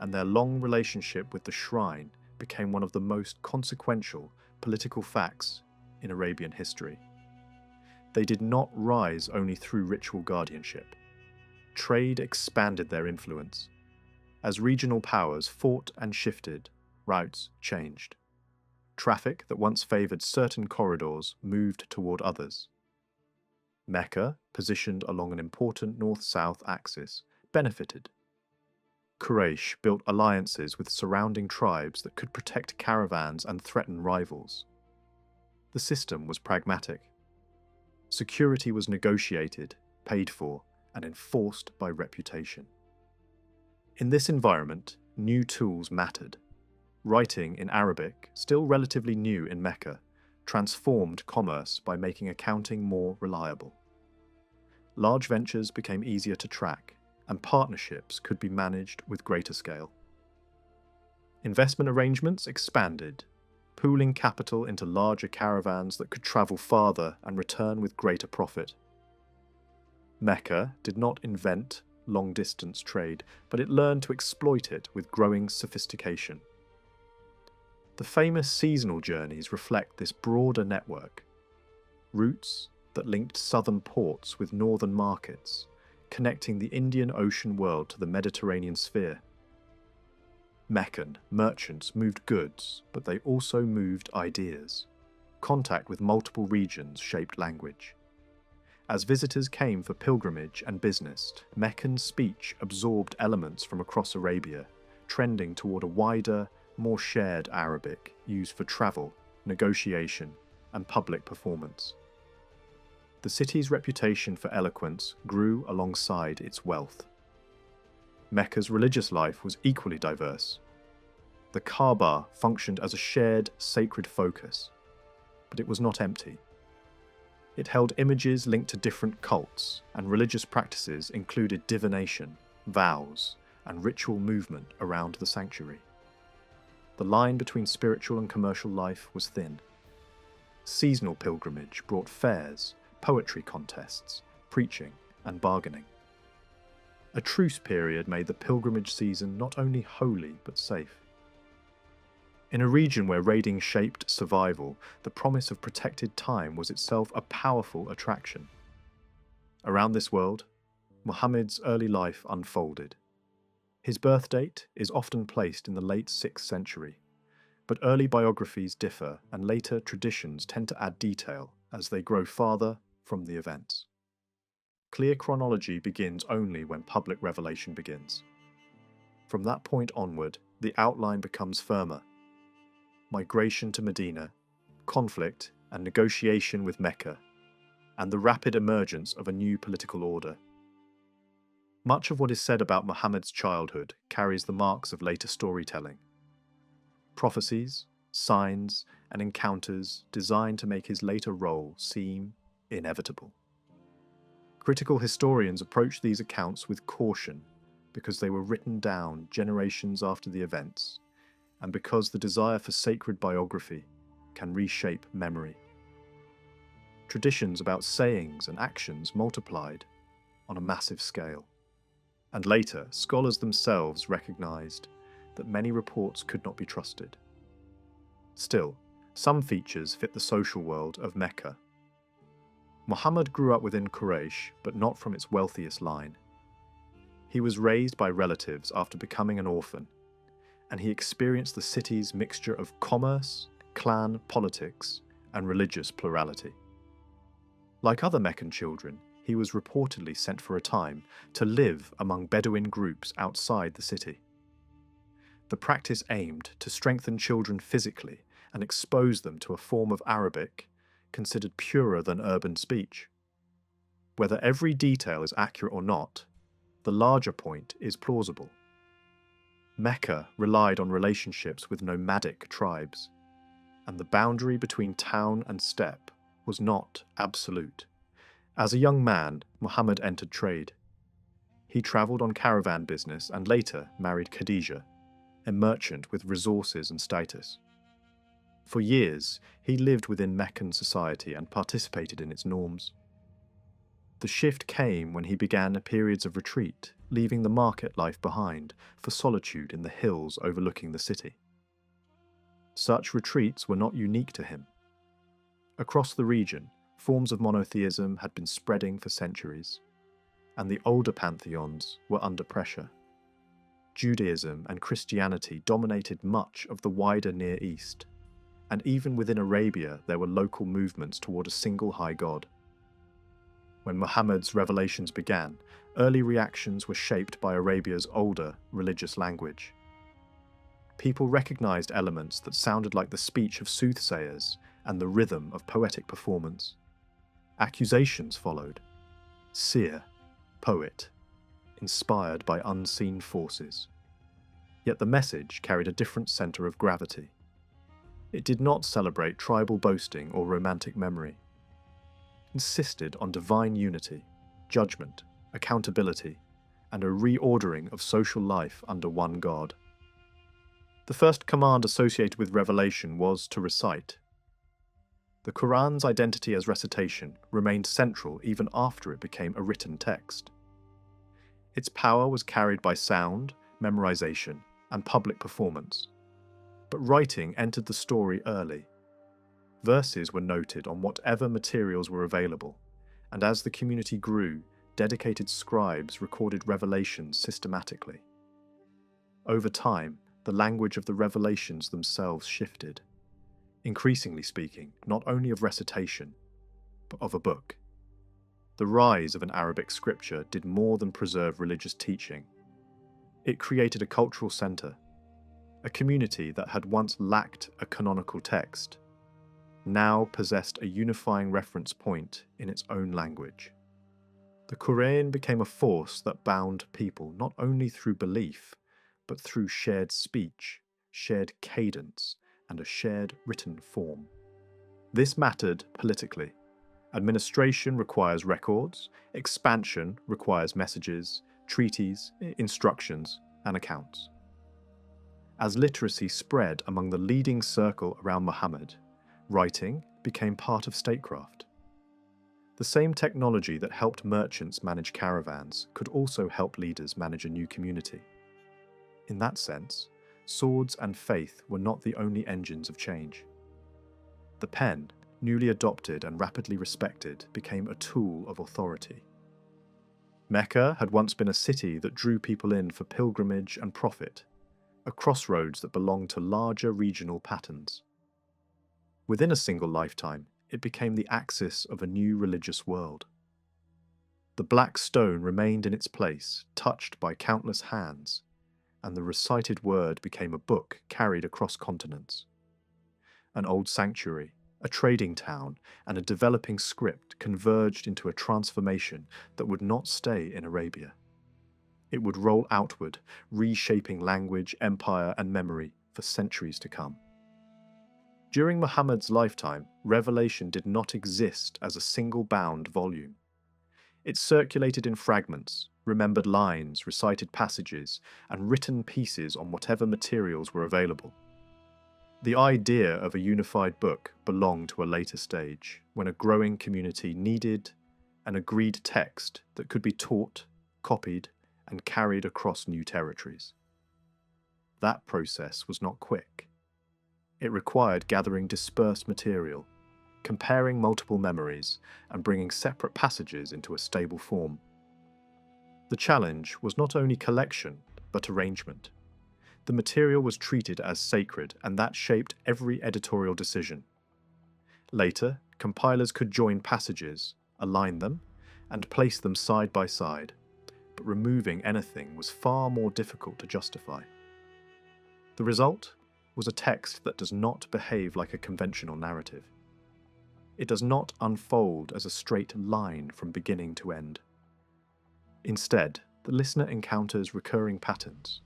and their long relationship with the shrine became one of the most consequential political facts in Arabian history. They did not rise only through ritual guardianship. Trade expanded their influence. As regional powers fought and shifted, routes changed. Traffic that once favoured certain corridors moved toward others. Mecca, positioned along an important north-south axis, benefited. Quraysh built alliances with surrounding tribes that could protect caravans and threaten rivals. The system was pragmatic. Security was negotiated, paid for, and enforced by reputation. In this environment, new tools mattered. Writing in Arabic, still relatively new in Mecca, transformed commerce by making accounting more reliable. Large ventures became easier to track, and partnerships could be managed with greater scale. Investment arrangements expanded, pooling capital into larger caravans that could travel farther and return with greater profit. Mecca did not invent long-distance trade, but it learned to exploit it with growing sophistication. The famous seasonal journeys reflect this broader network. Routes that linked southern ports with northern markets, connecting the Indian Ocean world to the Mediterranean sphere. Meccan merchants moved goods, but they also moved ideas. Contact with multiple regions shaped language. As visitors came for pilgrimage and business, Meccan speech absorbed elements from across Arabia, trending toward a wider, more shared Arabic used for travel, negotiation, and public performance. The city's reputation for eloquence grew alongside its wealth. Mecca's religious life was equally diverse. The Kaaba functioned as a shared, sacred focus, but it was not empty. It held images linked to different cults, and religious practices included divination, vows, and ritual movement around the sanctuary. The line between spiritual and commercial life was thin. Seasonal pilgrimage brought fairs, poetry contests, preaching, and bargaining. A truce period made the pilgrimage season not only holy but safe. In a region where raiding shaped survival, the promise of protected time was itself a powerful attraction. Around this world, Muhammad's early life unfolded. His birth date is often placed in the late 6th century, but early biographies differ and later traditions tend to add detail as they grow farther from the events. Clear chronology begins only when public revelation begins. From that point onward, the outline becomes firmer. Migration to Medina, conflict and negotiation with Mecca, and the rapid emergence of a new political order. Much of what is said about Muhammad's childhood carries the marks of later storytelling. Prophecies, signs, and encounters designed to make his later role seem inevitable. Critical historians approach these accounts with caution because they were written down generations after the events, and because the desire for sacred biography can reshape memory. Traditions about sayings and actions multiplied on a massive scale, and later scholars themselves recognized that many reports could not be trusted. Still, some features fit the social world of Mecca. Muhammad grew up within Quraysh, but not from its wealthiest line. He was raised by relatives after becoming an orphan, and he experienced the city's mixture of commerce, clan politics, and religious plurality. Like other Meccan children, he was reportedly sent for a time to live among Bedouin groups outside the city. The practice aimed to strengthen children physically and expose them to a form of Arabic considered purer than urban speech. Whether every detail is accurate or not, the larger point is plausible. Mecca relied on relationships with nomadic tribes, and the boundary between town and steppe was not absolute. As a young man, Muhammad entered trade. He travelled on caravan business and later married Khadija, a merchant with resources and status. For years, he lived within Meccan society and participated in its norms. The shift came when he began periods of retreat, leaving the market life behind for solitude in the hills overlooking the city. Such retreats were not unique to him. Across the region, forms of monotheism had been spreading for centuries, and the older pantheons were under pressure. Judaism and Christianity dominated much of the wider Near East, and even within Arabia there were local movements toward a single high god. When Muhammad's revelations began, early reactions were shaped by Arabia's older religious language. People recognized elements that sounded like the speech of soothsayers and the rhythm of poetic performance. Accusations followed. Seer, poet, inspired by unseen forces. Yet the message carried a different center of gravity. It did not celebrate tribal boasting or romantic memory. It insisted on divine unity, judgment, accountability, and a reordering of social life under one God. The first command associated with revelation was to recite. The Quran's identity as recitation remained central even after it became a written text. Its power was carried by sound, memorization, and public performance. But writing entered the story early. Verses were noted on whatever materials were available, and as the community grew, dedicated scribes recorded revelations systematically. Over time, the language of the revelations themselves shifted, increasingly speaking not only of recitation, but of a book. The rise of an Arabic scripture did more than preserve religious teaching. It created a cultural center, a community that had once lacked a canonical text, now possessed a unifying reference point in its own language. The Quran became a force that bound people not only through belief, but through shared speech, shared cadence, and a shared written form. This mattered politically. Administration requires records, expansion requires messages, treaties, instructions, and accounts. As literacy spread among the leading circle around Muhammad, writing became part of statecraft. The same technology that helped merchants manage caravans could also help leaders manage a new community. In that sense, swords and faith were not the only engines of change. The pen, newly adopted and rapidly respected, became a tool of authority. Mecca had once been a city that drew people in for pilgrimage and profit, a crossroads that belonged to larger regional patterns. Within a single lifetime, it became the axis of a new religious world. The black stone remained in its place, touched by countless hands, and the recited word became a book carried across continents. An old sanctuary, a trading town, and a developing script converged into a transformation that would not stay in Arabia. It would roll outward, reshaping language, empire, and memory for centuries to come. During Muhammad's lifetime, revelation did not exist as a single-bound volume. It circulated in fragments, remembered lines, recited passages, and written pieces on whatever materials were available. The idea of a unified book belonged to a later stage, when a growing community needed an agreed text that could be taught, copied, and carried across new territories. That process was not quick. It required gathering dispersed material, comparing multiple memories, and bringing separate passages into a stable form. The challenge was not only collection, but arrangement. The material was treated as sacred, and that shaped every editorial decision. Later, compilers could join passages, align them, and place them side by side, but removing anything was far more difficult to justify. The result was a text that does not behave like a conventional narrative. It does not unfold as a straight line from beginning to end. Instead, the listener encounters recurring patterns,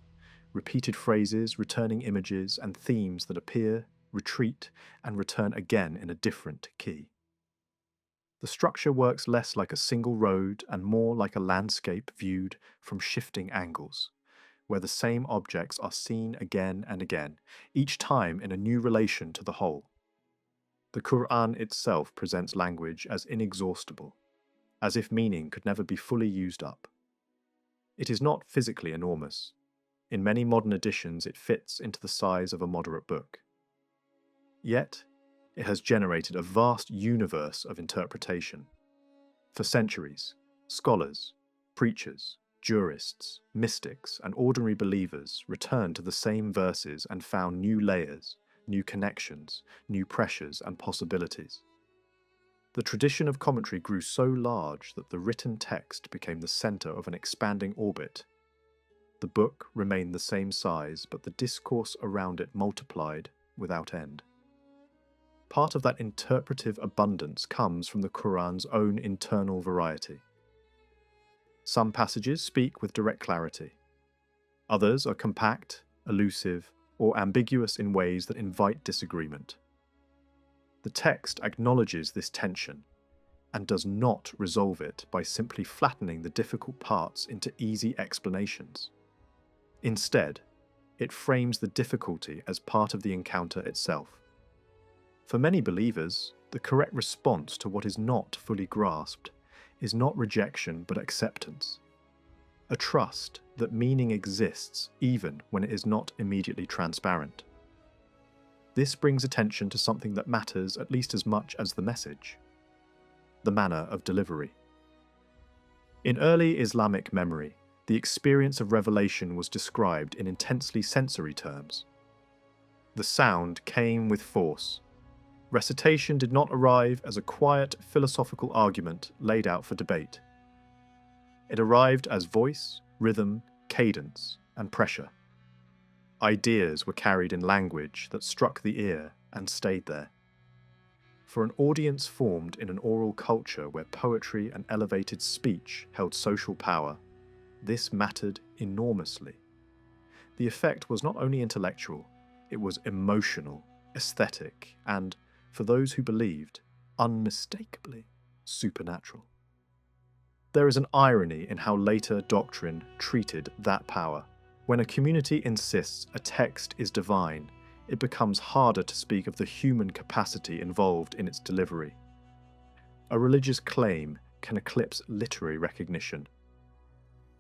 repeated phrases, returning images, and themes that appear, retreat, and return again in a different key. The structure works less like a single road and more like a landscape viewed from shifting angles, where the same objects are seen again and again, each time in a new relation to the whole. The Quran itself presents language as inexhaustible, as if meaning could never be fully used up. It is not physically enormous. In many modern editions, it fits into the size of a moderate book. Yet, it has generated a vast universe of interpretation. For centuries, scholars, preachers, jurists, mystics, and ordinary believers returned to the same verses and found new layers, new connections, new pressures and possibilities. The tradition of commentary grew so large that the written text became the center of an expanding orbit. The book remained the same size, but the discourse around it multiplied without end. Part of that interpretive abundance comes from the Quran's own internal variety. Some passages speak with direct clarity. Others are compact, elusive, or ambiguous in ways that invite disagreement. The text acknowledges this tension and does not resolve it by simply flattening the difficult parts into easy explanations. Instead, it frames the difficulty as part of the encounter itself. For many believers, the correct response to what is not fully grasped is not rejection but acceptance, a trust that meaning exists even when it is not immediately transparent. This brings attention to something that matters at least as much as the message: the manner of delivery. In early Islamic memory, the experience of revelation was described in intensely sensory terms. The sound came with force. Recitation did not arrive as a quiet philosophical argument laid out for debate. It arrived as voice, rhythm, cadence, and pressure. Ideas were carried in language that struck the ear and stayed there. For an audience formed in an oral culture where poetry and elevated speech held social power, this mattered enormously. The effect was not only intellectual, it was emotional, aesthetic, and, for those who believed, unmistakably supernatural. There is an irony in how later doctrine treated that power. When a community insists a text is divine, it becomes harder to speak of the human capacity involved in its delivery. A religious claim can eclipse literary recognition.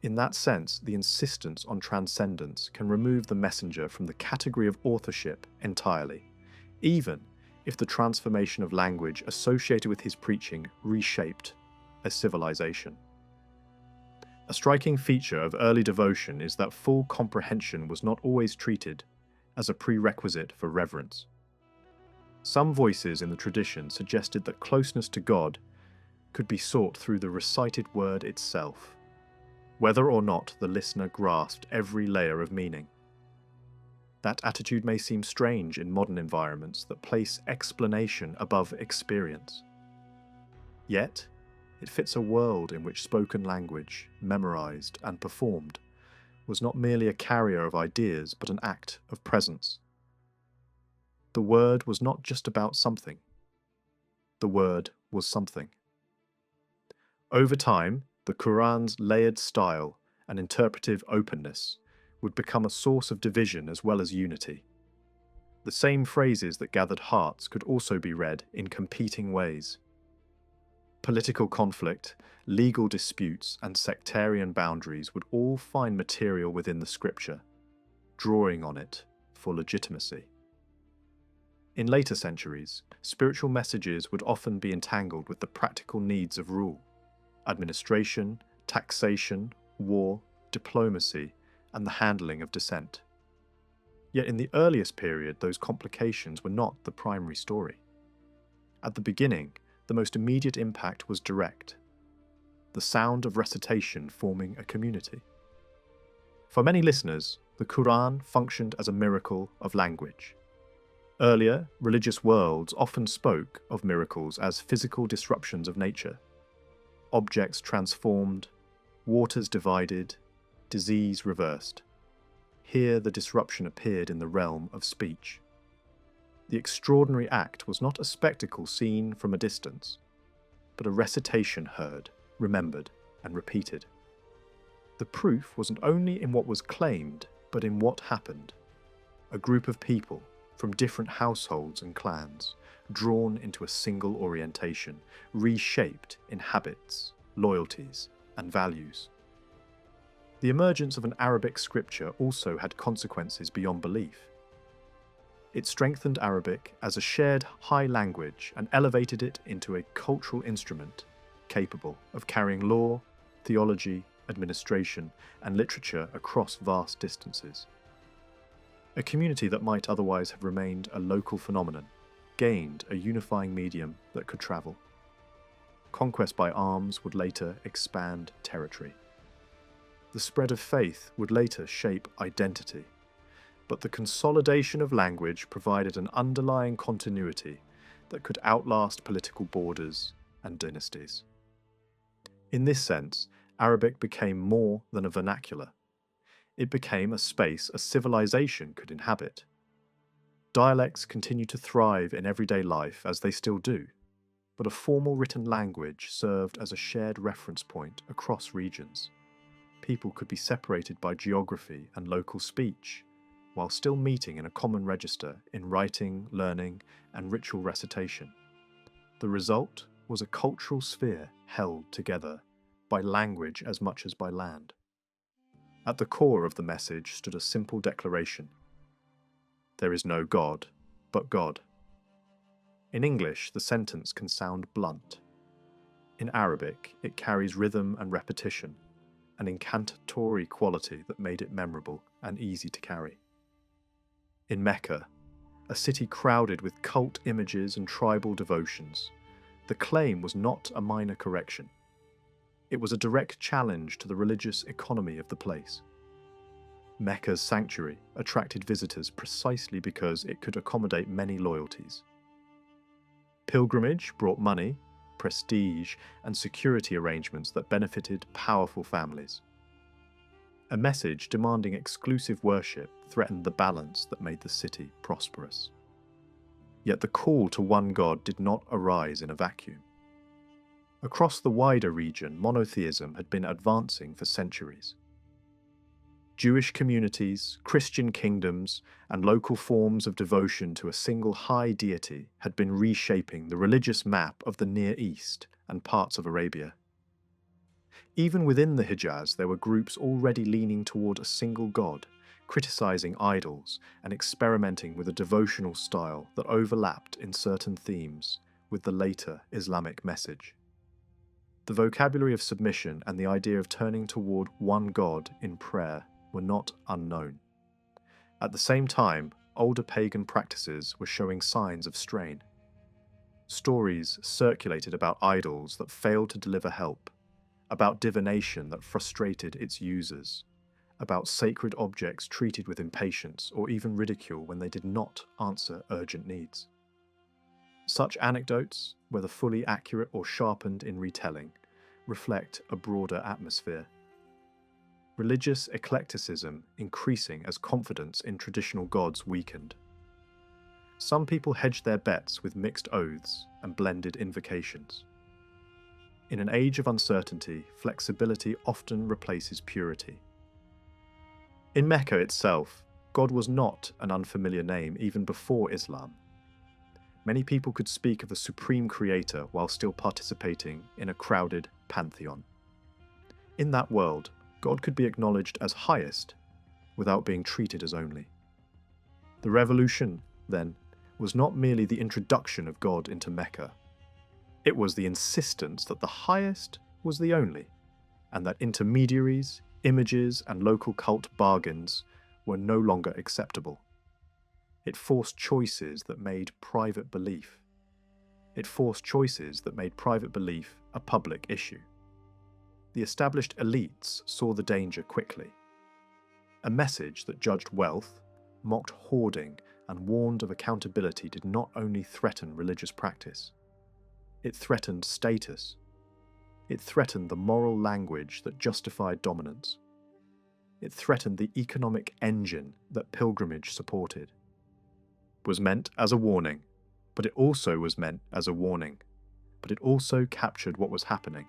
In that sense, the insistence on transcendence can remove the messenger from the category of authorship entirely, even if the transformation of language associated with his preaching reshaped a civilization. A striking feature of early devotion is that full comprehension was not always treated as a prerequisite for reverence. Some voices in the tradition suggested that closeness to God could be sought through the recited word itself, whether or not the listener grasped every layer of meaning. That attitude may seem strange in modern environments that place explanation above experience. Yet, it fits a world in which spoken language, memorized and performed, was not merely a carrier of ideas but an act of presence. The word was not just about something. The word was something. Over time, the Quran's layered style and interpretive openness would become a source of division as well as unity. The same phrases that gathered hearts could also be read in competing ways. Political conflict, legal disputes, and sectarian boundaries would all find material within the scripture, drawing on it for legitimacy. In later centuries, spiritual messages would often be entangled with the practical needs of rule, administration, taxation, war, diplomacy, and the handling of dissent. Yet in the earliest period, those complications were not the primary story. At the beginning, the most immediate impact was direct, the sound of recitation forming a community. For many listeners, the Quran functioned as a miracle of language. Earlier, religious worlds often spoke of miracles as physical disruptions of nature. Objects transformed, waters divided, disease reversed. Here the disruption appeared in the realm of speech. The extraordinary act was not a spectacle seen from a distance, but a recitation heard, remembered, and repeated. The proof wasn't only in what was claimed, but in what happened. A group of people, from different households and clans, drawn into a single orientation, reshaped in habits, loyalties, and values. The emergence of an Arabic scripture also had consequences beyond belief. It strengthened Arabic as a shared high language and elevated it into a cultural instrument capable of carrying law, theology, administration, and literature across vast distances. A community that might otherwise have remained a local phenomenon gained a unifying medium that could travel. Conquest by arms would later expand territory. The spread of faith would later shape identity. But the consolidation of language provided an underlying continuity that could outlast political borders and dynasties. In this sense, Arabic became more than a vernacular. It became a space a civilization could inhabit. Dialects continue to thrive in everyday life as they still do, but a formal written language served as a shared reference point across regions. People could be separated by geography and local speech, while still meeting in a common register in writing, learning, and ritual recitation. The result was a cultural sphere held together by language as much as by land. At the core of the message stood a simple declaration: there is no God but God. In English, the sentence can sound blunt. In Arabic, it carries rhythm and repetition, an incantatory quality that made it memorable and easy to carry. In Mecca, a city crowded with cult images and tribal devotions, the claim was not a minor correction. It was a direct challenge to the religious economy of the place. Mecca's sanctuary attracted visitors precisely because it could accommodate many loyalties. Pilgrimage brought money, prestige, and security arrangements that benefited powerful families. A message demanding exclusive worship threatened the balance that made the city prosperous. Yet the call to one God did not arise in a vacuum. Across the wider region, monotheism had been advancing for centuries. Jewish communities, Christian kingdoms, and local forms of devotion to a single high deity had been reshaping the religious map of the Near East and parts of Arabia. Even within the Hijaz, there were groups already leaning toward a single god, criticizing idols and experimenting with a devotional style that overlapped in certain themes with the later Islamic message. The vocabulary of submission and the idea of turning toward one god in prayer were not unknown. At the same time, older pagan practices were showing signs of strain. Stories circulated about idols that failed to deliver help, about divination that frustrated its users, about sacred objects treated with impatience or even ridicule when they did not answer urgent needs. Such anecdotes, whether fully accurate or sharpened in retelling, reflect a broader atmosphere. Religious eclecticism increasing as confidence in traditional gods weakened. Some people hedged their bets with mixed oaths and blended invocations. In an age of uncertainty, flexibility often replaces purity. In Mecca itself, God was not an unfamiliar name even before Islam. Many people could speak of a supreme creator while still participating in a crowded pantheon. In that world, God could be acknowledged as highest without being treated as only. The revolution, then, was not merely the introduction of God into Mecca. It was the insistence that the highest was the only, and that intermediaries, images, and local cult bargains were no longer acceptable. It forced choices that made private belief. It forced choices that made private belief a public issue. The established elites saw the danger quickly. A message that judged wealth, mocked hoarding, and warned of accountability did not only threaten religious practice. It threatened status. It threatened the moral language that justified dominance. It threatened the economic engine that pilgrimage supported. It was meant as a warning, but it also was meant as a warning. But it also captured what was happening.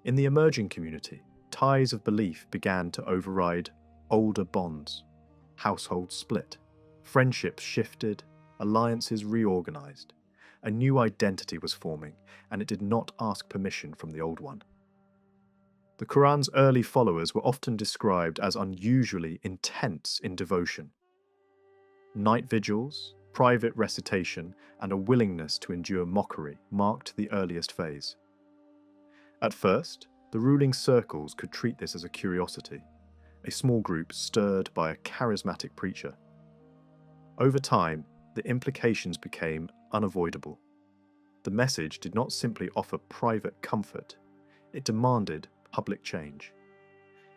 In the emerging community, ties of belief began to override older bonds. Households split, friendships shifted, alliances reorganized. A new identity was forming, and it did not ask permission from the old one. The Quran's early followers were often described as unusually intense in devotion. Night vigils, private recitation, and a willingness to endure mockery marked the earliest phase. At first, the ruling circles could treat this as a curiosity, a small group stirred by a charismatic preacher. Over time, the implications became unavoidable. The message did not simply offer private comfort, it demanded public change.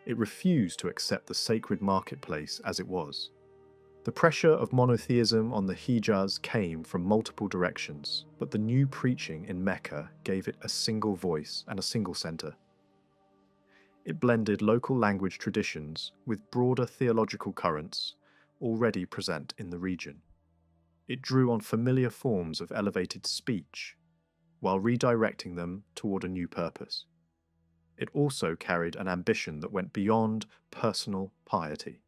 It refused to accept the sacred marketplace as it was. The pressure of monotheism on the Hijaz came from multiple directions, but the new preaching in Mecca gave it a single voice and a single center. It blended local language traditions with broader theological currents already present in the region. It drew on familiar forms of elevated speech, while redirecting them toward a new purpose. It also carried an ambition that went beyond personal piety.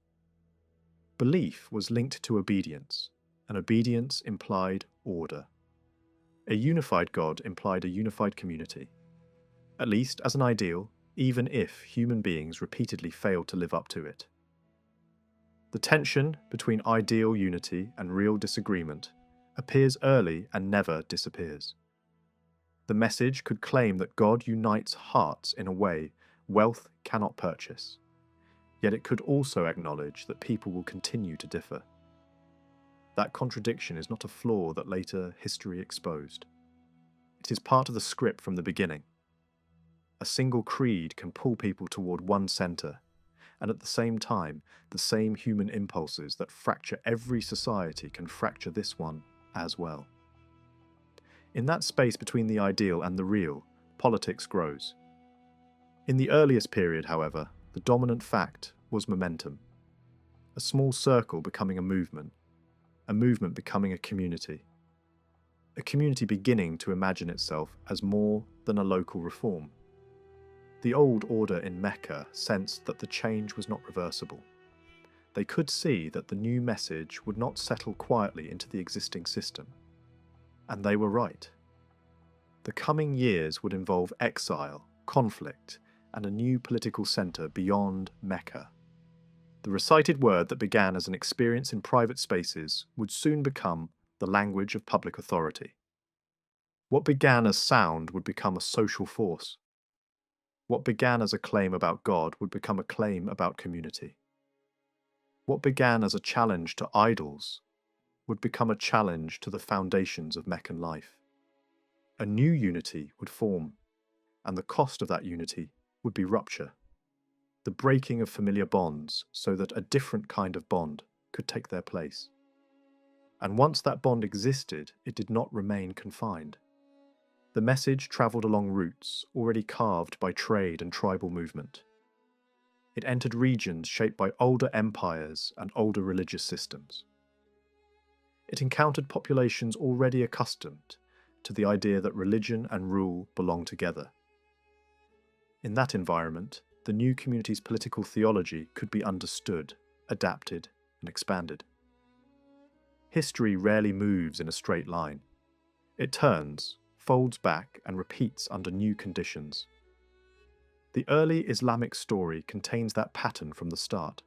Belief was linked to obedience, and obedience implied order. A unified God implied a unified community, at least as an ideal, even if human beings repeatedly failed to live up to it. The tension between ideal unity and real disagreement appears early and never disappears. The message could claim that God unites hearts in a way wealth cannot purchase. Yet it could also acknowledge that people will continue to differ. That contradiction is not a flaw that later history exposed. It is part of the script from the beginning. A single creed can pull people toward one center, and at the same time, the same human impulses that fracture every society can fracture this one as well. In that space between the ideal and the real, politics grows. In the earliest period, however, the dominant fact was momentum. A small circle becoming a movement becoming a community beginning to imagine itself as more than a local reform. The old order in Mecca sensed that the change was not reversible. They could see that the new message would not settle quietly into the existing system. And they were right. The coming years would involve exile, conflict, and a new political centre beyond Mecca. The recited word that began as an experience in private spaces would soon become the language of public authority. What began as sound would become a social force. What began as a claim about God would become a claim about community. What began as a challenge to idols would become a challenge to the foundations of Meccan life. A new unity would form, and the cost of that unity would be rupture, the breaking of familiar bonds so that a different kind of bond could take their place. And once that bond existed, it did not remain confined. The message travelled along routes already carved by trade and tribal movement. It entered regions shaped by older empires and older religious systems. It encountered populations already accustomed to the idea that religion and rule belong together. In that environment, the new community's political theology could be understood, adapted, and expanded. History rarely moves in a straight line. It turns, folds back, and repeats under new conditions. The early Islamic story contains that pattern from the start.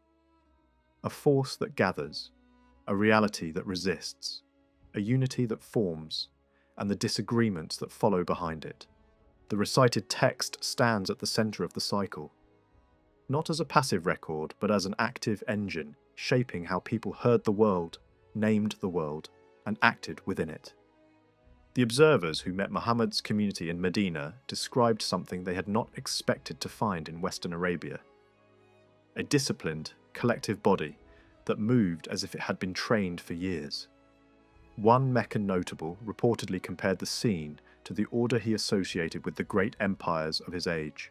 A force that gathers, a reality that resists, a unity that forms, and the disagreements that follow behind it. The recited text stands at the centre of the cycle, not as a passive record, but as an active engine, shaping how people heard the world, named the world, and acted within it. The observers who met Muhammad's community in Medina described something they had not expected to find in Western Arabia. A disciplined, collective body that moved as if it had been trained for years. One Meccan notable reportedly compared the scene to the order he associated with the great empires of his age.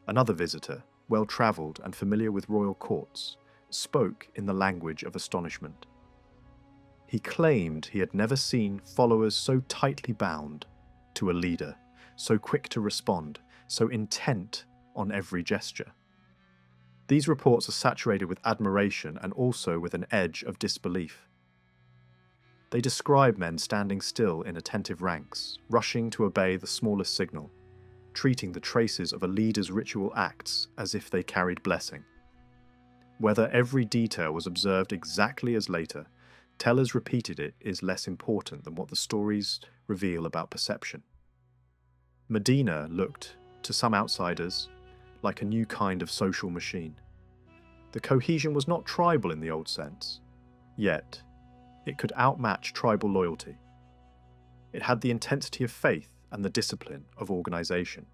Another visitor, well-travelled and familiar with royal courts, spoke in the language of astonishment. He claimed he had never seen followers so tightly bound to a leader, so quick to respond, so intent on every gesture. These reports are saturated with admiration and also with an edge of disbelief. They describe men standing still in attentive ranks, rushing to obey the smallest signal, treating the traces of a leader's ritual acts as if they carried blessing. Whether every detail was observed exactly as later, tellers repeated it is less important than what the stories reveal about perception. Medina looked, to some outsiders, like a new kind of social machine. The cohesion was not tribal in the old sense, yet it could outmatch tribal loyalty. It had the intensity of faith and the discipline of organisation.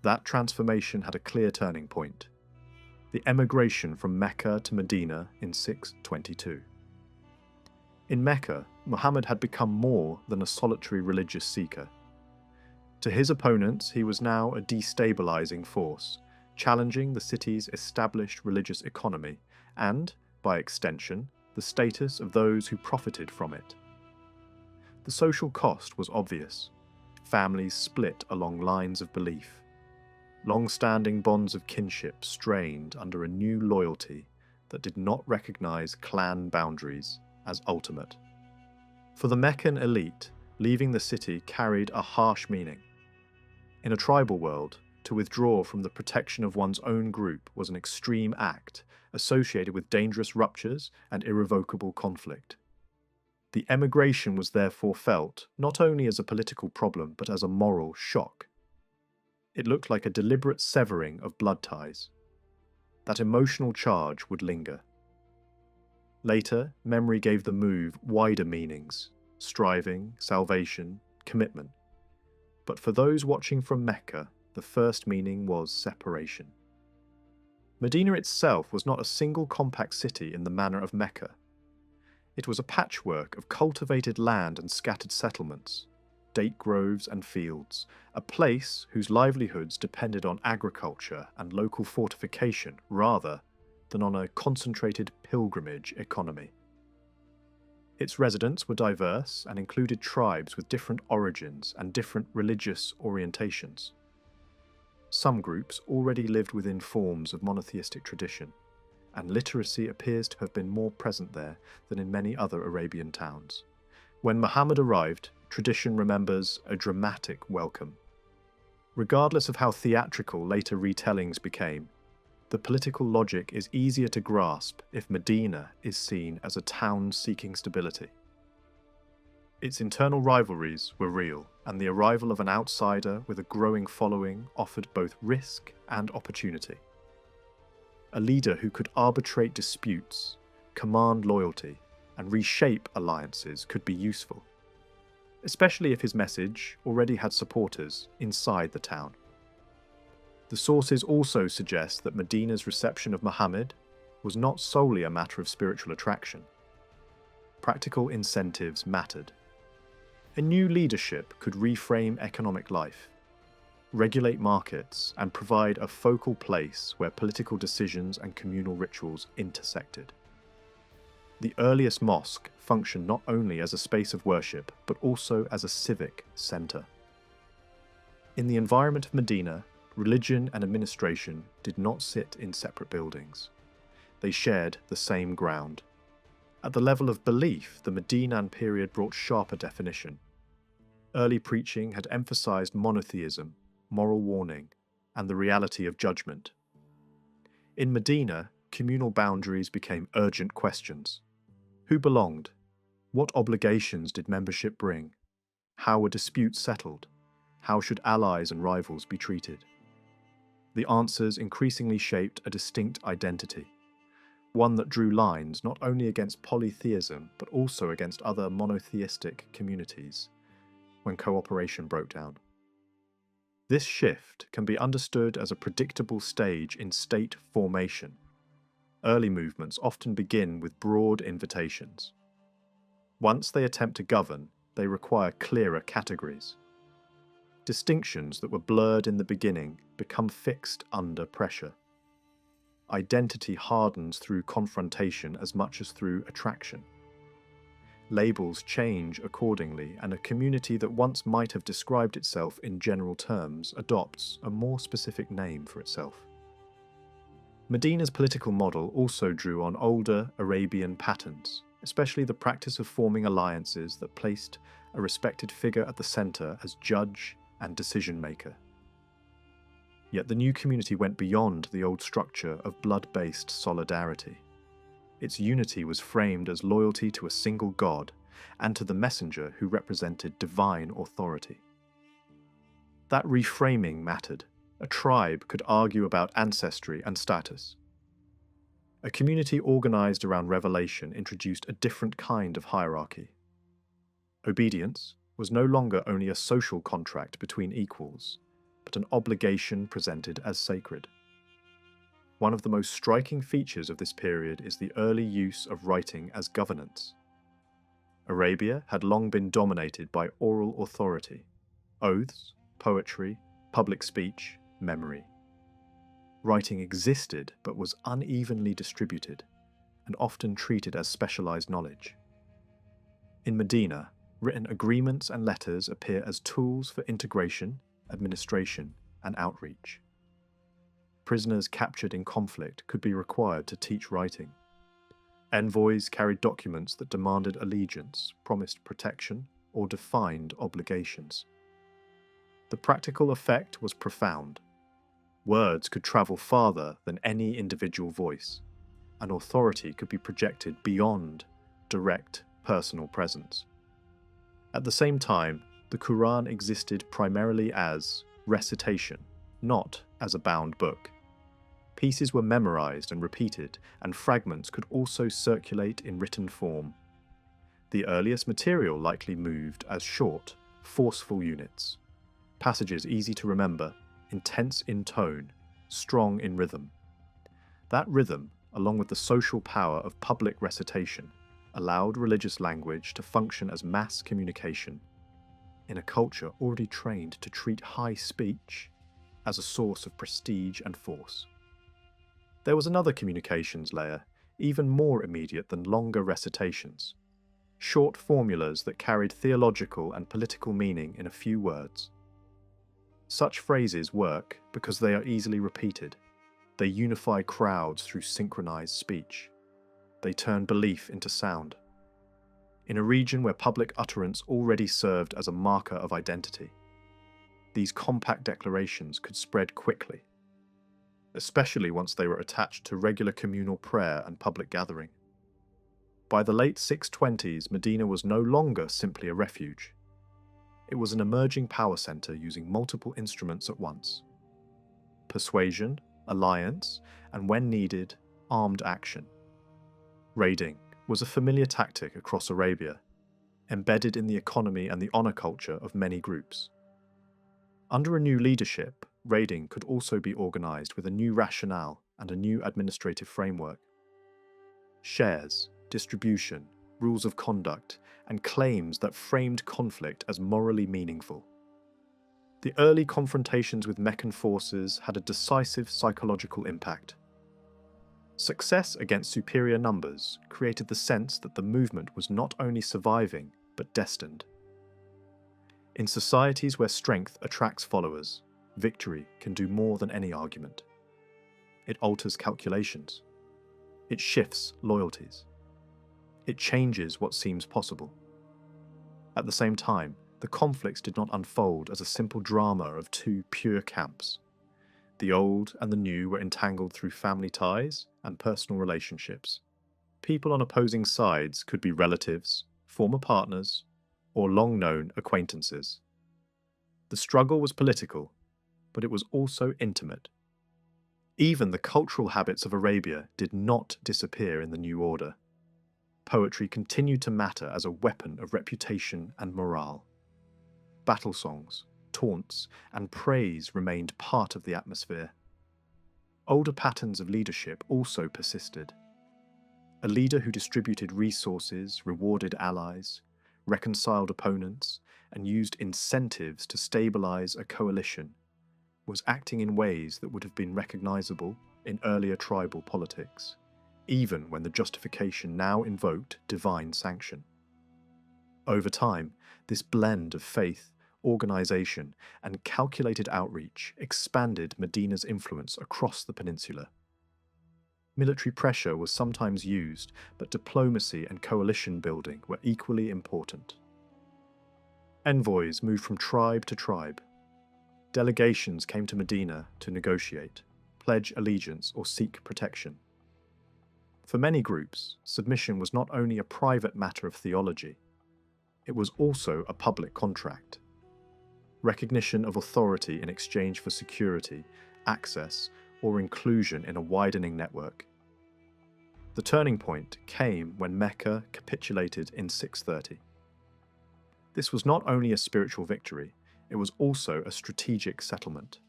That transformation had a clear turning point: the emigration from Mecca to Medina in 622. In Mecca, Muhammad had become more than a solitary religious seeker. To his opponents, he was now a destabilizing force, challenging the city's established religious economy and, by extension, the status of those who profited from it. The social cost was obvious. Families split along lines of belief. Long-standing bonds of kinship strained under a new loyalty that did not recognize clan boundaries as ultimate. For the Meccan elite, leaving the city carried a harsh meaning. In a tribal world, to withdraw from the protection of one's own group was an extreme act associated with dangerous ruptures and irrevocable conflict. The emigration was therefore felt not only as a political problem but as a moral shock. It looked like a deliberate severing of blood ties. That emotional charge would linger. Later, memory gave the move wider meanings: striving, salvation, commitment. But for those watching from Mecca, the first meaning was separation. Medina itself was not a single compact city in the manner of Mecca. It was a patchwork of cultivated land and scattered settlements, date groves and fields, a place whose livelihoods depended on agriculture and local fortification rather than on a concentrated pilgrimage economy. Its residents were diverse and included tribes with different origins and different religious orientations. Some groups already lived within forms of monotheistic tradition, and literacy appears to have been more present there than in many other Arabian towns. When Muhammad arrived, tradition remembers a dramatic welcome. Regardless of how theatrical later retellings became, the political logic is easier to grasp if Medina is seen as a town seeking stability. Its internal rivalries were real, and the arrival of an outsider with a growing following offered both risk and opportunity. A leader who could arbitrate disputes, command loyalty, and reshape alliances could be useful, especially if his message already had supporters inside the town. The sources also suggest that Medina's reception of Muhammad was not solely a matter of spiritual attraction. Practical incentives mattered. A new leadership could reframe economic life, regulate markets, and provide a focal place where political decisions and communal rituals intersected. The earliest mosque functioned not only as a space of worship, but also as a civic centre. In the environment of Medina, religion and administration did not sit in separate buildings. They shared the same ground. At the level of belief, the Medinan period brought sharper definition. Early preaching had emphasized monotheism, moral warning, and the reality of judgment. In Medina, communal boundaries became urgent questions. Who belonged? What obligations did membership bring? How were disputes settled? How should allies and rivals be treated? The answers increasingly shaped a distinct identity, one that drew lines not only against polytheism but also against other monotheistic communities when cooperation broke down. This shift can be understood as a predictable stage in state formation. Early movements often begin with broad invitations. Once they attempt to govern, they require clearer categories. Distinctions that were blurred in the beginning become fixed under pressure. Identity hardens through confrontation as much as through attraction. Labels change accordingly, and a community that once might have described itself in general terms adopts a more specific name for itself. Medina's political model also drew on older Arabian patterns, especially the practice of forming alliances that placed a respected figure at the centre as judge and decision-maker. Yet the new community went beyond the old structure of blood-based solidarity. Its unity was framed as loyalty to a single god and to the messenger who represented divine authority. That reframing mattered. A tribe could argue about ancestry and status. A community organized around revelation introduced a different kind of hierarchy. Obedience was no longer only a social contract between equals, but an obligation presented as sacred. One of the most striking features of this period is the early use of writing as governance. Arabia had long been dominated by oral authority, oaths, poetry, public speech, memory. Writing existed but was unevenly distributed and often treated as specialized knowledge. In Medina, written agreements and letters appear as tools for integration, administration, and outreach. Prisoners captured in conflict could be required to teach writing. Envoys carried documents that demanded allegiance, promised protection, or defined obligations. The practical effect was profound. Words could travel farther than any individual voice, and authority could be projected beyond direct personal presence. At the same time, the Quran existed primarily as recitation, not as a bound book. Pieces were memorized and repeated, and fragments could also circulate in written form. The earliest material likely moved as short, forceful units, passages easy to remember, intense in tone, strong in rhythm. That rhythm, along with the social power of public recitation, allowed religious language to function as mass communication in a culture already trained to treat high speech as a source of prestige and force. There was another communications layer, even more immediate than longer recitations. Short formulas that carried theological and political meaning in a few words. Such phrases work because they are easily repeated. They unify crowds through synchronized speech. They turn belief into sound. In a region where public utterance already served as a marker of identity, these compact declarations could spread quickly, especially once they were attached to regular communal prayer and public gathering. By the late 620s, Medina was no longer simply a refuge. It was an emerging power center using multiple instruments at once. Persuasion, alliance, and when needed, armed action. Raiding was a familiar tactic across Arabia, embedded in the economy and the honor culture of many groups. Under a new leadership, raiding could also be organized with a new rationale and a new administrative framework. Shares, distribution, rules of conduct, and claims that framed conflict as morally meaningful. The early confrontations with Meccan forces had a decisive psychological impact. Success against superior numbers created the sense that the movement was not only surviving, but destined. In societies where strength attracts followers, victory can do more than any argument. It alters calculations. It shifts loyalties. It changes what seems possible. At the same time, the conflicts did not unfold as a simple drama of two pure camps. The old and the new were entangled through family ties and personal relationships. People on opposing sides could be relatives, former partners, or long-known acquaintances. The struggle was political, but it was also intimate. Even the cultural habits of Arabia did not disappear in the new order. Poetry continued to matter as a weapon of reputation and morale. Battle songs, taunts, and praise remained part of the atmosphere. Older patterns of leadership also persisted. A leader who distributed resources, rewarded allies, reconciled opponents, and used incentives to stabilize a coalition was acting in ways that would have been recognizable in earlier tribal politics, even when the justification now invoked divine sanction. Over time, this blend of faith, organization, and calculated outreach expanded Medina's influence across the peninsula. Military pressure was sometimes used, but diplomacy and coalition building were equally important. Envoys moved from tribe to tribe. Delegations came to Medina to negotiate, pledge allegiance, or seek protection. For many groups, submission was not only a private matter of theology, it was also a public contract. Recognition of authority in exchange for security, access, or inclusion in a widening network. The turning point came when Mecca capitulated in 630. This was not only a spiritual victory, it was also a strategic settlement.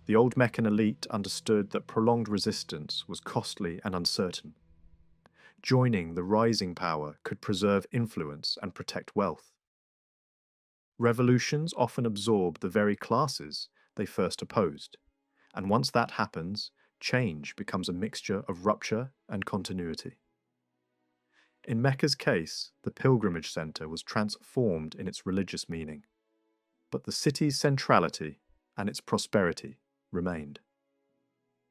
The old Meccan elite understood that prolonged resistance was costly and uncertain. Joining the rising power could preserve influence and protect wealth. Revolutions often absorb the very classes they first opposed, and once that happens, change becomes a mixture of rupture and continuity. In Mecca's case, the pilgrimage center was transformed in its religious meaning, but the city's centrality and its prosperity remained.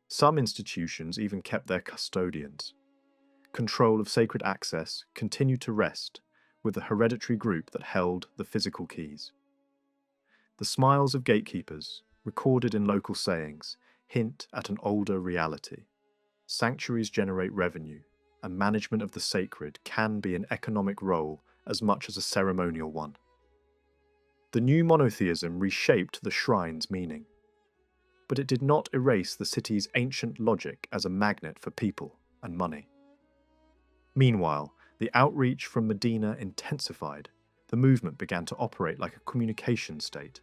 Some institutions even kept their custodians. Control of sacred access continued to rest with the hereditary group that held the physical keys. The smiles of gatekeepers, recorded in local sayings, hint at an older reality. Sanctuaries generate revenue, and management of the sacred can be an economic role as much as a ceremonial one. The new monotheism reshaped the shrine's meaning, but it did not erase the city's ancient logic as a magnet for people and money. Meanwhile, the outreach from Medina intensified. The movement began to operate like a communication state.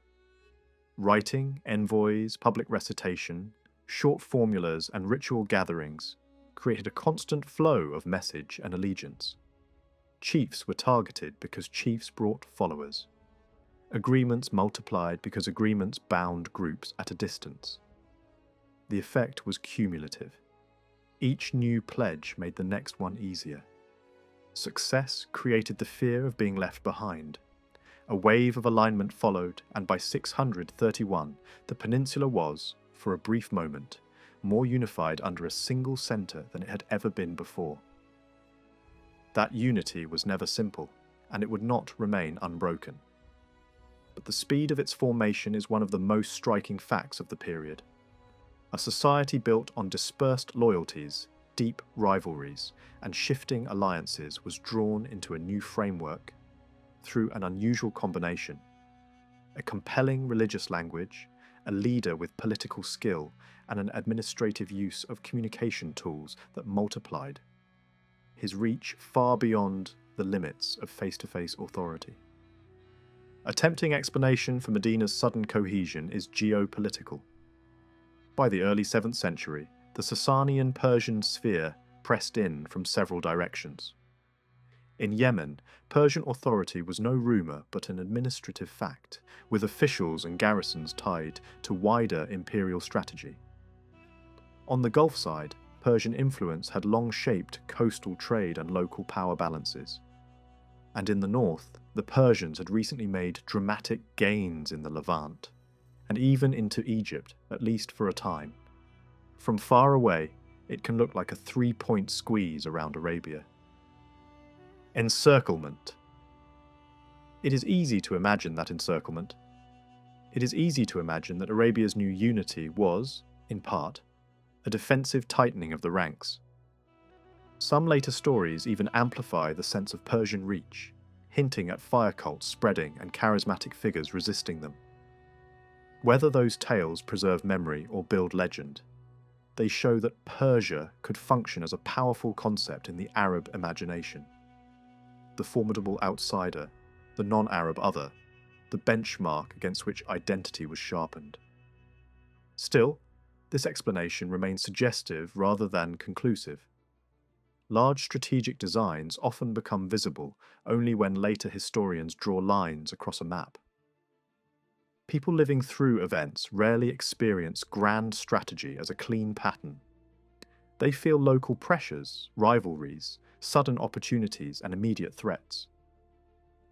Writing, envoys, public recitation, Short formulas and ritual gatherings created a constant flow of message and allegiance. Chiefs were targeted because chiefs brought followers. Agreements multiplied because agreements bound groups at a distance. The effect was cumulative. Each new pledge made the next one easier. Success created the fear of being left behind. A wave of alignment followed, and by 631, the peninsula was, for a brief moment, more unified under a single centre than it had ever been before. That unity was never simple, and it would not remain unbroken. But the speed of its formation is one of the most striking facts of the period. A society built on dispersed loyalties, deep rivalries, and shifting alliances was drawn into a new framework through an unusual combination: a compelling religious language, a leader with political skill, and an administrative use of communication tools that multiplied his reach far beyond the limits of face-to-face authority. A tempting explanation for Medina's sudden cohesion is geopolitical. By the early 7th century, the Sasanian-Persian sphere pressed in from several directions. In Yemen, Persian authority was no rumour but an administrative fact, with officials and garrisons tied to wider imperial strategy. On the Gulf side, Persian influence had long shaped coastal trade and local power balances. And in the north, the Persians had recently made dramatic gains in the Levant, and even into Egypt, at least for a time. From far away, it can look like a three-point squeeze around Arabia. Encirclement. It is easy to imagine that encirclement. It is easy to imagine that Arabia's new unity was, in part, a defensive tightening of the ranks. Some later stories even amplify the sense of Persian reach, hinting at fire cults spreading and charismatic figures resisting them. Whether those tales preserve memory or build legend, they show that Persia could function as a powerful concept in the Arab imagination. The formidable outsider, the non-Arab other, the benchmark against which identity was sharpened. Still, this explanation remains suggestive rather than conclusive. Large strategic designs often become visible only when later historians draw lines across a map. People living through events rarely experience grand strategy as a clean pattern. They feel local pressures, rivalries, sudden opportunities, and immediate threats.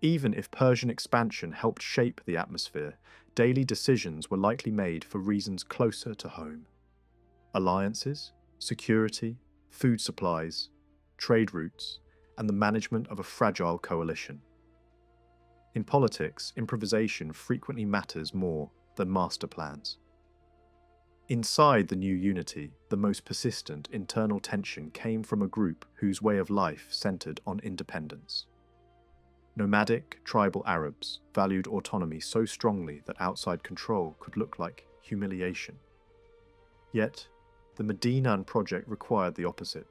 Even if Persian expansion helped shape the atmosphere, daily decisions were likely made for reasons closer to home. Alliances, security, food supplies, trade routes, and the management of a fragile coalition. In politics, improvisation frequently matters more than master plans. Inside the new unity, the most persistent internal tension came from a group whose way of life centered on independence. Nomadic, tribal Arabs valued autonomy so strongly that outside control could look like humiliation. Yet, the Medinan project required the opposite: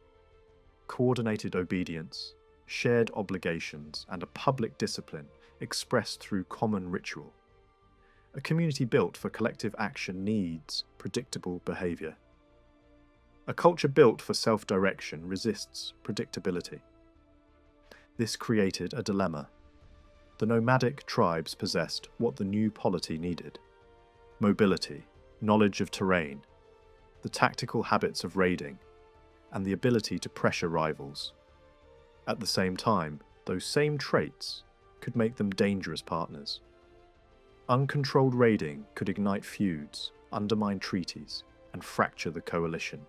coordinated obedience, shared obligations, and a public discipline expressed through common ritual. A community built for collective action needs predictable behaviour. A culture built for self-direction resists predictability. This created a dilemma. The nomadic tribes possessed what the new polity needed: mobility, knowledge of terrain, the tactical habits of raiding, and the ability to pressure rivals. At the same time, those same traits could make them dangerous partners. Uncontrolled raiding could ignite feuds, undermine treaties, and fracture the coalition.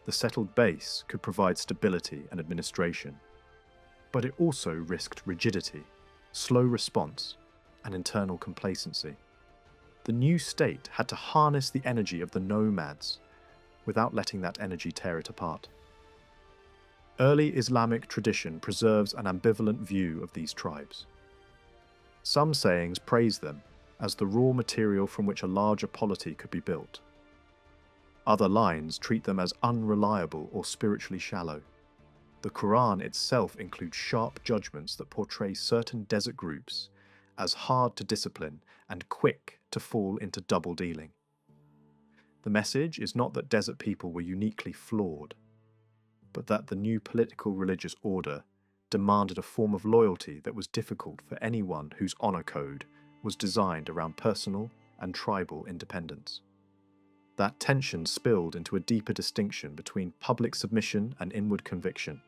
The settled base could provide stability and administration, but it also risked rigidity, slow response, and internal complacency. The new state had to harness the energy of the nomads without letting that energy tear it apart. Early Islamic tradition preserves an ambivalent view of these tribes. Some sayings praise them as the raw material from which a larger polity could be built. Other lines treat them as unreliable or spiritually shallow. The Quran itself includes sharp judgments that portray certain desert groups as hard to discipline and quick to fall into double dealing. The message is not that desert people were uniquely flawed, but that the new political religious order demanded a form of loyalty that was difficult for anyone whose honor code was designed around personal and tribal independence. That tension spilled into a deeper distinction between public submission and inward conviction.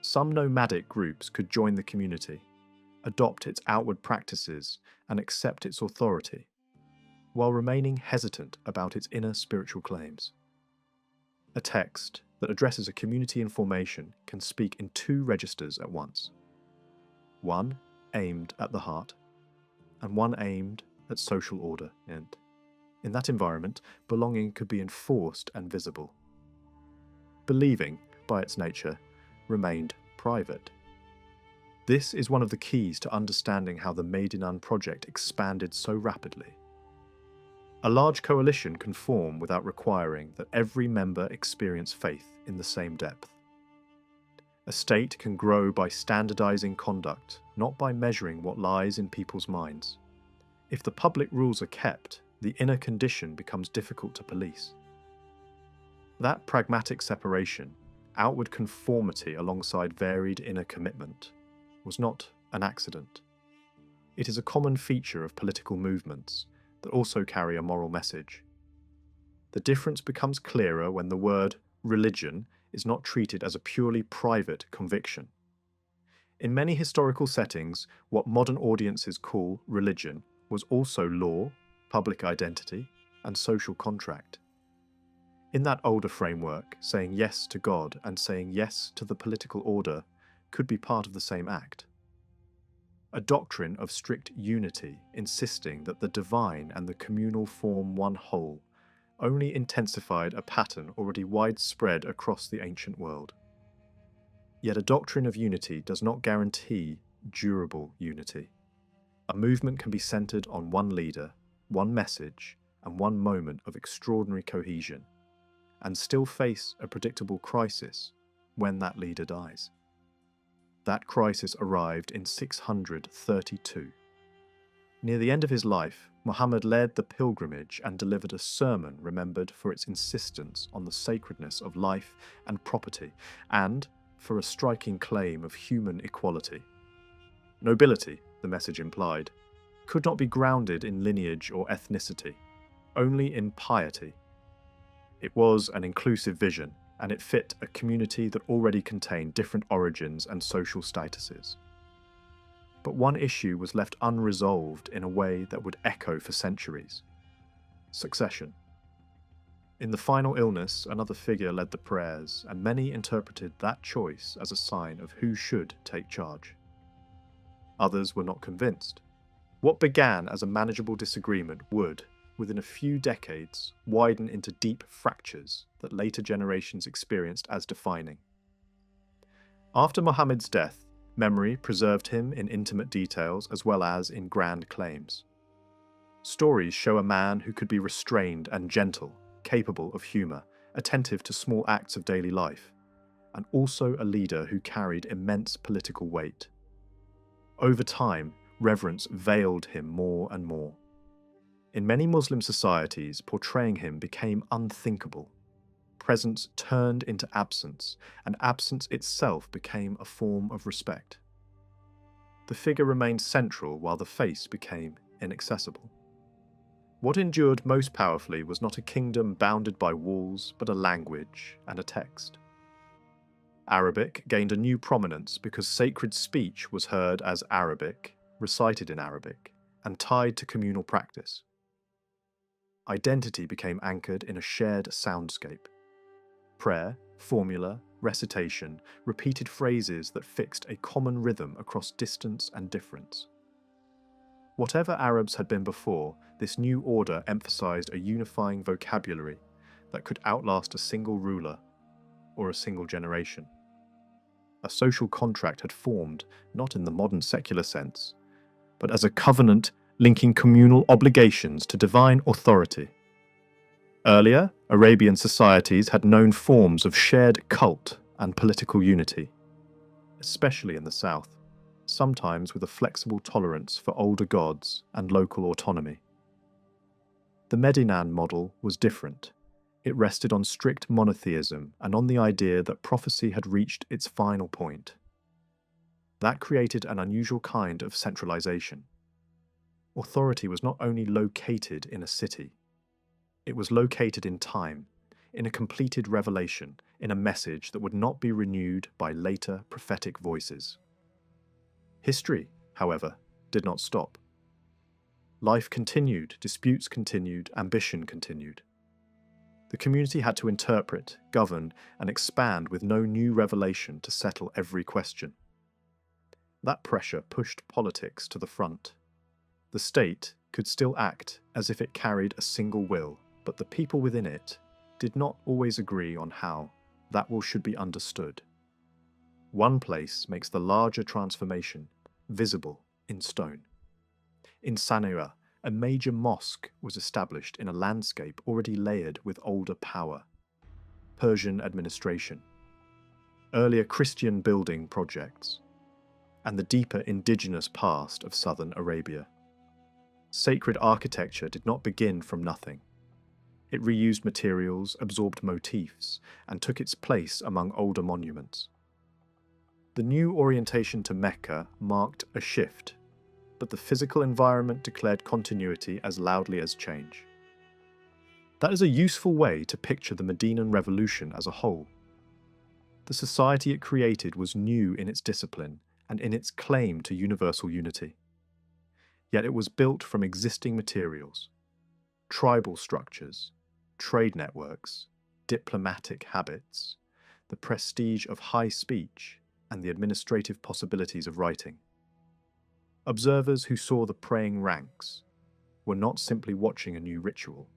Some nomadic groups could join the community, adopt its outward practices, and accept its authority, while remaining hesitant about its inner spiritual claims. A text that addresses a community in formation can speak in two registers at once. One aimed at the heart, and one aimed at social order. And in that environment, belonging could be enforced and visible. Believing, by its nature, remained private. This is one of the keys to understanding how the Medinan project expanded so rapidly. A large coalition can form without requiring that every member experience faith in the same depth. A state can grow by standardizing conduct, not by measuring what lies in people's minds. If the public rules are kept, the inner condition becomes difficult to police. That pragmatic separation, outward conformity alongside varied inner commitment, was not an accident. It is a common feature of political movements that also carry a moral message. The difference becomes clearer when the word religion is not treated as a purely private conviction. In many historical settings, what modern audiences call religion was also law, public identity, and social contract. In that older framework, saying yes to God and saying yes to the political order could be part of the same act. A doctrine of strict unity, insisting that the divine and the communal form one whole, only intensified a pattern already widespread across the ancient world. Yet a doctrine of unity does not guarantee durable unity. A movement can be centered on one leader, one message, and one moment of extraordinary cohesion, and still face a predictable crisis when that leader dies. That crisis arrived in 632. Near the end of his life, Muhammad led the pilgrimage and delivered a sermon remembered for its insistence on the sacredness of life and property, and for a striking claim of human equality. Nobility, the message implied, could not be grounded in lineage or ethnicity, only in piety. It was an inclusive vision, and it fit a community that already contained different origins and social statuses. But one issue was left unresolved in a way that would echo for centuries: succession. In the final illness, another figure led the prayers, and many interpreted that choice as a sign of who should take charge. Others were not convinced. What began as a manageable disagreement would, within a few decades, widen into deep fractures that later generations experienced as defining. After Muhammad's death, memory preserved him in intimate details as well as in grand claims. Stories show a man who could be restrained and gentle, capable of humour, attentive to small acts of daily life, and also a leader who carried immense political weight. Over time, reverence veiled him more and more. In many Muslim societies, portraying him became unthinkable. Presence turned into absence, and absence itself became a form of respect. The figure remained central while the face became inaccessible. What endured most powerfully was not a kingdom bounded by walls, but a language and a text. Arabic gained a new prominence because sacred speech was heard as Arabic, recited in Arabic, and tied to communal practice. Identity became anchored in a shared soundscape. Prayer, formula, recitation, repeated phrases that fixed a common rhythm across distance and difference. Whatever Arabs had been before, this new order emphasized a unifying vocabulary that could outlast a single ruler or a single generation. A social contract had formed, not in the modern secular sense, but as a covenant linking communal obligations to divine authority. Earlier, Arabian societies had known forms of shared cult and political unity, especially in the south, sometimes with a flexible tolerance for older gods and local autonomy. The Medinan model was different. It rested on strict monotheism and on the idea that prophecy had reached its final point. That created an unusual kind of centralization. Authority was not only located in a city, it was located in time, in a completed revelation, in a message that would not be renewed by later prophetic voices. History, however, did not stop. Life continued, disputes continued, ambition continued. The community had to interpret, govern, and expand with no new revelation to settle every question. That pressure pushed politics to the front. The state could still act as if it carried a single will, but the people within it did not always agree on how that will should be understood. One place makes the larger transformation visible in stone. In Sanira, a major mosque was established in a landscape already layered with older power. Persian administration, earlier Christian building projects, and the deeper indigenous past of southern Arabia. Sacred architecture did not begin from nothing. It reused materials, absorbed motifs, and took its place among older monuments. The new orientation to Mecca marked a shift, but the physical environment declared continuity as loudly as change. That is a useful way to picture the Medinan Revolution as a whole. The society it created was new in its discipline and in its claim to universal unity. Yet it was built from existing materials, tribal structures, trade networks, diplomatic habits, the prestige of high speech, and the administrative possibilities of writing. Observers who saw the praying ranks were not simply watching a new ritual.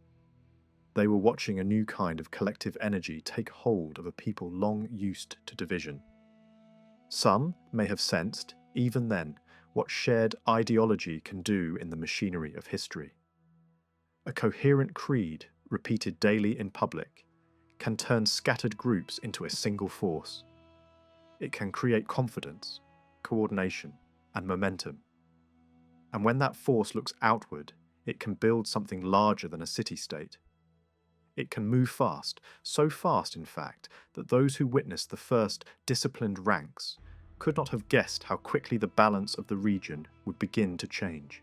They were watching a new kind of collective energy take hold of a people long used to division. Some may have sensed, even then, what shared ideology can do in the machinery of history. A coherent creed, repeated daily in public, can turn scattered groups into a single force. It can create confidence, coordination, and momentum. And when that force looks outward, it can build something larger than a city-state. It can move fast, so fast in fact, that those who witnessed the first disciplined ranks could not have guessed how quickly the balance of the region would begin to change.